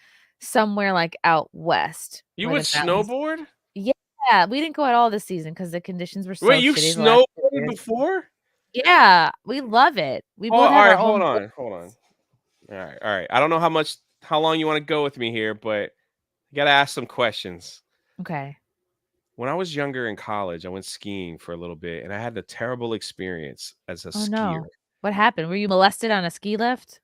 Speaker 1: somewhere, like, out west
Speaker 7: You
Speaker 1: where
Speaker 7: would
Speaker 1: the mountains.
Speaker 7: snowboard?
Speaker 1: Yeah, we didn't go at all this season because the conditions were so
Speaker 7: Wait, you've
Speaker 1: shitty the last 2
Speaker 7: snowboarded
Speaker 1: years.
Speaker 7: before?
Speaker 1: Yeah, we love it. We
Speaker 7: Oh,
Speaker 1: both
Speaker 7: all
Speaker 1: have
Speaker 7: right,
Speaker 1: our
Speaker 7: hold
Speaker 1: own
Speaker 7: on. All right. I don't know how long you want to go with me here, but you got to ask some questions.
Speaker 1: Okay.
Speaker 7: When I was younger in college, I went skiing for a little bit, and I had a terrible experience as a
Speaker 1: Oh,
Speaker 7: skier.
Speaker 1: no. What happened? Were you molested on a ski lift?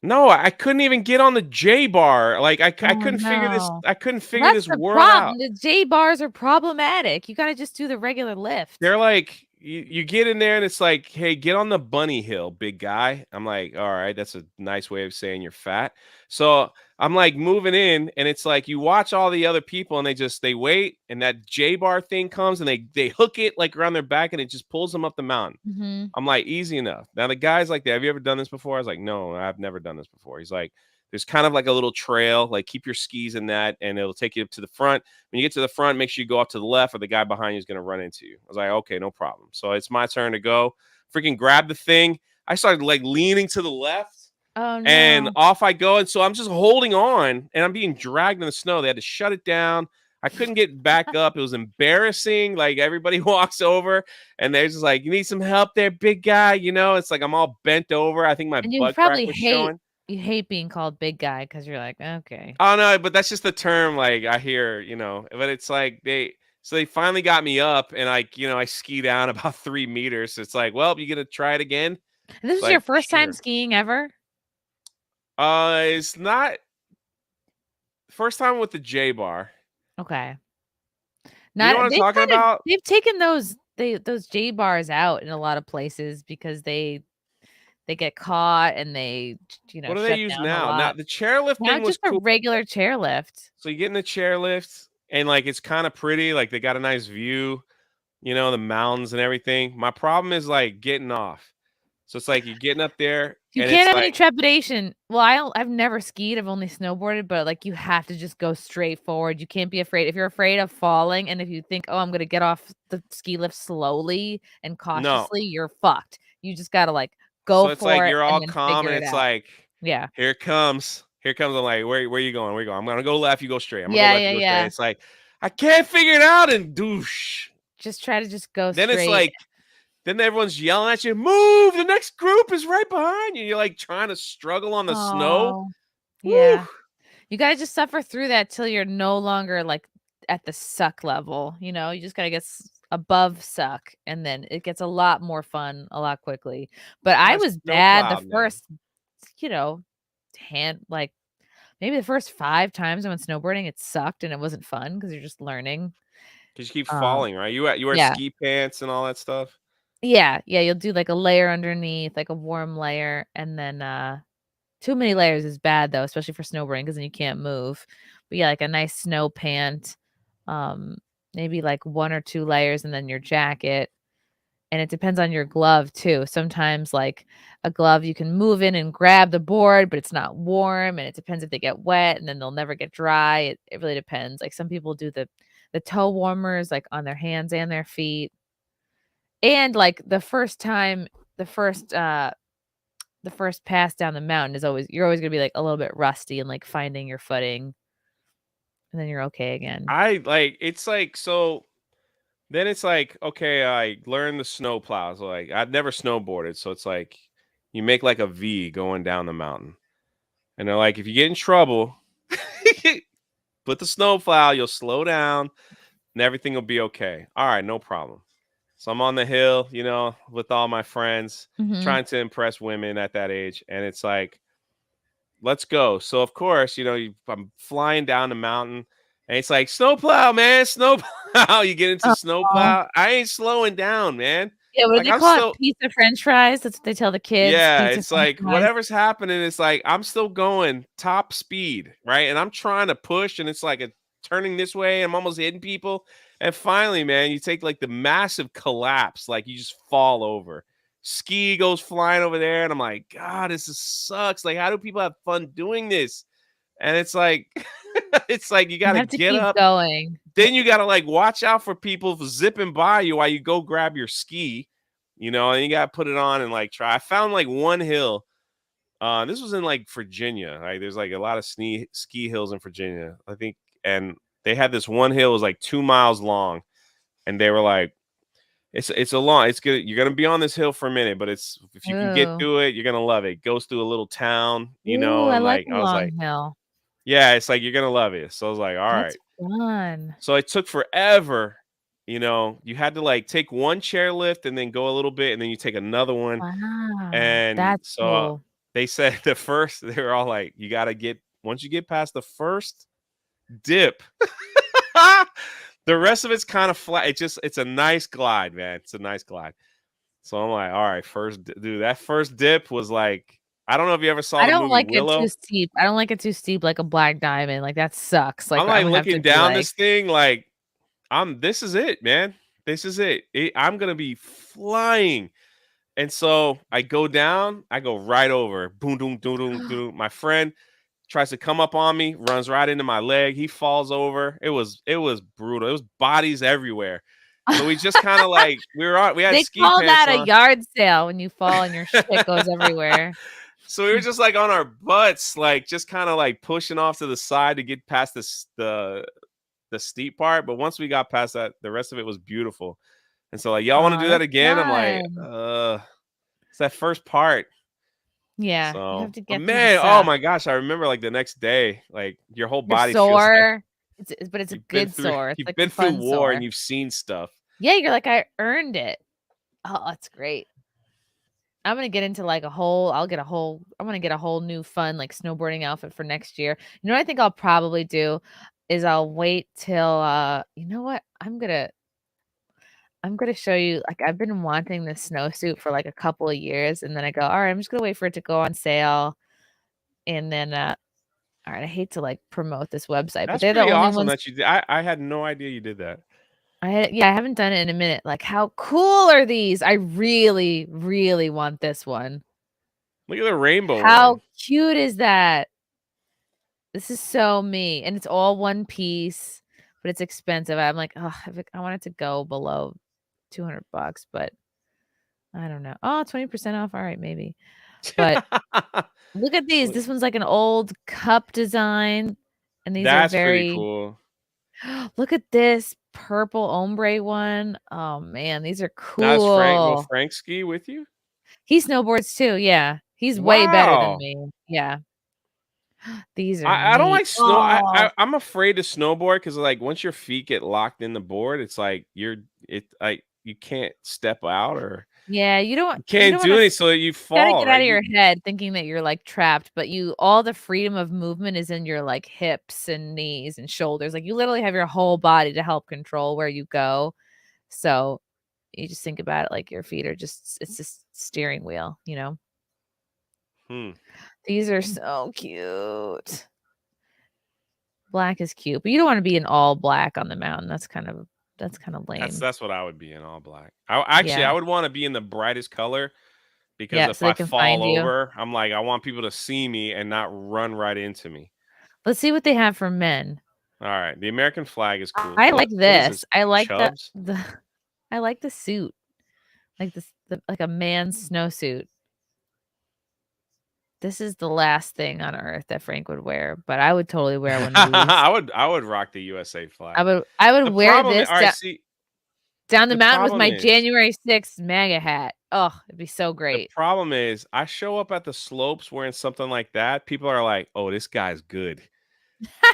Speaker 7: No, I couldn't even get on the J bar. Like I
Speaker 1: Oh,
Speaker 7: couldn't figure this.
Speaker 1: no.
Speaker 7: I couldn't
Speaker 1: Well,
Speaker 7: figure
Speaker 1: that's
Speaker 7: this
Speaker 1: the
Speaker 7: world out.
Speaker 1: problem. The J bars are problematic. You gotta just do the regular lift.
Speaker 7: They're like, you get in there and it's like, hey, get on the bunny hill, big guy. I'm like, all right, that's a nice way of saying you're fat. So I'm like moving in, and it's like you watch all the other people, and they wait, and that J bar thing comes, and they hook it like around their back, and it just pulls them up the mountain.
Speaker 1: Mhm.
Speaker 7: I'm like, easy enough. Now the guy's like, have you ever done this before? I was like, no, I've never done this before. He's like, there's kind of like a little trail, like keep your skis in that, and it'll take you up to the front. When you get to the front, make sure you go up to the left, or the guy behind you is going to run into you. I was like, okay, no problem. So it's my turn to go. Freaking grab the thing. I started like leaning to the left.
Speaker 1: Oh,
Speaker 7: And
Speaker 1: no.
Speaker 7: off I go. And so I'm just holding on, and I'm being dragged in the snow. They had to shut it down. I couldn't get back up. It was embarrassing. Like everybody walks over, and they're just like, you need some help there, big guy. You know, it's like I'm all bent over. I think my
Speaker 1: And you
Speaker 7: butt crack
Speaker 1: probably
Speaker 7: was showing.
Speaker 1: hate being called big guy because you're like, okay.
Speaker 7: Oh no, but that's just the term like I hear, but it's like they finally got me up, and I ski down about 3 meters. It's like, well, you gonna try it again?
Speaker 1: And this is your
Speaker 7: Like,
Speaker 1: first time
Speaker 7: sure.
Speaker 1: skiing ever?
Speaker 7: It's not first time with the J bar.
Speaker 1: Okay.
Speaker 7: You know
Speaker 1: Not
Speaker 7: what I'm talking about?
Speaker 1: they've taken those J bars out in a lot of places because they get caught and they,
Speaker 7: What do they
Speaker 1: shut
Speaker 7: use
Speaker 1: down a
Speaker 7: now? Now
Speaker 1: lot.
Speaker 7: the chairlift
Speaker 1: Now
Speaker 7: thing was
Speaker 1: just a
Speaker 7: cool.
Speaker 1: regular chairlift.
Speaker 7: So you get in the chairlift, and like it's kind of pretty, like they got a nice view, the mountains and everything. My problem is like getting off. So it's like you're getting up there,
Speaker 1: You
Speaker 7: and
Speaker 1: can't
Speaker 7: it's
Speaker 1: have any
Speaker 7: like
Speaker 1: trepidation. Well, I've never skied, I've only snowboarded, but, like, you have to just go straight forward. You can't be afraid. If you're afraid of falling, and if you think, "Oh, I'm gonna get off the ski lift slowly and
Speaker 7: no.
Speaker 1: cautiously," you're fucked. You just gotta, like, go
Speaker 7: So it's like
Speaker 1: for it
Speaker 7: you're
Speaker 1: and
Speaker 7: all
Speaker 1: then
Speaker 7: calm,
Speaker 1: figure
Speaker 7: and
Speaker 1: it
Speaker 7: it's
Speaker 1: out.
Speaker 7: like,
Speaker 1: Yeah.
Speaker 7: here it comes. Here it comes. I'm like, where you going? Where you going? I'm gonna go left, you go straight. I'm gonna go
Speaker 1: Yeah,
Speaker 7: left,
Speaker 1: yeah,
Speaker 7: you go straight.
Speaker 1: yeah.
Speaker 7: It's like, I can't figure it out, and douche.
Speaker 1: Just try to just go
Speaker 7: Then it's
Speaker 1: straight.
Speaker 7: like, then everyone's yelling at you, move, the next group is right behind you. You're like trying to struggle on the snow.
Speaker 1: Oh,
Speaker 7: Woo.
Speaker 1: yeah. You gotta just suffer through that till you're no longer, like, at the suck level, you just gotta get above suck, and then it gets a lot more fun a lot quickly. But I
Speaker 7: My
Speaker 1: was
Speaker 7: snow
Speaker 1: bad the
Speaker 7: plowed, man.
Speaker 1: first, you know, like, maybe the first 5 times I went snowboarding, it sucked and it wasn't fun because 'cause you're just learning.
Speaker 7: Because you keep
Speaker 1: Um,
Speaker 7: falling, right? You wear
Speaker 1: yeah.
Speaker 7: ski pants and all that stuff.
Speaker 1: Yeah, yeah, you'll do, like, a layer underneath, like a warm layer, and then, too many layers is bad though, especially for snowboarding because then you can't move. But yeah, like a nice snow pant, um, maybe like 1 or 2 layers and then your jacket. And it depends on your glove too. Sometimes like a glove you can move in and grab the board, but it's not warm, and it depends if they get wet and then they'll never get dry. It really depends. Like some people do the toe warmers like on their hands and their feet. And like the first the first pass down the mountain is always you're always gonna be, like, a little bit rusty and, like, finding your footing, and then you're okay again.
Speaker 7: It's like, so then it's like, okay, I learned the snow plows. Like I've never snowboarded. So it's like you make like a V going down the mountain. And they're like, if you get in trouble, put the snow plow, you'll slow down and everything will be okay. All right, no problem. So I'm on the hill, with all my friends,
Speaker 1: Mhm.
Speaker 7: trying to impress women at that age. And it's like, let's go. So of course, I'm flying down the mountain, and it's like snowplow, man, snowplow. You get into
Speaker 1: Aw.
Speaker 7: snowplow. I ain't slowing down, man.
Speaker 1: Yeah, what do
Speaker 7: Like
Speaker 1: they
Speaker 7: I'm
Speaker 1: call it?
Speaker 7: still,
Speaker 1: Pizza french fries? That's what they tell the kids,
Speaker 7: yeah.
Speaker 1: pizza
Speaker 7: It's
Speaker 1: french
Speaker 7: like
Speaker 1: fries.
Speaker 7: whatever's happening. It's like I'm still going top speed, right? And I'm trying to push, and it's like a turning this way. I'm almost hitting people, and finally, man, you take like the massive collapse, like you just fall over. Ski goes flying over there, and I'm like, God, sucks. Like, how do people have fun doing this? And it's like, it's like you
Speaker 1: You
Speaker 7: got to
Speaker 1: have to
Speaker 7: get
Speaker 1: keep
Speaker 7: up.
Speaker 1: going.
Speaker 7: Then you got to like watch out for people zipping by you while you go grab your ski, and you got to put it on and like try. I found like one hill. This was in like Virginia. Like there's like a lot of ski hills in Virginia, I think. And they had this one hill, it was like 2 miles long. And they were like, it's good. You're gonna be on this hill for a minute, but if you can get
Speaker 1: Ooh.
Speaker 7: through it, you're gonna love it. It goes through a little town,
Speaker 1: Ooh, I
Speaker 7: and
Speaker 1: like
Speaker 7: like
Speaker 1: a
Speaker 7: I was like,
Speaker 1: long hill.
Speaker 7: yeah, it's like you're gonna love it. So I was like, all
Speaker 1: That's
Speaker 7: right.
Speaker 1: fun.
Speaker 7: So it took forever. You had to like take one chairlift and then go a little bit, and then you take another one.
Speaker 1: Wow,
Speaker 7: And
Speaker 1: that's
Speaker 7: so
Speaker 1: cool.
Speaker 7: they said they were all like, you gotta once you get past the first dip, the rest of it's kind of flat. It's a nice glide, man. It's a nice glide. So I'm like, all right, dude, that first dip was like I don't know if you ever saw
Speaker 1: I
Speaker 7: the
Speaker 1: don't
Speaker 7: movie
Speaker 1: like it too
Speaker 7: Willow.
Speaker 1: steep. I don't like it too steep like a black diamond. Like, that sucks. Like,
Speaker 7: I'm
Speaker 1: I'm
Speaker 7: like
Speaker 1: gonna have to
Speaker 7: looking
Speaker 1: be
Speaker 7: down
Speaker 1: like
Speaker 7: this thing, like this is it, man. This is it. I'm gonna be flying. And so I go down, I go right over. Boom, boom, boom, boom, boom. My friend tries to come up on me, runs right into my leg. He falls over. It was brutal. It was bodies everywhere. So we just kind of like we had
Speaker 1: They
Speaker 7: ski
Speaker 1: call
Speaker 7: pants
Speaker 1: that a
Speaker 7: on.
Speaker 1: yard sale when you fall and your shit goes everywhere.
Speaker 7: So we were just like on our butts, like just kind of like pushing off to the side to get past the steep part. But once we got past that, the rest of it was beautiful. And so like, y'all want to
Speaker 1: Oh,
Speaker 7: do that
Speaker 1: that's
Speaker 7: again? I'm like,
Speaker 1: fun.
Speaker 7: it's that first part.
Speaker 1: Yeah, you have
Speaker 7: So,
Speaker 1: to
Speaker 7: but
Speaker 1: get through the
Speaker 7: man, oh
Speaker 1: suck.
Speaker 7: my gosh, I remember like the next day, like your whole
Speaker 1: You're
Speaker 7: body feels like
Speaker 1: sore. But it's a good sore. It's
Speaker 7: you've
Speaker 1: like
Speaker 7: been through
Speaker 1: fun
Speaker 7: war and
Speaker 1: sore.
Speaker 7: you've seen stuff.
Speaker 1: Yeah, you're like, I earned it. Oh, that's great. I'm gonna get into like a whole. I'm gonna get a whole new fun like snowboarding outfit for next year. You know what I think I'll probably do is I'll wait till you know what? I'm gonna show you like I've been wanting this snowsuit for like a couple of years, and then I go, all right, I'm just gonna wait for it to go on sale. And then all right, I hate to like promote this website, but
Speaker 7: That's
Speaker 1: they're the
Speaker 7: pretty
Speaker 1: only
Speaker 7: awesome
Speaker 1: ones
Speaker 7: that you did. I had no idea you did that.
Speaker 1: I haven't done it in a minute. Like, how cool are these? I really, really want this one.
Speaker 7: Look at the rainbow
Speaker 1: How
Speaker 7: one.
Speaker 1: cute is that? This is so me, and it's all one piece, but it's expensive. I'm like, oh, I want it to go below $200, but I don't know. Oh, 20% off. All right, maybe. But look at these. This one's like an old cup design, and these are
Speaker 7: That's pretty
Speaker 1: very.
Speaker 7: cool.
Speaker 1: Look at this purple ombre one. Oh man, these are
Speaker 7: Now is Frank, will
Speaker 1: cool.
Speaker 7: Frank ski with you?
Speaker 1: He snowboards too, yeah. He's way better than
Speaker 7: Wow.
Speaker 1: me. Yeah. These are
Speaker 7: I don't
Speaker 1: neat.
Speaker 7: like snow.
Speaker 1: Oh,
Speaker 7: I'm afraid to snowboard because like once your feet get locked in the board, it's like you can't step out or
Speaker 1: yeah,
Speaker 7: you
Speaker 1: you
Speaker 7: can't
Speaker 1: don't
Speaker 7: do
Speaker 1: wanna
Speaker 7: anything, so you
Speaker 1: gotta
Speaker 7: fall,
Speaker 1: get out
Speaker 7: right?
Speaker 1: of your head thinking that you're, like, trapped, but all the freedom of movement is in your, like, hips and knees and shoulders, like, you literally have your whole body to help control where you go, so you just think about it like your feet are it's just steering wheel, you know?
Speaker 7: Hmm.
Speaker 1: These are so cute. Black is cute, but you don't wanna be in all black on the mountain, that's kind of lame.
Speaker 7: That's what I would be in, all black. I
Speaker 1: Yeah.
Speaker 7: would want to be in the brightest color because
Speaker 1: Yeah,
Speaker 7: if
Speaker 1: so they
Speaker 7: I
Speaker 1: can
Speaker 7: fall
Speaker 1: find you.
Speaker 7: over, I'm like I want people to see me and not run right into me.
Speaker 1: Let's see what they have for men.
Speaker 7: All right, the American flag is cool.
Speaker 1: I like
Speaker 7: What is this?
Speaker 1: this. I like
Speaker 7: Chubs?
Speaker 1: the I like the suit. Like like a man's snowsuit. This is the last thing on earth that Frank would wear, but I would totally wear one of these.
Speaker 7: I would rock the USA flag.
Speaker 1: I would
Speaker 7: The
Speaker 1: wear
Speaker 7: problem is,
Speaker 1: this
Speaker 7: all right, see,
Speaker 1: down the
Speaker 7: the
Speaker 1: mountain with
Speaker 7: problem
Speaker 1: my
Speaker 7: is
Speaker 1: January 6th MAGA hat. Oh, it'd be so
Speaker 7: the
Speaker 1: great.
Speaker 7: problem is I show up at the slopes wearing something like that. People are like, "Oh, this guy's good.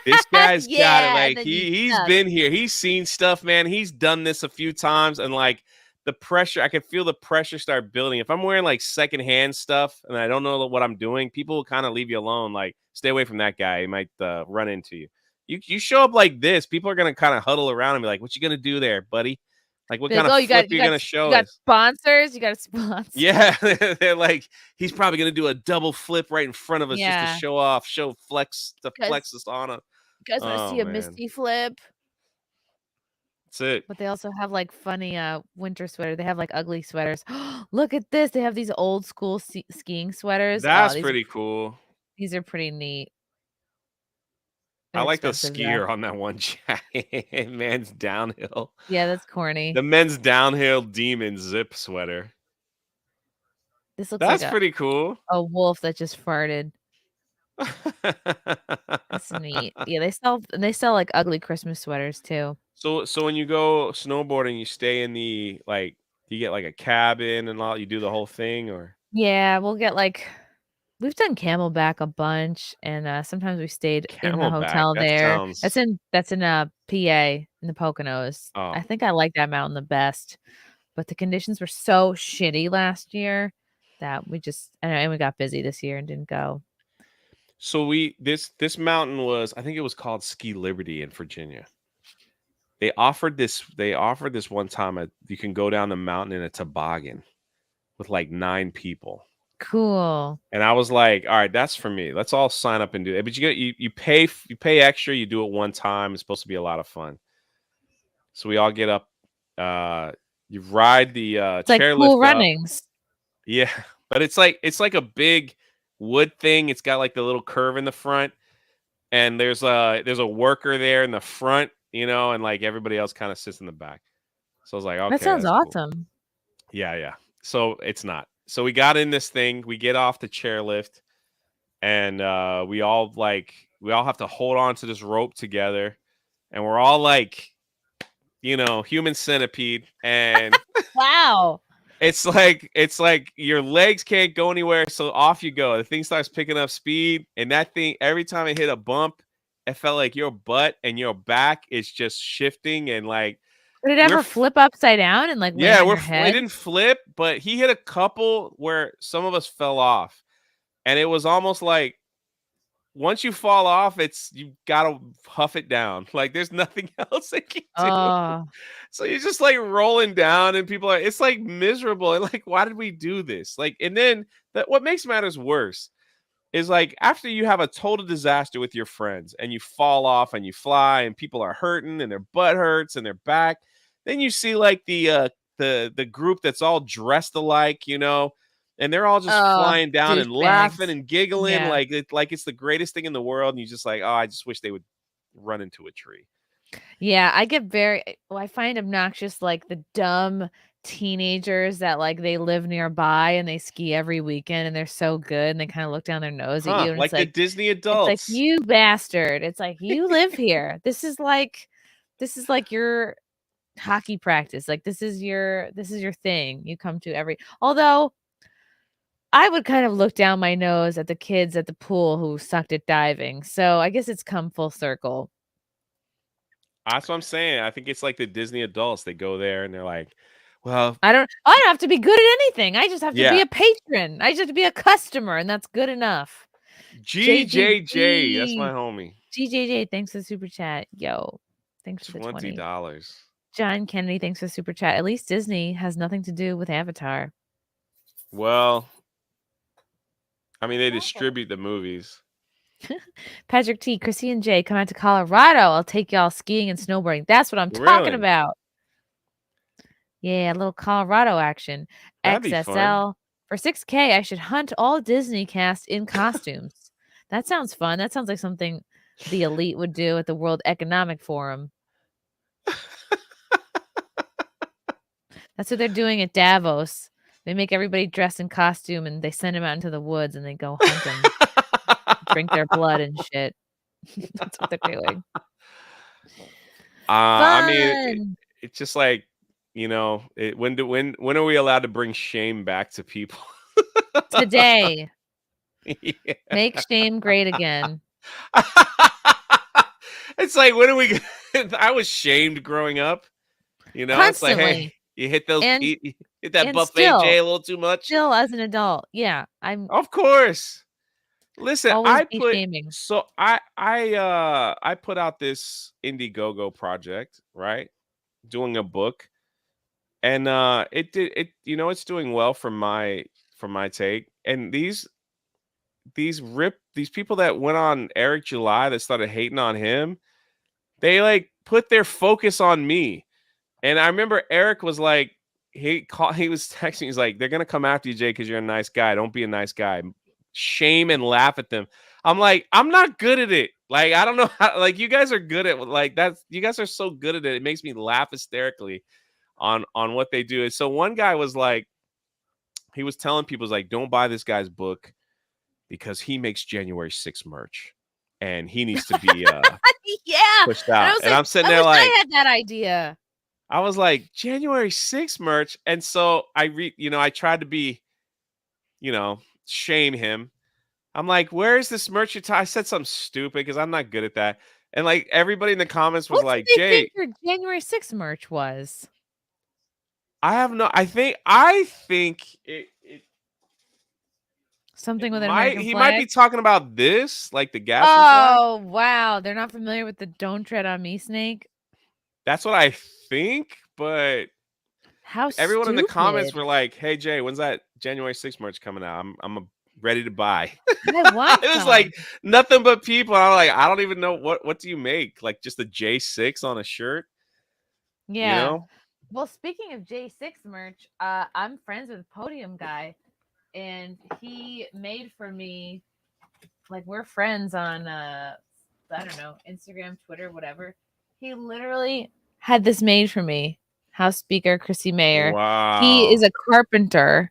Speaker 7: This guy's got it.
Speaker 1: Yeah, and
Speaker 7: Like
Speaker 1: then you
Speaker 7: he's
Speaker 1: suck.
Speaker 7: been here. He's seen stuff, man. He's done this a few times, and like the pressure, I can feel the pressure start building. If I'm wearing like secondhand stuff and I don't know what I'm doing, people will kind of leave you alone. Like, stay away from that guy. He might run into you. You show up like this, people are gonna kind of huddle around and be like, "What you gonna do there, buddy? Like, what
Speaker 1: Be like,
Speaker 7: kind of
Speaker 1: "Oh,
Speaker 7: flip are you gonna
Speaker 1: you
Speaker 7: show
Speaker 1: got
Speaker 7: us?"
Speaker 1: sponsors? You got a sponsor."
Speaker 7: Yeah, they're like, he's probably gonna do a double flip right in front of us just to
Speaker 1: Yeah.
Speaker 7: show off,
Speaker 1: Guys,
Speaker 7: flex us on him.
Speaker 1: you guys wanna
Speaker 7: Oh
Speaker 1: see a
Speaker 7: man,
Speaker 1: misty flip?
Speaker 7: that's it.
Speaker 1: But they also have, like, funny, winter sweater they have, like, ugly sweaters. Look at this, they have these old school skiing sweaters. Oh,
Speaker 7: That's pretty cool.
Speaker 1: these are pretty neat.
Speaker 7: I
Speaker 1: They're
Speaker 7: like the
Speaker 1: expensive, though.
Speaker 7: skier on that one jacket. Man's downhill.
Speaker 1: Yeah, that's corny.
Speaker 7: The men's downhill demon zip sweater.
Speaker 1: This looks like
Speaker 7: That's pretty cool.
Speaker 1: a wolf that just farted. That's neat. Yeah, they sell, like, ugly Christmas sweaters, too.
Speaker 7: So when you go snowboarding, you stay in the like, you get like a cabin and all. You do the whole thing, or
Speaker 1: Yeah, we'll get, like we've done Camelback a bunch, and, sometimes we stayed in the
Speaker 7: Camelback.
Speaker 1: hotel
Speaker 7: That
Speaker 1: there.
Speaker 7: sounds.
Speaker 1: That's in, PA, in the Poconos. I
Speaker 7: Oh,
Speaker 1: think I like that mountain the best, but the conditions were so shitty last year that we just and we got busy this year and didn't go.
Speaker 7: so this mountain was, I think it was called Ski Liberty in Virginia. They offered this one time, you can go down the mountain in a toboggan with like 9 people.
Speaker 1: Cool.
Speaker 7: And I was like, all right, that's for me. Let's all sign up and do it. But you pay extra, you do it one time. It's supposed to be a lot of fun. So we all get up, you ride the
Speaker 1: It's like Cool
Speaker 7: chairlift up.
Speaker 1: Runnings.
Speaker 7: Yeah, but it's like a big wood thing. It's got like the little curve in the front, and there's a worker there in the front, and like everybody else kind of sits in the back. So I was like,
Speaker 1: That
Speaker 7: okay,
Speaker 1: sounds
Speaker 7: that's cool.
Speaker 1: awesome.
Speaker 7: Yeah. So it's not. So we got in this thing. We get off the chairlift, and we all have to hold on to this rope together, and we're all like, human centipede, and
Speaker 1: Wow.
Speaker 7: it's like your legs can't go anywhere, so off you go. The thing starts picking up speed, and that thing, every time it hit a bump, it felt like your butt and your back is just shifting, and like
Speaker 1: Did it ever flip upside down and like land on your
Speaker 7: it
Speaker 1: head?
Speaker 7: didn't flip, but he hit a couple where some of us fell off, and it was almost like once you fall off, you gotta huff it down. Like there's nothing else they can do.
Speaker 1: Oh,
Speaker 7: So you're just like rolling down, and people it's like miserable. And like, why did we do this? Like, and then what makes matters worse is like after you have a total disaster with your friends and you fall off and you fly and people are hurting and their butt hurts and their back, then you see like the group that's all dressed alike, and they're all just flying down and laughing and giggling
Speaker 1: Yeah.
Speaker 7: like it's the greatest thing in the world. And you're just like, oh, I just wish they would run into a tree.
Speaker 1: Yeah, I find obnoxious like the dumb teenagers that like they live nearby and they ski every weekend and they're so good and they kind of look down their nose at you and
Speaker 7: Like
Speaker 1: it's like
Speaker 7: the Disney
Speaker 1: it's
Speaker 7: adults.
Speaker 1: like you bastard. It's like you live here. This is like your hockey practice. Like this is your thing. You come to although I would kind of look down my nose at the kids at the pool who sucked at diving. So I guess it's come full circle.
Speaker 7: That's what I'm saying. I think it's like the Disney adults. They go there and they're like, well,
Speaker 1: I don't have to be good at anything. I just have to be a patron. I just have to be a customer, and that's good enough.
Speaker 7: GJJ, that's my homie.
Speaker 1: GJJ, thanks for the super chat. Yo, thanks for the
Speaker 7: $20.
Speaker 1: John Kennedy, thanks for the super chat. At least Disney has nothing to do with Avatar.
Speaker 7: Well, I mean, they distribute the movies.
Speaker 1: Patrick T, Chrissy and Jay, come out to Colorado. I'll take y'all skiing and snowboarding. That's what I'm talking about. Yeah, a little Colorado action.
Speaker 7: That'd be
Speaker 1: XSL
Speaker 7: fun.
Speaker 1: for $6K. I should hunt all Disney cast in costumes. That sounds fun. That sounds like something the elite would do at the World Economic Forum. That's what they're doing at Davos. They make everybody dress in costume and they send them out into the woods and they go hunt them. Drink their blood and shit. That's what they're doing.
Speaker 7: I mean, it's just like, when are we allowed to bring shame back to people?
Speaker 1: Today.
Speaker 7: Yeah.
Speaker 1: Make shame great again.
Speaker 7: It's like, when are we? I was shamed growing up.
Speaker 1: Constantly.
Speaker 7: It's like, hey, you hit those, you hit that buffet, Jay, a little too much.
Speaker 1: Still, as an adult, yeah,
Speaker 7: Of course. Listen, I put out this Indiegogo project, right? Doing a book, and it's doing well from my take. And these people that went on Eric July that started hating on him, they like put their focus on me. And I remember Eric was like, he was texting, he's like, they're gonna come after you, Jay, because you're a nice guy. Don't be a nice guy. Shame and laugh at them. I'm like, I'm not good at it. Like, I don't know how, like, you guys are good at like you guys are so good at it. It makes me laugh hysterically on what they do. And so one guy was like, he was telling people, like, don't buy this guy's book because he makes January 6th merch and he needs to be pushed out. And I'm sitting there like,
Speaker 1: I had that idea.
Speaker 7: I was like, January 6th merch. And so I tried to be, shame him. I'm like, where's this merch? I said something stupid because I'm not good at that. And like everybody in the comments was like, Jay,
Speaker 1: think your January 6th merch was?
Speaker 7: I think it
Speaker 1: something with an American
Speaker 7: he
Speaker 1: flag?
Speaker 7: might be talking about this, like the gas.
Speaker 1: Oh, wow. They're not familiar with the Don't Tread on Me snake?
Speaker 7: That's what I think, but
Speaker 1: How
Speaker 7: Everyone in the comments
Speaker 1: stupid.
Speaker 7: were like, "Hey Jay, when's that January 6th merch coming out? Ready to buy."
Speaker 1: I want
Speaker 7: It was
Speaker 1: some.
Speaker 7: like nothing but people. I'm like, I don't even know what do you make? Like just a J6 on a shirt, you
Speaker 1: Yeah.
Speaker 7: know?
Speaker 1: Well, speaking of J6 merch, I'm friends with Podium Guy, and he made for me, like, we're friends on I don't know, Instagram, Twitter, whatever. He literally had this made for me. House Speaker Chrissie Mayr. He is
Speaker 7: Wow.
Speaker 1: a carpenter,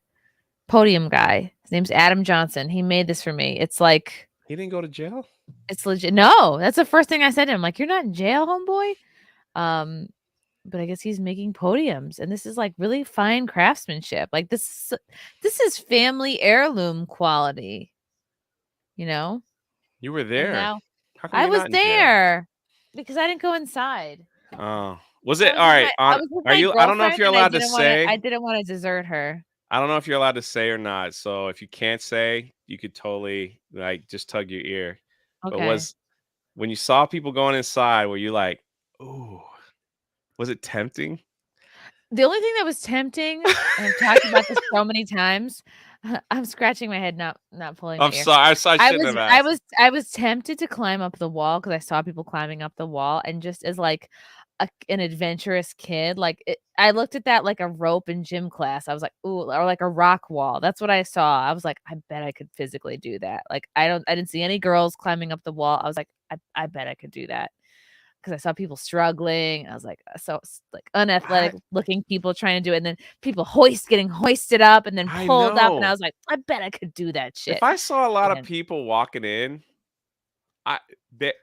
Speaker 1: Podium Guy. His name's Adam Johnson. He made this for me. It's like,
Speaker 7: He didn't go to jail?
Speaker 1: it's legit. No, that's the first thing I said to him. Like, you're not in jail, homeboy. Um, but I guess he's making podiums, and this is like really fine craftsmanship. Like this is family heirloom quality, you know?
Speaker 7: You were
Speaker 1: And
Speaker 7: there.
Speaker 1: now
Speaker 7: How come
Speaker 1: I
Speaker 7: you're
Speaker 1: was
Speaker 7: not in jail?
Speaker 1: there because I didn't go inside.
Speaker 7: Oh. Was
Speaker 1: I
Speaker 7: it
Speaker 1: was
Speaker 7: all
Speaker 1: with
Speaker 7: right?
Speaker 1: my I was with
Speaker 7: Are
Speaker 1: my
Speaker 7: you I don't know if
Speaker 1: girlfriend,
Speaker 7: you're
Speaker 1: and
Speaker 7: allowed to say.
Speaker 1: I didn't want to desert her.
Speaker 7: I don't know if you're allowed to say or not. So if you can't say, you could totally like just tug your ear. But
Speaker 1: Okay.
Speaker 7: when you saw people going inside, were you like, "Ooh, was it tempting?"
Speaker 1: The only thing that was tempting, and I've talked about this so many times, I'm scratching my head, not pulling my
Speaker 7: I'm
Speaker 1: ear.
Speaker 7: sorry. I
Speaker 1: I
Speaker 7: shouldn't
Speaker 1: was
Speaker 7: have
Speaker 1: I
Speaker 7: asked.
Speaker 1: was I was tempted to climb up the wall because I saw people climbing up the wall, and just as like an adventurous kid, like I looked at that like a rope in gym class. I was like, ooh, or like a rock wall. That's what I saw. I was like, I bet I could physically do that. Like I didn't see any girls climbing up the wall. I was like, I bet I could do that. Because I saw people struggling. I was like, like
Speaker 7: I
Speaker 1: unathletic looking people trying to do it, and then people getting hoisted up and then
Speaker 7: I
Speaker 1: pulled up, and I
Speaker 7: know.
Speaker 1: was like, I bet I could do that
Speaker 7: If
Speaker 1: shit.
Speaker 7: I saw a lot of
Speaker 1: And
Speaker 7: people walking in, I they,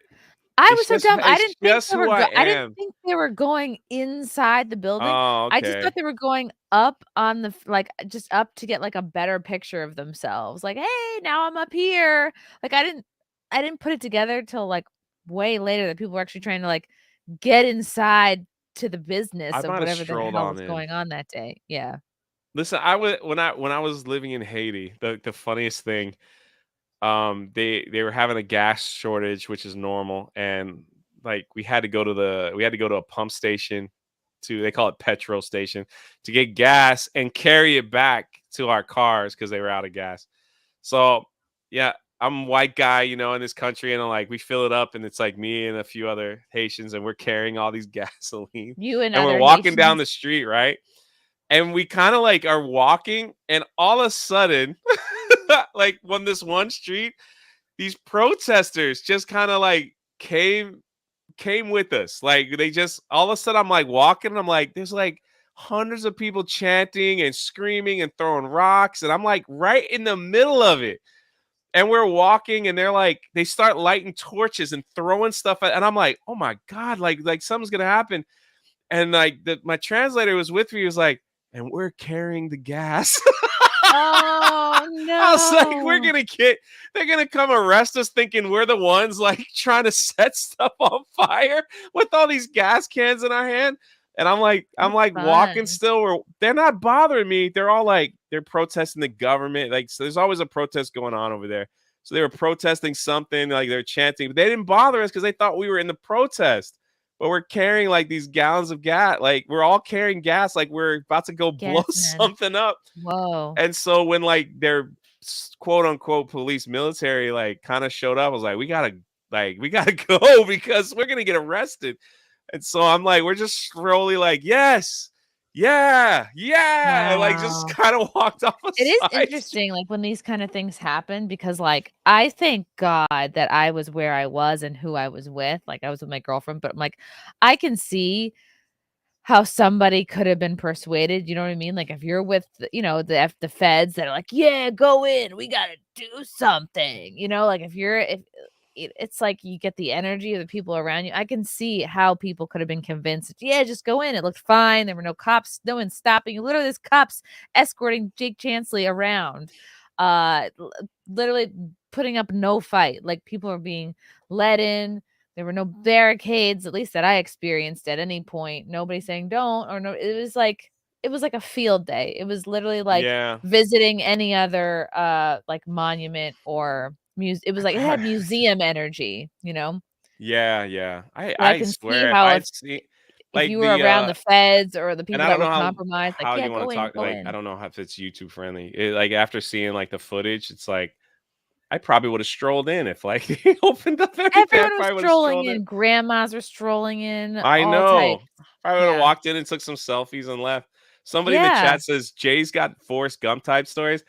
Speaker 1: I was so dumb.
Speaker 7: it's just who I
Speaker 1: I didn't
Speaker 7: am.
Speaker 1: think they were going inside the building.
Speaker 7: Oh,
Speaker 1: I just thought
Speaker 7: okay.
Speaker 1: they were going up on the like just up to get like a better picture of themselves. Like, hey, now I'm up here. Like I didn't put it together till like way later that people were actually trying to like get inside to the
Speaker 7: I
Speaker 1: business of
Speaker 7: might have
Speaker 1: whatever the
Speaker 7: strolled
Speaker 1: hell
Speaker 7: on
Speaker 1: was
Speaker 7: in.
Speaker 1: going on that day. Yeah.
Speaker 7: Listen, I was when I was living in Haiti, the funniest thing, they were having a gas shortage, which is normal, and like we had to go to a pump station to they call it petrol station to get gas and carry it back to our cars because they were out of gas. So yeah, I'm a white guy, you know, in this country, and I'm like, we fill it up, and it's like me and a few other Haitians, and we're carrying all these gasoline,
Speaker 1: You and
Speaker 7: and we're
Speaker 1: other
Speaker 7: walking down
Speaker 1: Haitians.
Speaker 7: the street, right? And we kind of like are walking, and all of a sudden, like on this one street, these protesters just kind of like came with us. Like they just all of a sudden I'm like walking, and I'm like, there's like hundreds of people chanting and screaming and throwing rocks, and I'm like right in the middle of it. And we're walking, and they're like, they start lighting torches and throwing stuff and I'm like, oh my God, like something's gonna happen. And like my translator was with me, he was like, and we're carrying the gas.
Speaker 1: Oh
Speaker 7: I was like,
Speaker 1: no.
Speaker 7: they're gonna come arrest us thinking we're the ones like trying to set stuff on fire with all these gas cans in our hand. And I'm
Speaker 1: That's
Speaker 7: like walking
Speaker 1: fun.
Speaker 7: still. They're not bothering me. They're all like, they're protesting the government. Like, so there's always a protest going on over there. So they were protesting something, like they're chanting, but they didn't bother us because they thought we were in the protest. But we're carrying like these gallons of gas. Like we're all carrying gas, like we're about to go blow
Speaker 1: Gas man.
Speaker 7: something up.
Speaker 1: Whoa.
Speaker 7: And so when like their quote unquote police military like kind of showed up, I was like, we gotta go because we're gonna get arrested. And so I'm like, we're just slowly like, yes, yeah, yeah, and like just
Speaker 1: Wow.
Speaker 7: kind of walked off a
Speaker 1: It is
Speaker 7: side street.
Speaker 1: interesting, like, when these kind of things happen because, like, I thank God that I was where I was and who I was with. Like, I was with my girlfriend, but I'm like, I can see how somebody could have been persuaded, you know what I mean? Like, if you're with, the feds that are like, "Yeah, go in, we gotta do something," like, if it's like you get the energy of the people around you. I can see how people could have been convinced, "Yeah, just go in, it looked fine, there were no cops, no one stopping you." Literally, there's cops escorting Jake Chansley around, literally putting up no fight, like, people are being let in. There were no barricades, at least that I experienced at any point. Nobody saying don't or no. It was like a field day. It was literally like
Speaker 7: Yeah,
Speaker 1: visiting any other like monument or it was like it had museum energy,
Speaker 7: yeah, yeah.
Speaker 1: So I
Speaker 7: I
Speaker 1: can see
Speaker 7: swear, if
Speaker 1: how
Speaker 7: I
Speaker 1: if
Speaker 7: had seen
Speaker 1: if
Speaker 7: Like
Speaker 1: you were around the feds or the
Speaker 7: and
Speaker 1: people
Speaker 7: I
Speaker 1: that
Speaker 7: don't
Speaker 1: were
Speaker 7: know
Speaker 1: compromised, like,
Speaker 7: how
Speaker 1: yeah,
Speaker 7: you
Speaker 1: go
Speaker 7: want to
Speaker 1: in,
Speaker 7: talk.
Speaker 1: go
Speaker 7: Like, I
Speaker 1: in.
Speaker 7: don't know if it's YouTube friendly. Like after seeing like the footage, it's like I probably would have strolled in if like he opened up everything. I
Speaker 1: Everyone was
Speaker 7: probably would have
Speaker 1: strolling
Speaker 7: strolled in.
Speaker 1: in. Grandmas were strolling in.
Speaker 7: I
Speaker 1: All types.
Speaker 7: know. I would have
Speaker 1: Yeah.
Speaker 7: walked in and took some selfies and left. Somebody in the
Speaker 1: Yeah.
Speaker 7: chat says Jay's got Forrest Gump type stories.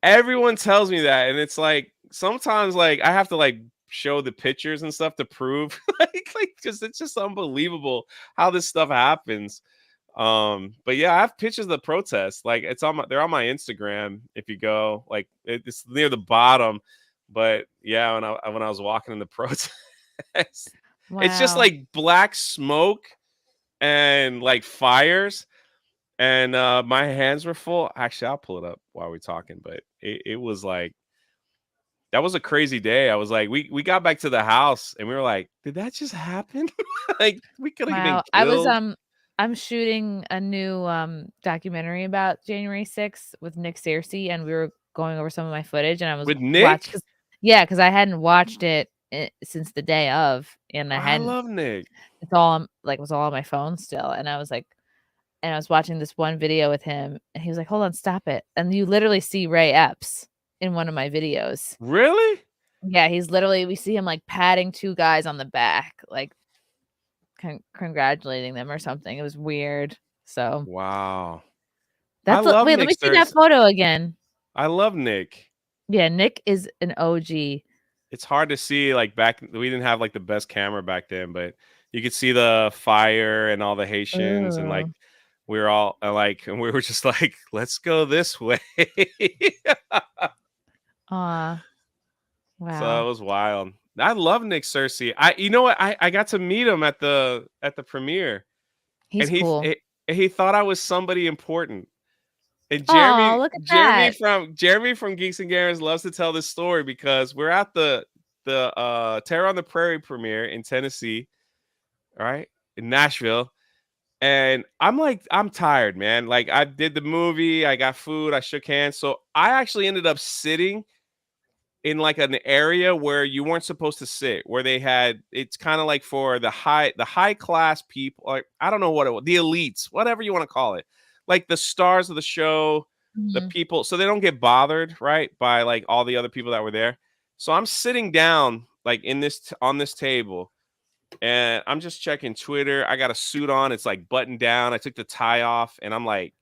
Speaker 7: Everyone tells me that, and it's like sometimes like I have to like show the pictures and stuff to prove like just it's just unbelievable how this stuff happens. But yeah, I have pictures of the protest. Like they're on my Instagram if you go. Like it's near the bottom. But yeah, when I was walking in the protest, it's just
Speaker 1: Wow.
Speaker 7: like black smoke and like fires. And my hands were full. Actually, I'll pull it up while we're talking, but it was like that was a crazy day. I was like, we got back to the house and we were like, did that just happen? Like we could have been
Speaker 1: Wow. I was
Speaker 7: killed.
Speaker 1: I'm shooting a new documentary about January 6th with Nick Searcy, and we were going over some of my footage, and I was
Speaker 7: With Nick?
Speaker 1: because I hadn't watched it since the day of, and I
Speaker 7: I
Speaker 1: hadn't.
Speaker 7: love Nick.
Speaker 1: It's all it was all on my phone still, and I was like, and I was watching this one video with him, and he was like, "Hold on, stop it!" And you literally see Ray Epps in one of my videos.
Speaker 7: Really?
Speaker 1: Yeah, we see him like patting two guys on the back, like congratulating them or something. It was weird. So
Speaker 7: Wow. I
Speaker 1: that's
Speaker 7: love
Speaker 1: wait, let
Speaker 7: Nick
Speaker 1: me see that
Speaker 7: Searcy.
Speaker 1: photo again.
Speaker 7: I love Nick.
Speaker 1: Yeah, Nick is an OG.
Speaker 7: It's hard to see like back. We didn't have like the best camera back then, but you could see the fire and all the Haitians and like
Speaker 1: Ooh.
Speaker 7: we were all like, and we were just like, let's go this way.
Speaker 1: Aw.
Speaker 7: So it
Speaker 1: Wow.
Speaker 7: was wild. I love Nick Searcy. You know what? I got to meet him at the premiere,
Speaker 1: He's
Speaker 7: and
Speaker 1: cool.
Speaker 7: he thought I was somebody important. And
Speaker 1: Oh, look at that.
Speaker 7: Jeremy from Geeks and Garens loves to tell this story because we're at the Terror on the Prairie premiere in Tennessee, all right, in Nashville. And I'm like, I'm tired, man. Like I did the movie, I got food, I shook hands. So I actually ended up sitting in like an area where you weren't supposed to sit, where they had it's kind of like for the high class people, like I don't know what it was, the elites, whatever you want to call it, like the stars of the show, the
Speaker 1: Mhm.
Speaker 7: people, so they don't get bothered, right, by like all the other people that were there. So I'm sitting down like in this on this table, and I'm just checking Twitter. I got a suit on, it's like buttoned down. I took the tie off, and I'm like,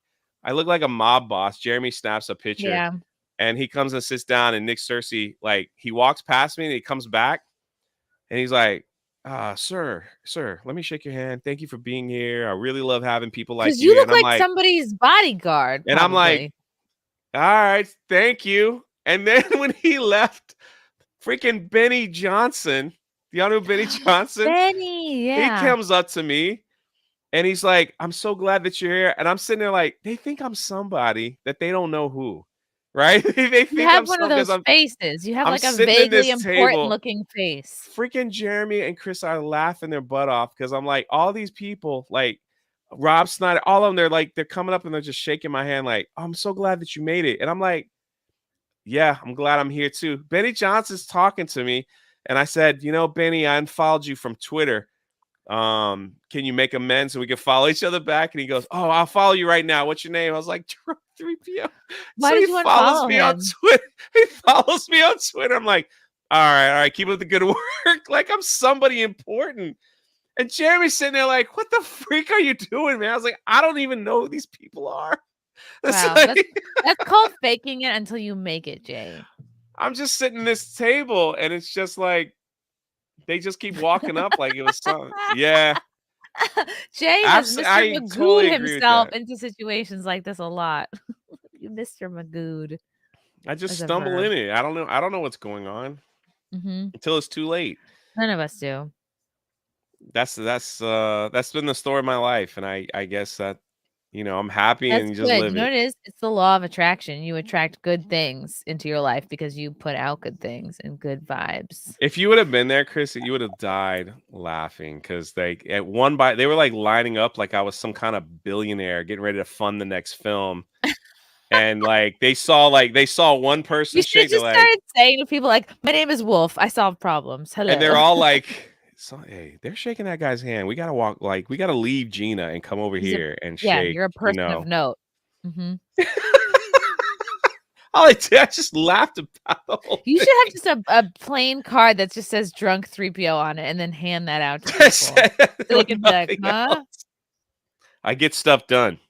Speaker 7: I look like a mob boss. Jeremy snaps a picture.
Speaker 1: Yeah.
Speaker 7: And he comes and sits down, and Nick Searcy, like, he walks past me and he comes back and he's like, sir, let me shake your hand. Thank you for being here. I really love having people like
Speaker 1: 'Cause
Speaker 7: you
Speaker 1: you
Speaker 7: here.
Speaker 1: look like somebody's bodyguard,
Speaker 7: And I'm like,
Speaker 1: probably.
Speaker 7: all right, thank you. And then when he left, freaking Benny Johnson, do y'all know Benny Johnson?
Speaker 1: Benny,
Speaker 7: He
Speaker 1: yeah.
Speaker 7: comes up to me and he's like, I'm so glad that you're here. And I'm sitting there like, they think I'm somebody that they don't know who, right? They
Speaker 1: You
Speaker 7: think
Speaker 1: have
Speaker 7: I'm
Speaker 1: one of
Speaker 7: some because
Speaker 1: those faces. You have
Speaker 7: I'm
Speaker 1: like a
Speaker 7: sitting in
Speaker 1: vaguely
Speaker 7: this
Speaker 1: important
Speaker 7: table.
Speaker 1: looking face.
Speaker 7: Freaking Jeremy and Chris are laughing their butt off because I'm like, all these people, like Rob Snyder, all of them, they're coming up and they're just shaking my hand, like, oh, I'm so glad that you made it. And I'm like, yeah, I'm glad I'm here too. Benny Johnson's talking to me. And I said, you know, Benny, I unfollowed you from Twitter. Can you make amends so we can follow each other back? And he goes, oh, I'll follow you right now. What's your name? I was like, 3PM.
Speaker 1: Why
Speaker 7: So
Speaker 1: did
Speaker 7: he
Speaker 1: you
Speaker 7: follows
Speaker 1: unfollow
Speaker 7: me on
Speaker 1: him?
Speaker 7: Twitter. He follows me on Twitter. I'm like, all right, keep up the good work. Like I'm somebody important. And Jeremy's sitting there like, what the freak are you doing, man? I was like, I don't even know who these people are. It's
Speaker 1: Wow,
Speaker 7: like,
Speaker 1: that's called faking it until you make it, Jay.
Speaker 7: I'm just sitting at this table and it's just like they just keep walking up like it was something. Yeah.
Speaker 1: Jay has Mr.
Speaker 7: I
Speaker 1: Magooed
Speaker 7: totally agree with
Speaker 1: himself
Speaker 7: that.
Speaker 1: into situations like this a lot. You Mr. Magooed.
Speaker 7: I just
Speaker 1: As a
Speaker 7: stumble
Speaker 1: verb.
Speaker 7: in it. I don't know what's going on until it's too late.
Speaker 1: None of us do.
Speaker 7: That's been the story of my life, and I guess that I'm happy
Speaker 1: That's
Speaker 7: and just
Speaker 1: good.
Speaker 7: live
Speaker 1: You know
Speaker 7: it.
Speaker 1: what it is? It's the law of attraction. You attract good things into your life because you put out good things and good vibes.
Speaker 7: If you would have been there, Chris, you would have died laughing because they were like lining up like I was some kind of billionaire getting ready to fund the next film. And like they saw one person
Speaker 1: You should
Speaker 7: shake,
Speaker 1: just
Speaker 7: they're like,
Speaker 1: started saying to people like, "My name is Wolf. I solve problems. Hello."
Speaker 7: and they're all like So, hey, they're shaking that guy's hand. We gotta walk, like, we gotta leave Gina and come over
Speaker 1: He's a
Speaker 7: here and
Speaker 1: yeah,
Speaker 7: shake,
Speaker 1: you're a
Speaker 7: you
Speaker 1: person of
Speaker 7: know.
Speaker 1: note. Mhm.
Speaker 7: I just laughed about the whole
Speaker 1: You
Speaker 7: thing.
Speaker 1: should have just a plain card that just says drunk 3PO on it and then hand that out to people. So they
Speaker 7: With
Speaker 1: can be like,
Speaker 7: nothing
Speaker 1: "Huh?"
Speaker 7: else. I get stuff done.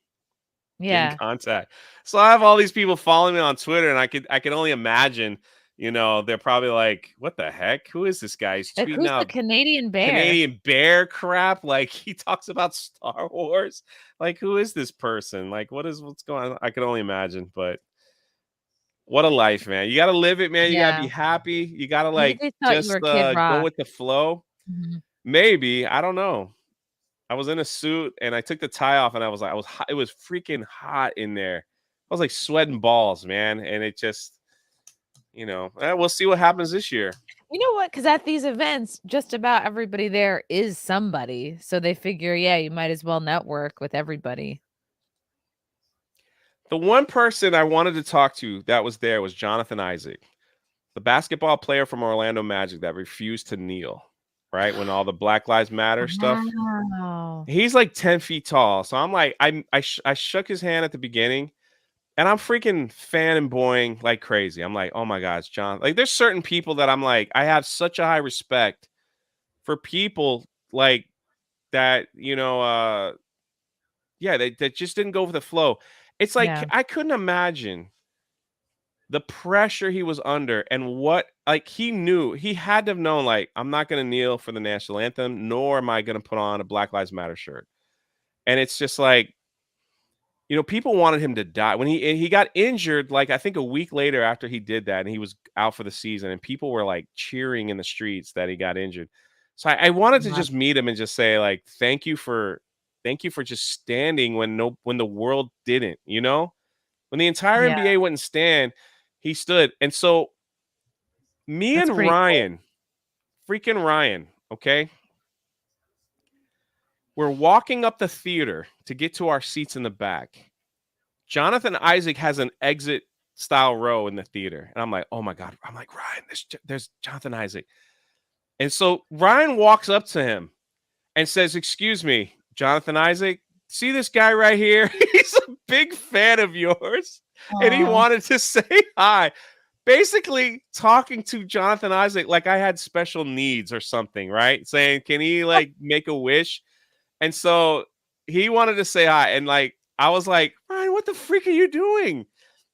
Speaker 7: Get in
Speaker 1: Yeah.
Speaker 7: contact. So I have all these people following me on Twitter, and I can only imagine, they're probably like, "What the heck? Who is this guy? He's
Speaker 1: Like,
Speaker 7: tweeting
Speaker 1: who's the
Speaker 7: out
Speaker 1: Canadian bear?
Speaker 7: Canadian bear crap. Like, he talks about Star Wars. Like, who is this person? Like, what's going on?" I can only imagine, but what a life, man. You gotta live it, man. You gotta
Speaker 1: Yeah.
Speaker 7: be happy. You gotta
Speaker 1: Maybe
Speaker 7: like
Speaker 1: they thought you
Speaker 7: just
Speaker 1: were Kid
Speaker 7: go
Speaker 1: Rock.
Speaker 7: with the flow.
Speaker 1: Mhm.
Speaker 7: Maybe. I don't know. I was in a suit and I took the tie off and I was like, it was freaking hot in there. I was like sweating balls, man. And it just, we'll see what happens this year.
Speaker 1: You know what? Because at these events, just about everybody there is somebody. So they figure, yeah, you might as well network with everybody.
Speaker 7: The one person I wanted to talk to that was there was Jonathan Isaac, the basketball player from Orlando Magic that refused to kneel, right? When all the Black Lives Matter stuff.
Speaker 1: Wow.
Speaker 7: He's like 10 feet tall. So I'm like, I shook his hand at the beginning and I'm freaking fanboying like crazy. I'm like, oh my God, it's John. Like, there's certain people that I'm like, I have such a high respect for people like that, yeah, that just didn't go with the flow. It's like,
Speaker 1: Yeah.
Speaker 7: I couldn't imagine the pressure he was under and what, like, he had to have known, like, I'm not going to kneel for the national anthem, nor am I going to put on a Black Lives Matter shirt. And it's just like, people wanted him to die when he got injured, like, I think a week later after he did that, and he was out for the season, and people were like cheering in the streets that he got injured. So I wanted to
Speaker 1: Wow.
Speaker 7: just meet him and just say, like, thank you for just standing when the world didn't, when the entire
Speaker 1: Yeah.
Speaker 7: NBA wouldn't stand, he stood. And so me
Speaker 1: That's
Speaker 7: and
Speaker 1: pretty cool.
Speaker 7: freaking Ryan, okay, we're walking up the theater to get to our seats in the back. Jonathan Isaac has an exit style row in the theater. And I'm like, oh my God. I'm like, Ryan, there's Jonathan Isaac. And so Ryan walks up to him and says, excuse me, Jonathan Isaac, see this guy right here? He's a big fan of yours. And he
Speaker 1: Aw.
Speaker 7: wanted to say hi. Basically talking to Jonathan Isaac like I had special needs or something, right? Saying, can he like make a wish? And so he wanted to say hi. And like, I was like, Ryan, what the freak are you doing?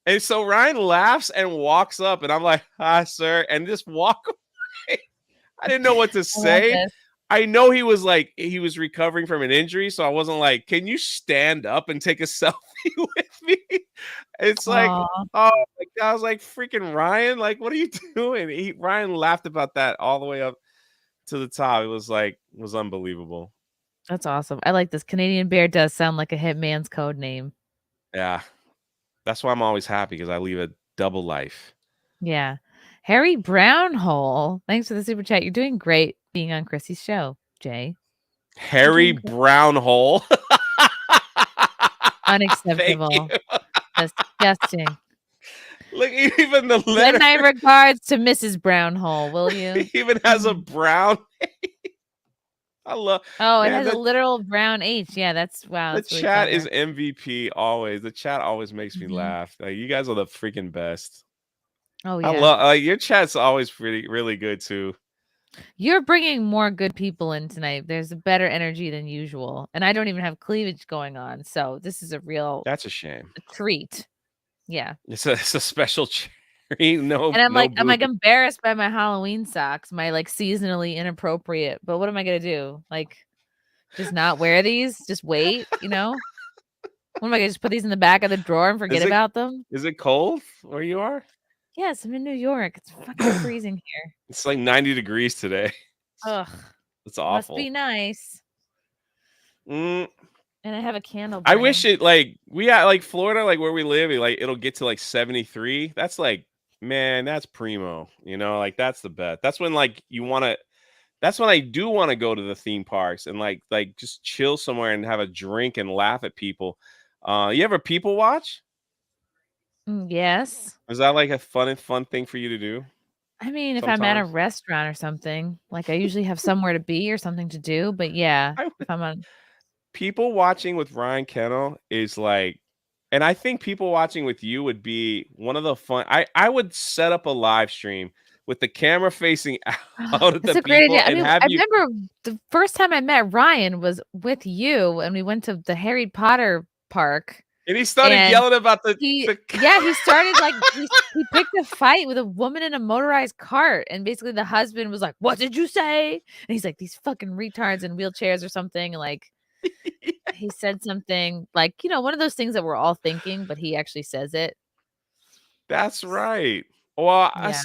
Speaker 7: And so Ryan laughs and walks up, and I'm like, hi, sir, and just walk away. I didn't know what to
Speaker 1: I love
Speaker 7: say.
Speaker 1: this.
Speaker 7: I know he was recovering from an injury, so I wasn't like, can you stand up and take a selfie with me? It's like,
Speaker 1: Aw.
Speaker 7: oh my God, I was like, freaking Ryan, like, what are you doing? Ryan laughed about that all the way up to the top. It was unbelievable.
Speaker 1: That's awesome. I like this. Canadian bear does sound like a hitman's code name.
Speaker 7: Yeah. That's why I'm always happy, because I leave a double life.
Speaker 1: Yeah. Harry Brownhole. Thanks for the super chat. You're doing great being on Chrissy's show, Jay.
Speaker 7: Harry Brownhole.
Speaker 1: Unacceptable.
Speaker 7: Thank you.
Speaker 1: Disgusting.
Speaker 7: Look, even the
Speaker 1: Send
Speaker 7: letter.
Speaker 1: my regards to Mrs. Brownhole, will you?
Speaker 7: He even has a brown. I love.
Speaker 1: Oh, it
Speaker 7: Man,
Speaker 1: has a literal brown H. Yeah, that's wow.
Speaker 7: the
Speaker 1: That's really
Speaker 7: chat
Speaker 1: clever.
Speaker 7: is MVP always. The chat always makes me laugh. Like, you guys are the freaking best.
Speaker 1: Oh
Speaker 7: I
Speaker 1: yeah.
Speaker 7: love your chat's always really good too.
Speaker 1: You're bringing more good people in tonight. There's a better energy than usual, and I don't even have cleavage going on. So this is a real
Speaker 7: That's a shame.
Speaker 1: treat. Yeah.
Speaker 7: It's a special treat. No,
Speaker 1: And I'm
Speaker 7: no
Speaker 1: like
Speaker 7: booze.
Speaker 1: embarrassed by my Halloween socks, my like seasonally inappropriate. But what am I gonna do? Like, just not wear these? Just wait? What am I gonna just put these in the back of the drawer and forget about them?
Speaker 7: Is it cold where you are?
Speaker 1: Yes, I'm in New York. It's fucking freezing here.
Speaker 7: It's like 90 degrees today.
Speaker 1: Ugh.
Speaker 7: It's awful.
Speaker 1: Must be nice.
Speaker 7: Mm.
Speaker 1: And I have a candle.
Speaker 7: I wish it we got like Florida, like where we live, it'll get to like 73. That's like, man, that's primo. Like that's the best. That's when like that's when I do want to go to the theme parks and like just chill somewhere and have a drink and laugh at people. You ever people watch?
Speaker 1: Yes.
Speaker 7: Is that like a fun thing for you to do?
Speaker 1: I mean, if I'm at a
Speaker 7: sometimes.
Speaker 1: restaurant or something, like I usually have somewhere to be or something to do, but yeah,
Speaker 7: I
Speaker 1: if I'm on
Speaker 7: People watching with Ryan Kennel is like, and I think people watching with you would be one of the fun. I would set up a live stream with the camera facing out at
Speaker 1: That's
Speaker 7: the
Speaker 1: a great idea.
Speaker 7: people
Speaker 1: I
Speaker 7: and
Speaker 1: mean,
Speaker 7: have
Speaker 1: I
Speaker 7: you.
Speaker 1: remember the first time I met Ryan was with you, and we went to the Harry Potter park,
Speaker 7: And he started
Speaker 1: and
Speaker 7: yelling about
Speaker 1: he
Speaker 7: the
Speaker 1: yeah, he started, like, he picked a fight with a woman in a motorized cart, and basically the husband was like, "What did you say?" And he's like, "These fucking retards in wheelchairs," or something, and, like, he said something, like, one of those things that we're all thinking, but he actually says it.
Speaker 7: That's right. Well,
Speaker 1: Yeah.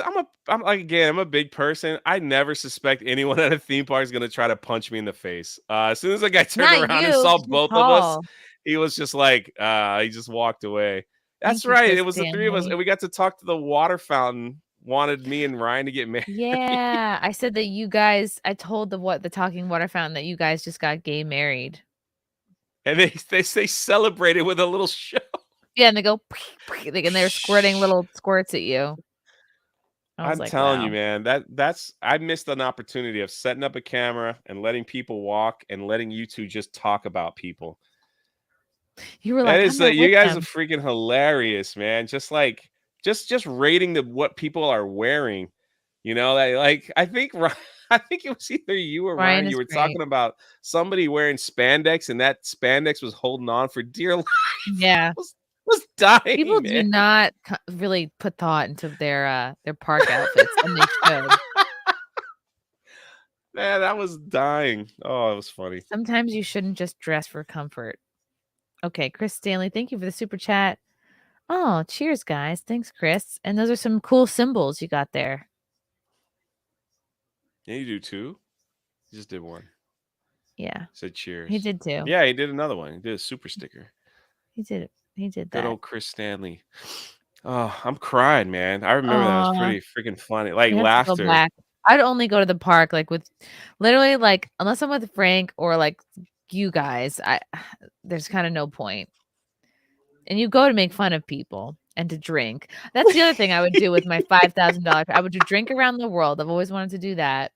Speaker 7: I'm like, again, I'm a big person. I never suspect anyone at a theme park is gonna try to punch me in the face. As soon as the guy turned
Speaker 1: Not
Speaker 7: around and
Speaker 1: you,
Speaker 7: saw
Speaker 1: 'cause you're
Speaker 7: both of us,
Speaker 1: tall.
Speaker 7: he was just like, he just walked away. That's
Speaker 1: Thank you,
Speaker 7: right.
Speaker 1: Chris
Speaker 7: It was the three of us,
Speaker 1: Stanley.
Speaker 7: and we got to talk to the water fountain. Wanted me and Ryan to get married,
Speaker 1: Yeah, I said that you guys I told the talking water fountain that you guys just got gay married.
Speaker 7: and they celebrated with a little show.
Speaker 1: Yeah, and they go, like, and they're squirting little squirts at you. I was
Speaker 7: I'm
Speaker 1: like,
Speaker 7: telling you,
Speaker 1: "Wow."
Speaker 7: man, that's I missed an opportunity of setting up a camera and letting people walk and letting you two just talk about people.
Speaker 1: You were
Speaker 7: That
Speaker 1: like, "I'm
Speaker 7: is
Speaker 1: not
Speaker 7: you
Speaker 1: with
Speaker 7: guys are
Speaker 1: them."
Speaker 7: freaking hilarious, man. Just like just rating what people are wearing. Like I think I think it was either you or
Speaker 1: Ryan
Speaker 7: Ryan. You
Speaker 1: is
Speaker 7: were
Speaker 1: great.
Speaker 7: talking about somebody wearing spandex, and that spandex was holding on for dear life.
Speaker 1: Yeah.
Speaker 7: Was dying,
Speaker 1: People do
Speaker 7: man.
Speaker 1: not really put thought into their park outfits, and they should.
Speaker 7: Man, that was dying. Oh, it was funny.
Speaker 1: Sometimes you shouldn't just dress for comfort. Okay, Chris Stanley, thank you for the super chat. Oh, cheers, guys. Thanks, Chris. And those are some cool symbols you got there.
Speaker 7: Yeah, you do too. He just did one.
Speaker 1: Yeah.
Speaker 7: Said cheers.
Speaker 1: He did too.
Speaker 7: Yeah, he did another one. He did a super sticker.
Speaker 1: He did it. He did
Speaker 7: Good
Speaker 1: that.
Speaker 7: old Chris Stanley. Oh, I'm crying, man. I remember that was
Speaker 1: Aw,
Speaker 7: pretty freaking funny. Like
Speaker 1: we have to go
Speaker 7: laughter.
Speaker 1: back. I'd only go to the park, like, with literally, like, unless I'm with Frank or, like, you guys, there's kinda no point. And you go to make fun of people and to drink. That's the other thing I would do with my $5,000. I would do drink around the world. I've always wanted to do that.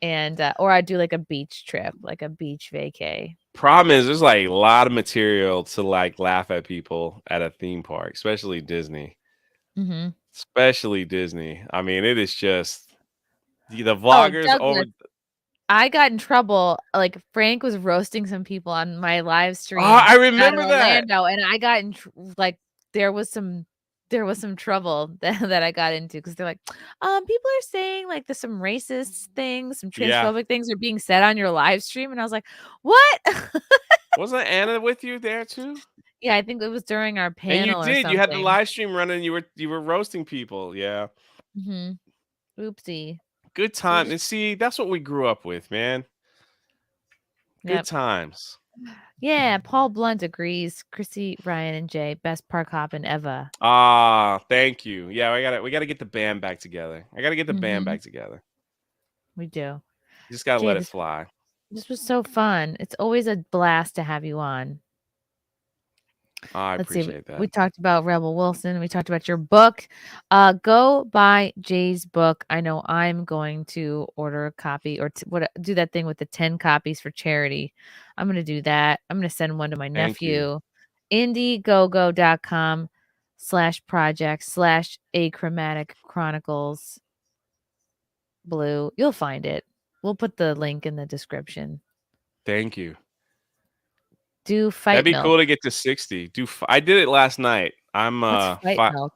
Speaker 1: And, or I'd do, like, a beach trip, like a beach vacay.
Speaker 7: Problem is, there's like a lot of material to like laugh at people at a theme park, especially Disney.
Speaker 1: Mhm.
Speaker 7: Especially Disney. I mean, it is just the
Speaker 1: Oh,
Speaker 7: vloggers over.
Speaker 1: Douglas, I got in trouble, like, Frank was roasting some people on my live
Speaker 7: Oh,
Speaker 1: stream
Speaker 7: I
Speaker 1: out in
Speaker 7: remember that.
Speaker 1: Orlando, and I got in like, there was some trouble that I got into because 'cause they're like, people are saying, like, there's some racist things, some
Speaker 7: Yeah.
Speaker 1: transphobic things are being said on your live stream," and I was like, "What?"
Speaker 7: Wasn't Anna with you there too?
Speaker 1: Yeah, I think it was during our
Speaker 7: And you
Speaker 1: panel or
Speaker 7: did. You had the
Speaker 1: something.
Speaker 7: live stream running. You were roasting people. Yeah.
Speaker 1: Mhm. Oopsie.
Speaker 7: Good
Speaker 1: We
Speaker 7: time.
Speaker 1: just
Speaker 7: And see, that's what we grew up with, man. Good
Speaker 1: Yep.
Speaker 7: times.
Speaker 1: Yeah, Paul Blunt agrees. Chrissy, Ryan, and Jay, best park hopping ever.
Speaker 7: Ah, thank you. Yeah, we gotta get the band back together. I gotta get the band
Speaker 1: Mhm.
Speaker 7: back together.
Speaker 1: We do.
Speaker 7: You just gotta
Speaker 1: Jay,
Speaker 7: let it
Speaker 1: this
Speaker 7: fly.
Speaker 1: was so fun. It's always a blast to have you on.
Speaker 7: I
Speaker 1: Let's see.
Speaker 7: appreciate
Speaker 1: We
Speaker 7: that.
Speaker 1: talked about Rebel Wilson. We talked about your book. Go buy Jay's book. I know I'm going to order a copy or do that thing with the 10 copies for charity. I'm going to do that. I'm going to send one to my
Speaker 7: Thank you.
Speaker 1: nephew. Indiegogo.com/project/Achromatic Chronicles blue. You'll find it. We'll put the link in the description.
Speaker 7: Thank you.
Speaker 1: Do fight
Speaker 7: That'd be
Speaker 1: milk.
Speaker 7: cool to get to 60. I did it last night. I'm
Speaker 1: What's fight milk?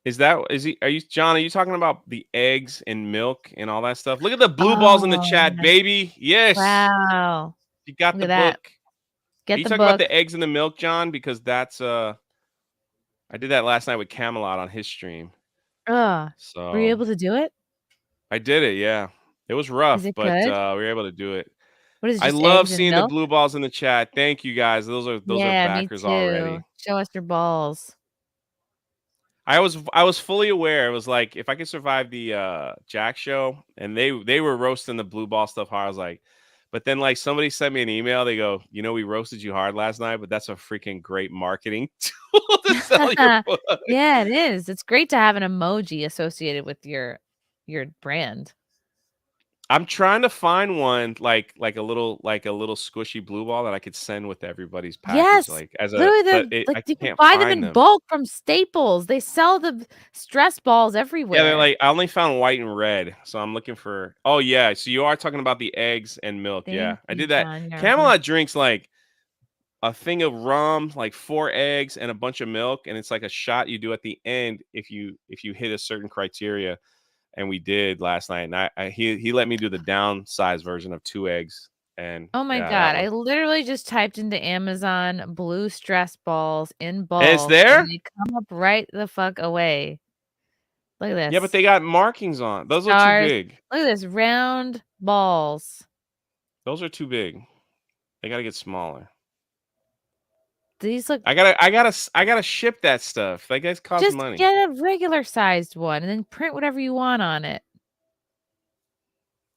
Speaker 7: Are you John, are you talking about the eggs and milk and all that stuff? Look at the blue balls in the
Speaker 1: Oh,
Speaker 7: chat, baby. Yes.
Speaker 1: wow.
Speaker 7: You got
Speaker 1: Look
Speaker 7: the
Speaker 1: at that.
Speaker 7: book. Are
Speaker 1: Get
Speaker 7: you
Speaker 1: the
Speaker 7: talking about
Speaker 1: book.
Speaker 7: the eggs and the milk, John? Because that's I did that last night with Camelot on his stream.
Speaker 1: Were you
Speaker 7: So
Speaker 1: able to do it?
Speaker 7: I did it, yeah. It was
Speaker 1: Is
Speaker 7: rough,
Speaker 1: it
Speaker 7: but
Speaker 1: good?
Speaker 7: we were able to do it.
Speaker 1: What is it,
Speaker 7: I
Speaker 1: just
Speaker 7: love
Speaker 1: eggs and
Speaker 7: seeing the
Speaker 1: milk?
Speaker 7: blue balls in the chat. Thank you guys. Those are
Speaker 1: Yeah, me
Speaker 7: backers
Speaker 1: too.
Speaker 7: already.
Speaker 1: Show us your balls.
Speaker 7: I was fully aware. It was like if I could survive the Jack show and they were roasting the blue ball stuff hard, I was like, But then like somebody sent me an email. They go, we roasted you hard last night, but that's a freaking great marketing tool to sell your book.
Speaker 1: Yeah, it is. It's great to have an emoji associated with your brand.
Speaker 7: I'm trying to find one like a little squishy blue ball that I could send with everybody's package.
Speaker 1: Yes,
Speaker 7: Like as a,
Speaker 1: literally,
Speaker 7: but I
Speaker 1: you can
Speaker 7: can't
Speaker 1: buy them
Speaker 7: find
Speaker 1: in
Speaker 7: them.
Speaker 1: bulk from Staples. They sell the stress balls everywhere.
Speaker 7: Yeah, they're like I only found white and red, so I'm looking for. Oh yeah, so you are talking about the eggs and milk. Yeah, I did that. Camelot drinks like a thing of rum, like 4 eggs and a bunch of milk, and it's like a shot you do at the end if you hit a certain criteria. And we did last night, and he let me do the downsized version of 2 eggs. And
Speaker 1: oh my God, I literally just typed into Amazon blue stress balls in bulk.
Speaker 7: It's there?
Speaker 1: And they come up right the fuck away. Look at this.
Speaker 7: Yeah, but they got markings on. Those are too big.
Speaker 1: Look at this, round balls.
Speaker 7: Those are too big. They got to get smaller.
Speaker 1: These look.
Speaker 7: I gotta ship that stuff. That guys cost money.
Speaker 1: Just get a regular sized one and then print whatever you want on it.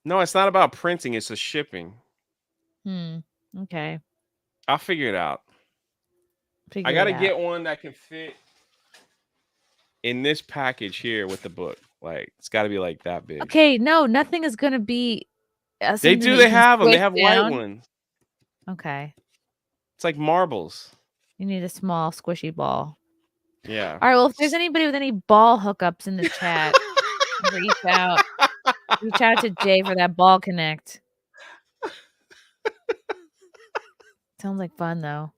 Speaker 7: No, it's not about printing. It's the shipping.
Speaker 1: Okay.
Speaker 7: I'll figure it out. I gotta get one that can fit in this package here with the book. Like it's got to be like that big.
Speaker 1: Okay, no, nothing is gonna be.
Speaker 7: They do. They have them. They have white ones.
Speaker 1: Okay.
Speaker 7: It's like marbles.
Speaker 1: You need a small squishy ball.
Speaker 7: Yeah.
Speaker 1: All right. Well, if there's anybody with any ball hookups in the chat, reach out. Reach out to Jay for that ball connect. Sounds like fun though.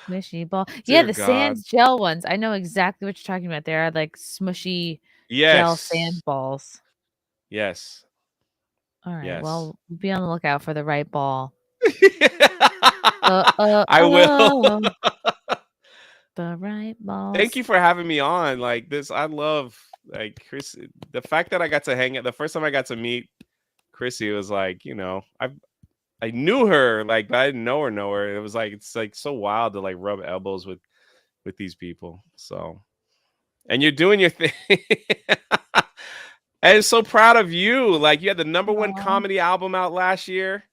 Speaker 1: Smushy ball. Yeah, the Sands gel ones. I know exactly what you're talking about. They are like smushy gel sand balls.
Speaker 7: Yes.
Speaker 1: All right. Yes. Well, be on the lookout for the right ball.
Speaker 7: I will.
Speaker 1: The right balls.
Speaker 7: Thank you for having me on. Like this, I love like Chris. The fact that I got to hang out. The first time I got to meet Chrissie, was like, I knew her, like, but I didn't know her. It was like it's like so wild to like rub elbows with these people. So, and you're doing your thing. And so proud of you. Like you had the #1 comedy album out last year.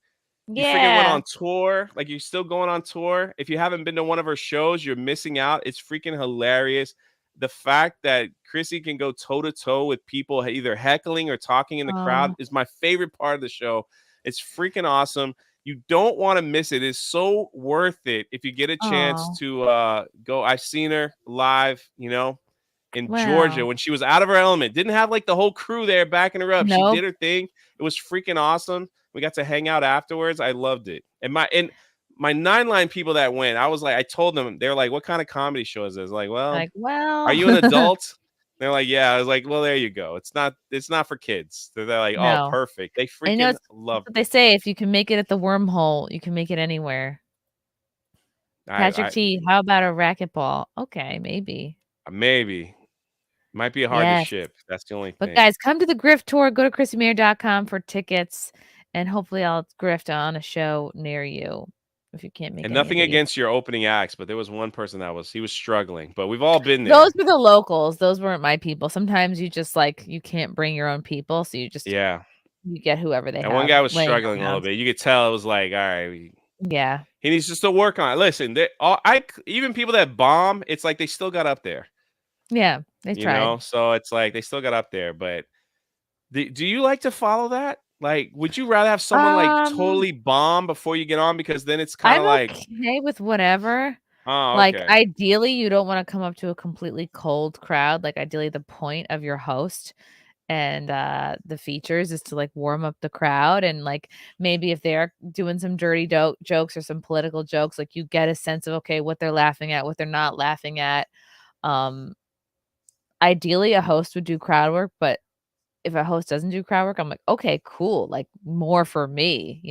Speaker 7: You freaking went on tour. Like you're still going on tour. If you haven't been to one of her shows, you're missing out. It's freaking hilarious. The fact that Chrissie can go toe to toe with people either heckling or talking in the crowd is my favorite part of the show. It's freaking awesome. You don't want to miss it. It's so worth it if you get a chance to go. I've seen her live, in Georgia when she was out of her element. Didn't have like the whole crew there backing her up. Nope. She did her thing. It was freaking awesome. We got to hang out afterwards. I loved it. And my 9line people that went, I was like, I told them, they're like, what kind of comedy show is this? Well, are you an adult? They're like, yeah. I was like, well, there you go. It's not for kids. They're like, oh, perfect. They freaking love it.
Speaker 1: They say if you can make it at the wormhole, you can make it anywhere. Patrick T, how about a racquetball? Okay, maybe.
Speaker 7: Might be hard to ship. That's the only thing.
Speaker 1: But guys, come to the Grift Tour. Go to ChrissieMayr.com for tickets. And hopefully I'll grift on a show near you if you can't make it.
Speaker 7: And nothing against your opening acts, but there was one person he was struggling. But we've all been there.
Speaker 1: Those were the locals. Those weren't my people. Sometimes you just you can't bring your own people, so you just you get whoever they have.
Speaker 7: And one guy was struggling a little bit. You could tell it was like, all right, he needs just to work on it. Listen, even people that bomb, it's like they still got up there.
Speaker 1: Yeah, they tried.
Speaker 7: So it's like they still got up there. But do you like to follow that? Like, would you rather have someone like totally bomb before you get on? Because then it's kind of like
Speaker 1: okay with whatever.
Speaker 7: Oh, okay.
Speaker 1: Like ideally, you don't want to come up to a completely cold crowd. Like ideally, the point of your host and the features is to like warm up the crowd, and like maybe if they're doing some dirty jokes or some political jokes, like you get a sense of okay what they're laughing at, what they're not laughing at. Ideally, a host would do crowd work, but if a host doesn't do crowd work, I'm like, okay, cool. Like more for me,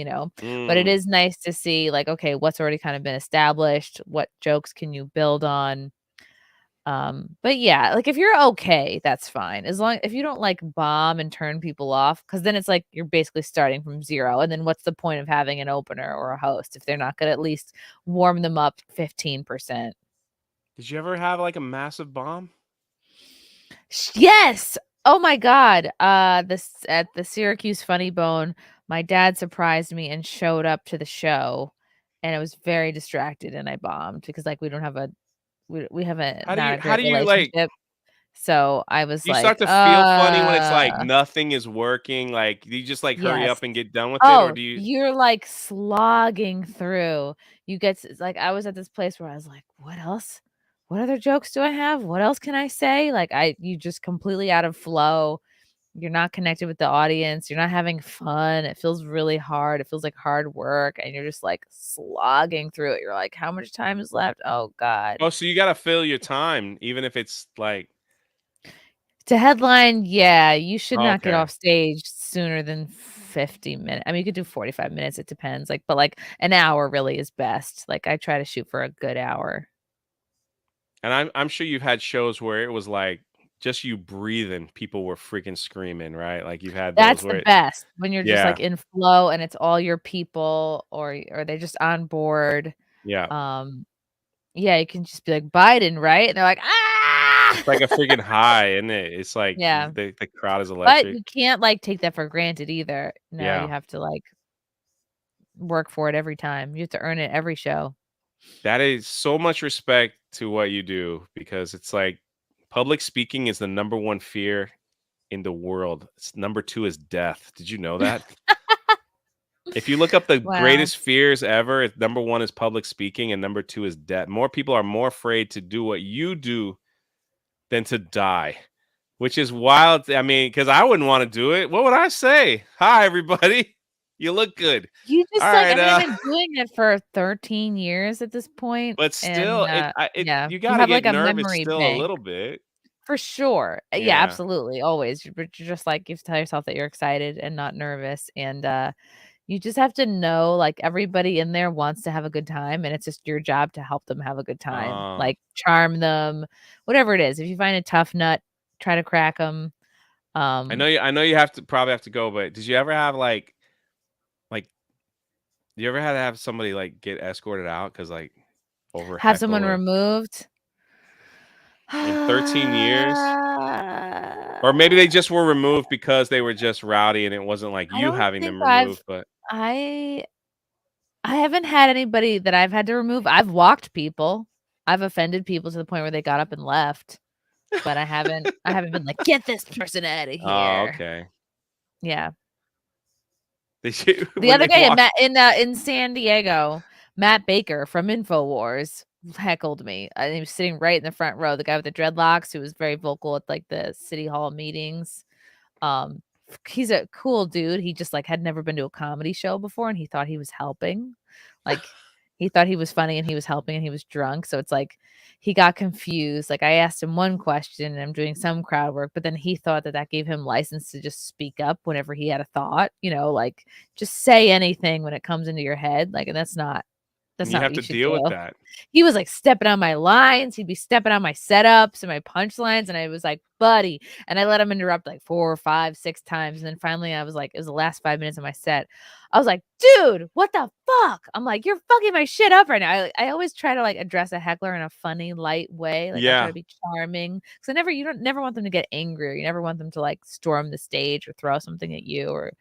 Speaker 1: but it is nice to see like, okay, what's already kind of been established. What jokes can you build on? But yeah, like if you're okay, that's fine. If you don't like bomb and turn people off, because then it's like, you're basically starting from zero. And then what's the point of having an opener or a host if they're not going to at least warm them up 15%?
Speaker 7: Did you ever have like a massive bomb?
Speaker 1: Yes. Oh my god. This at the Syracuse Funny Bone, my dad surprised me and showed up to the show, and I was very distracted and I bombed because like we don't have a we have a not a
Speaker 7: How
Speaker 1: great
Speaker 7: do you like?
Speaker 1: relationship. So I was
Speaker 7: Do you start
Speaker 1: like,
Speaker 7: to feel funny when it's like nothing is working? Like, do you just like hurry
Speaker 1: yes.
Speaker 7: up and get done with it, or
Speaker 1: Oh,
Speaker 7: do you?
Speaker 1: you're like slogging through. You get like I was at this place where I was like, what else? What other jokes do I have? What else can I say? Like you just completely out of flow. You're not connected with the audience. You're not having fun. It feels really hard. It feels like hard work and you're just like slogging through it. You're like, how much time is left? Oh God.
Speaker 7: Oh, so you gotta fill your time, even if it's like
Speaker 1: To headline, yeah, you should not get
Speaker 7: okay.
Speaker 1: off stage sooner than 50 minutes. I mean, you could do 45 minutes, it depends. Like, but like an hour really is best. Like I try to shoot for a good hour.
Speaker 7: And I'm sure you've had shows where it was like just you breathing, people were freaking screaming, right? Like you've had those
Speaker 1: That's the
Speaker 7: where
Speaker 1: best when you're just like
Speaker 7: yeah,
Speaker 1: in flow and it's all your people or they're just on board.
Speaker 7: yeah.
Speaker 1: Um, yeah, you can just be like Biden, right? And they're like, ah,
Speaker 7: It's like a freaking high, isn't it? It's like
Speaker 1: yeah.
Speaker 7: the crowd is
Speaker 1: But
Speaker 7: electric.
Speaker 1: you can't like take that for granted either. No, you
Speaker 7: Yeah.
Speaker 1: have to like work for it every time. You have to earn it every show.
Speaker 7: That is so much respect to what you do because it's like public speaking is the number one fear in the world. It's number 2 is death. Did you know that? If you look up the
Speaker 1: Wow.
Speaker 7: greatest fears ever, number 1 is public speaking and number 2 is death. More people are more afraid to do what you do than to die, which is wild. I mean, because I wouldn't want to do it. What would I say? Hi, everybody. You look good.
Speaker 1: You
Speaker 7: All
Speaker 1: just like I
Speaker 7: right.
Speaker 1: mean, I've been doing it for 13 years at this point,
Speaker 7: But
Speaker 1: and,
Speaker 7: still,
Speaker 1: yeah,
Speaker 7: you
Speaker 1: you
Speaker 7: got to
Speaker 1: have,
Speaker 7: get
Speaker 1: like, a
Speaker 7: nervous
Speaker 1: memory
Speaker 7: still a
Speaker 1: bank.
Speaker 7: little bit.
Speaker 1: For sure. Yeah,
Speaker 7: Yeah.
Speaker 1: absolutely, always, but you're just, like you have to tell yourself that you're excited and not nervous, and, you just have to know, like, everybody in there wants to have a good time, and it's just your job to help them have a good time,
Speaker 7: Uh,
Speaker 1: like, charm them, whatever it is. If you find a tough nut, try to crack them.
Speaker 7: I know you have to probably have to go, but did you ever have like you ever had to have somebody like get escorted out because like over
Speaker 1: Have
Speaker 7: heckle
Speaker 1: someone
Speaker 7: or
Speaker 1: removed?
Speaker 7: in 13 years?
Speaker 1: I
Speaker 7: Or maybe they just were removed because they were just rowdy and it wasn't like you
Speaker 1: don't
Speaker 7: having
Speaker 1: think
Speaker 7: them removed, but
Speaker 1: I I haven't had anybody that I've had to remove. I've walked people. I've offended people to the point where they got up and left, but I haven't been like, "Get this person out of
Speaker 7: oh,
Speaker 1: here."
Speaker 7: okay.
Speaker 1: Yeah. The
Speaker 7: When
Speaker 1: other
Speaker 7: they
Speaker 1: guy
Speaker 7: walk
Speaker 1: in San Diego, Matt Baker from InfoWars heckled me. He was sitting right in the front row, the guy with the dreadlocks who was very vocal at like the city hall meetings. Um, he's a cool dude. He just like had never been to a comedy show before and he thought he was helping. Like he thought he was funny and he was helping and he was drunk. So it's like he got confused. Like I asked him one question and I'm doing some crowd work, but then he thought that that gave him license to just speak up whenever he had a thought, like just say anything when it comes into your head. Like, and that's
Speaker 7: and you
Speaker 1: not
Speaker 7: have
Speaker 1: what you
Speaker 7: to
Speaker 1: should
Speaker 7: deal with
Speaker 1: do.
Speaker 7: that.
Speaker 1: He was like stepping on my lines. He'd be stepping on my setups and my punchlines. And I was like, buddy. And I let him interrupt like 4, 5, 6 times. And then finally I was like, it was the last 5 minutes of my set. I was like, dude, what the fuck? I'm like, you're fucking my shit up right now. I always try to like address a heckler in a funny, light way. Like I try
Speaker 7: Yeah.
Speaker 1: to be charming. Cause you don't never want them to get angry. Or you never want them to like storm the stage or throw something at you or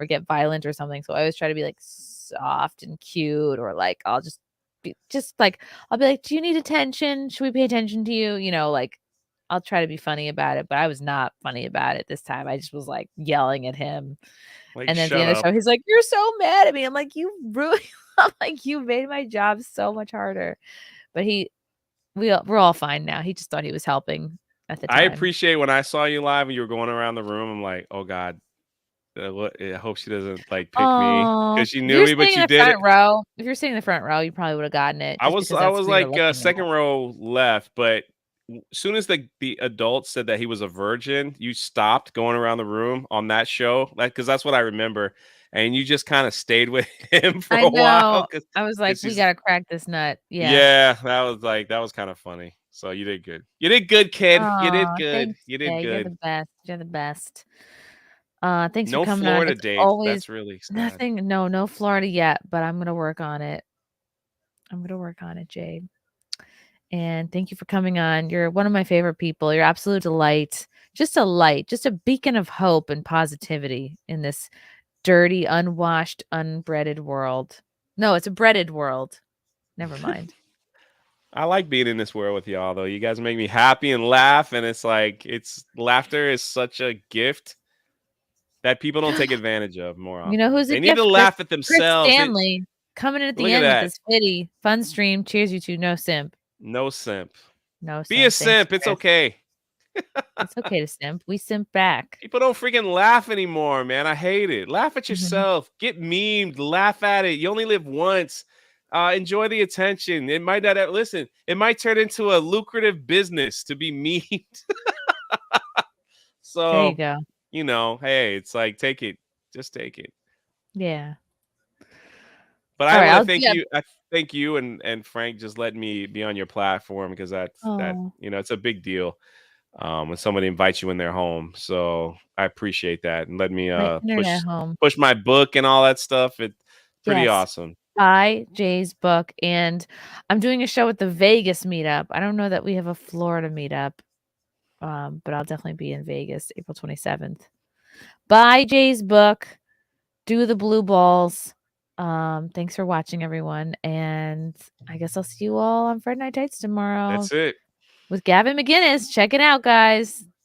Speaker 1: get violent or something. So I always try to be like soft and cute or like I'll just like I'll be like, "Do you need attention? Should we pay attention to you?" Like I'll try to be funny about it, but I was not funny about it this time. I just was like yelling at him.
Speaker 7: Like
Speaker 1: And then at the
Speaker 7: shut
Speaker 1: end of the
Speaker 7: up.
Speaker 1: show, he's like, "You're so mad at me." I'm like, "You really I'm like, "You made my job so much harder." But we're all fine now. He just thought he was helping at the
Speaker 7: I
Speaker 1: time.
Speaker 7: appreciate when I saw you live and you were going around the room. I'm like, oh God, I hope she doesn't like pick me
Speaker 1: Oh,
Speaker 7: because she
Speaker 1: if
Speaker 7: knew
Speaker 1: you're
Speaker 7: me, but
Speaker 1: sitting in
Speaker 7: you
Speaker 1: the
Speaker 7: did it.
Speaker 1: front row if you're sitting in the front row, you probably would have gotten it just because
Speaker 7: I
Speaker 1: that's
Speaker 7: was
Speaker 1: who you're
Speaker 7: like
Speaker 1: looking
Speaker 7: second
Speaker 1: at.
Speaker 7: row left, but soon as the adults said that he was a virgin, you stopped going around the room on that show, like because that's what I remember, and you just kind of stayed with him for
Speaker 1: I
Speaker 7: a while
Speaker 1: know.
Speaker 7: because
Speaker 1: I was like, "We
Speaker 7: he's
Speaker 1: gotta crack this nut." Yeah.
Speaker 7: yeah, that was kind of funny. So you did good. You did good, kid. You did
Speaker 1: Oh,
Speaker 7: good.
Speaker 1: thanks,
Speaker 7: You did
Speaker 1: Jay. You're the
Speaker 7: good.
Speaker 1: best. You're the best. Thanks for
Speaker 7: No
Speaker 1: coming on.
Speaker 7: Florida
Speaker 1: It's
Speaker 7: dates.
Speaker 1: always
Speaker 7: That's really sad.
Speaker 1: nothing. No Florida yet, but I'm gonna work on it. I'm gonna work on it, Jay. And thank you for coming on. You're one of my favorite people. You're absolute delight. just a light, just a beacon of hope and positivity in this dirty, unwashed, unbreaded world. No, it's a breaded world. Never mind.
Speaker 7: I like being in this world with y'all, though. You guys make me happy and laugh, and it's like laughter is such a gift that people don't take advantage of more
Speaker 1: You know
Speaker 7: often.
Speaker 1: who's a
Speaker 7: They need to
Speaker 1: gift?
Speaker 7: laugh at
Speaker 1: Chris
Speaker 7: themselves.
Speaker 1: Stanley coming in at the
Speaker 7: Look at
Speaker 1: end with
Speaker 7: that.
Speaker 1: this fitty fun stream. Cheers, you two. No simp.
Speaker 7: No simp.
Speaker 1: No
Speaker 7: Be a
Speaker 1: simp. Thanks,
Speaker 7: simp. It's
Speaker 1: Chris.
Speaker 7: okay.
Speaker 1: It's okay to simp. We simp back.
Speaker 7: People don't freaking laugh anymore, man. I hate it. Laugh at
Speaker 1: Mhm.
Speaker 7: yourself. Get memed. Laugh at it. You only live once. Enjoy the attention. It might not listen. It might turn into a lucrative business to be memed.
Speaker 1: There you
Speaker 7: So,
Speaker 1: go.
Speaker 7: you know, hey, it's like take it. Just take it.
Speaker 1: Yeah.
Speaker 7: But
Speaker 1: All
Speaker 7: I
Speaker 1: right,
Speaker 7: want
Speaker 1: I'll
Speaker 7: to thank
Speaker 1: yeah.
Speaker 7: you. I thank you and Frank just letting me be on your platform because that
Speaker 1: Oh,
Speaker 7: you know it's a big deal when somebody invites you in their home. So I appreciate that and let me
Speaker 1: my internet home.
Speaker 7: push my book and all that stuff. It's pretty
Speaker 1: Yes.
Speaker 7: awesome.
Speaker 1: Buy Jay's book, and I'm doing a show at the Vegas meetup. I don't know that we have a Florida meetup, but I'll definitely be in Vegas April 27th. Buy Jay's book. Do the blue balls. Thanks for watching, everyone, and I guess I'll see you all on Friday Night Tights tomorrow
Speaker 7: That's it.
Speaker 1: with Gavin McGinnis. Check it out, guys.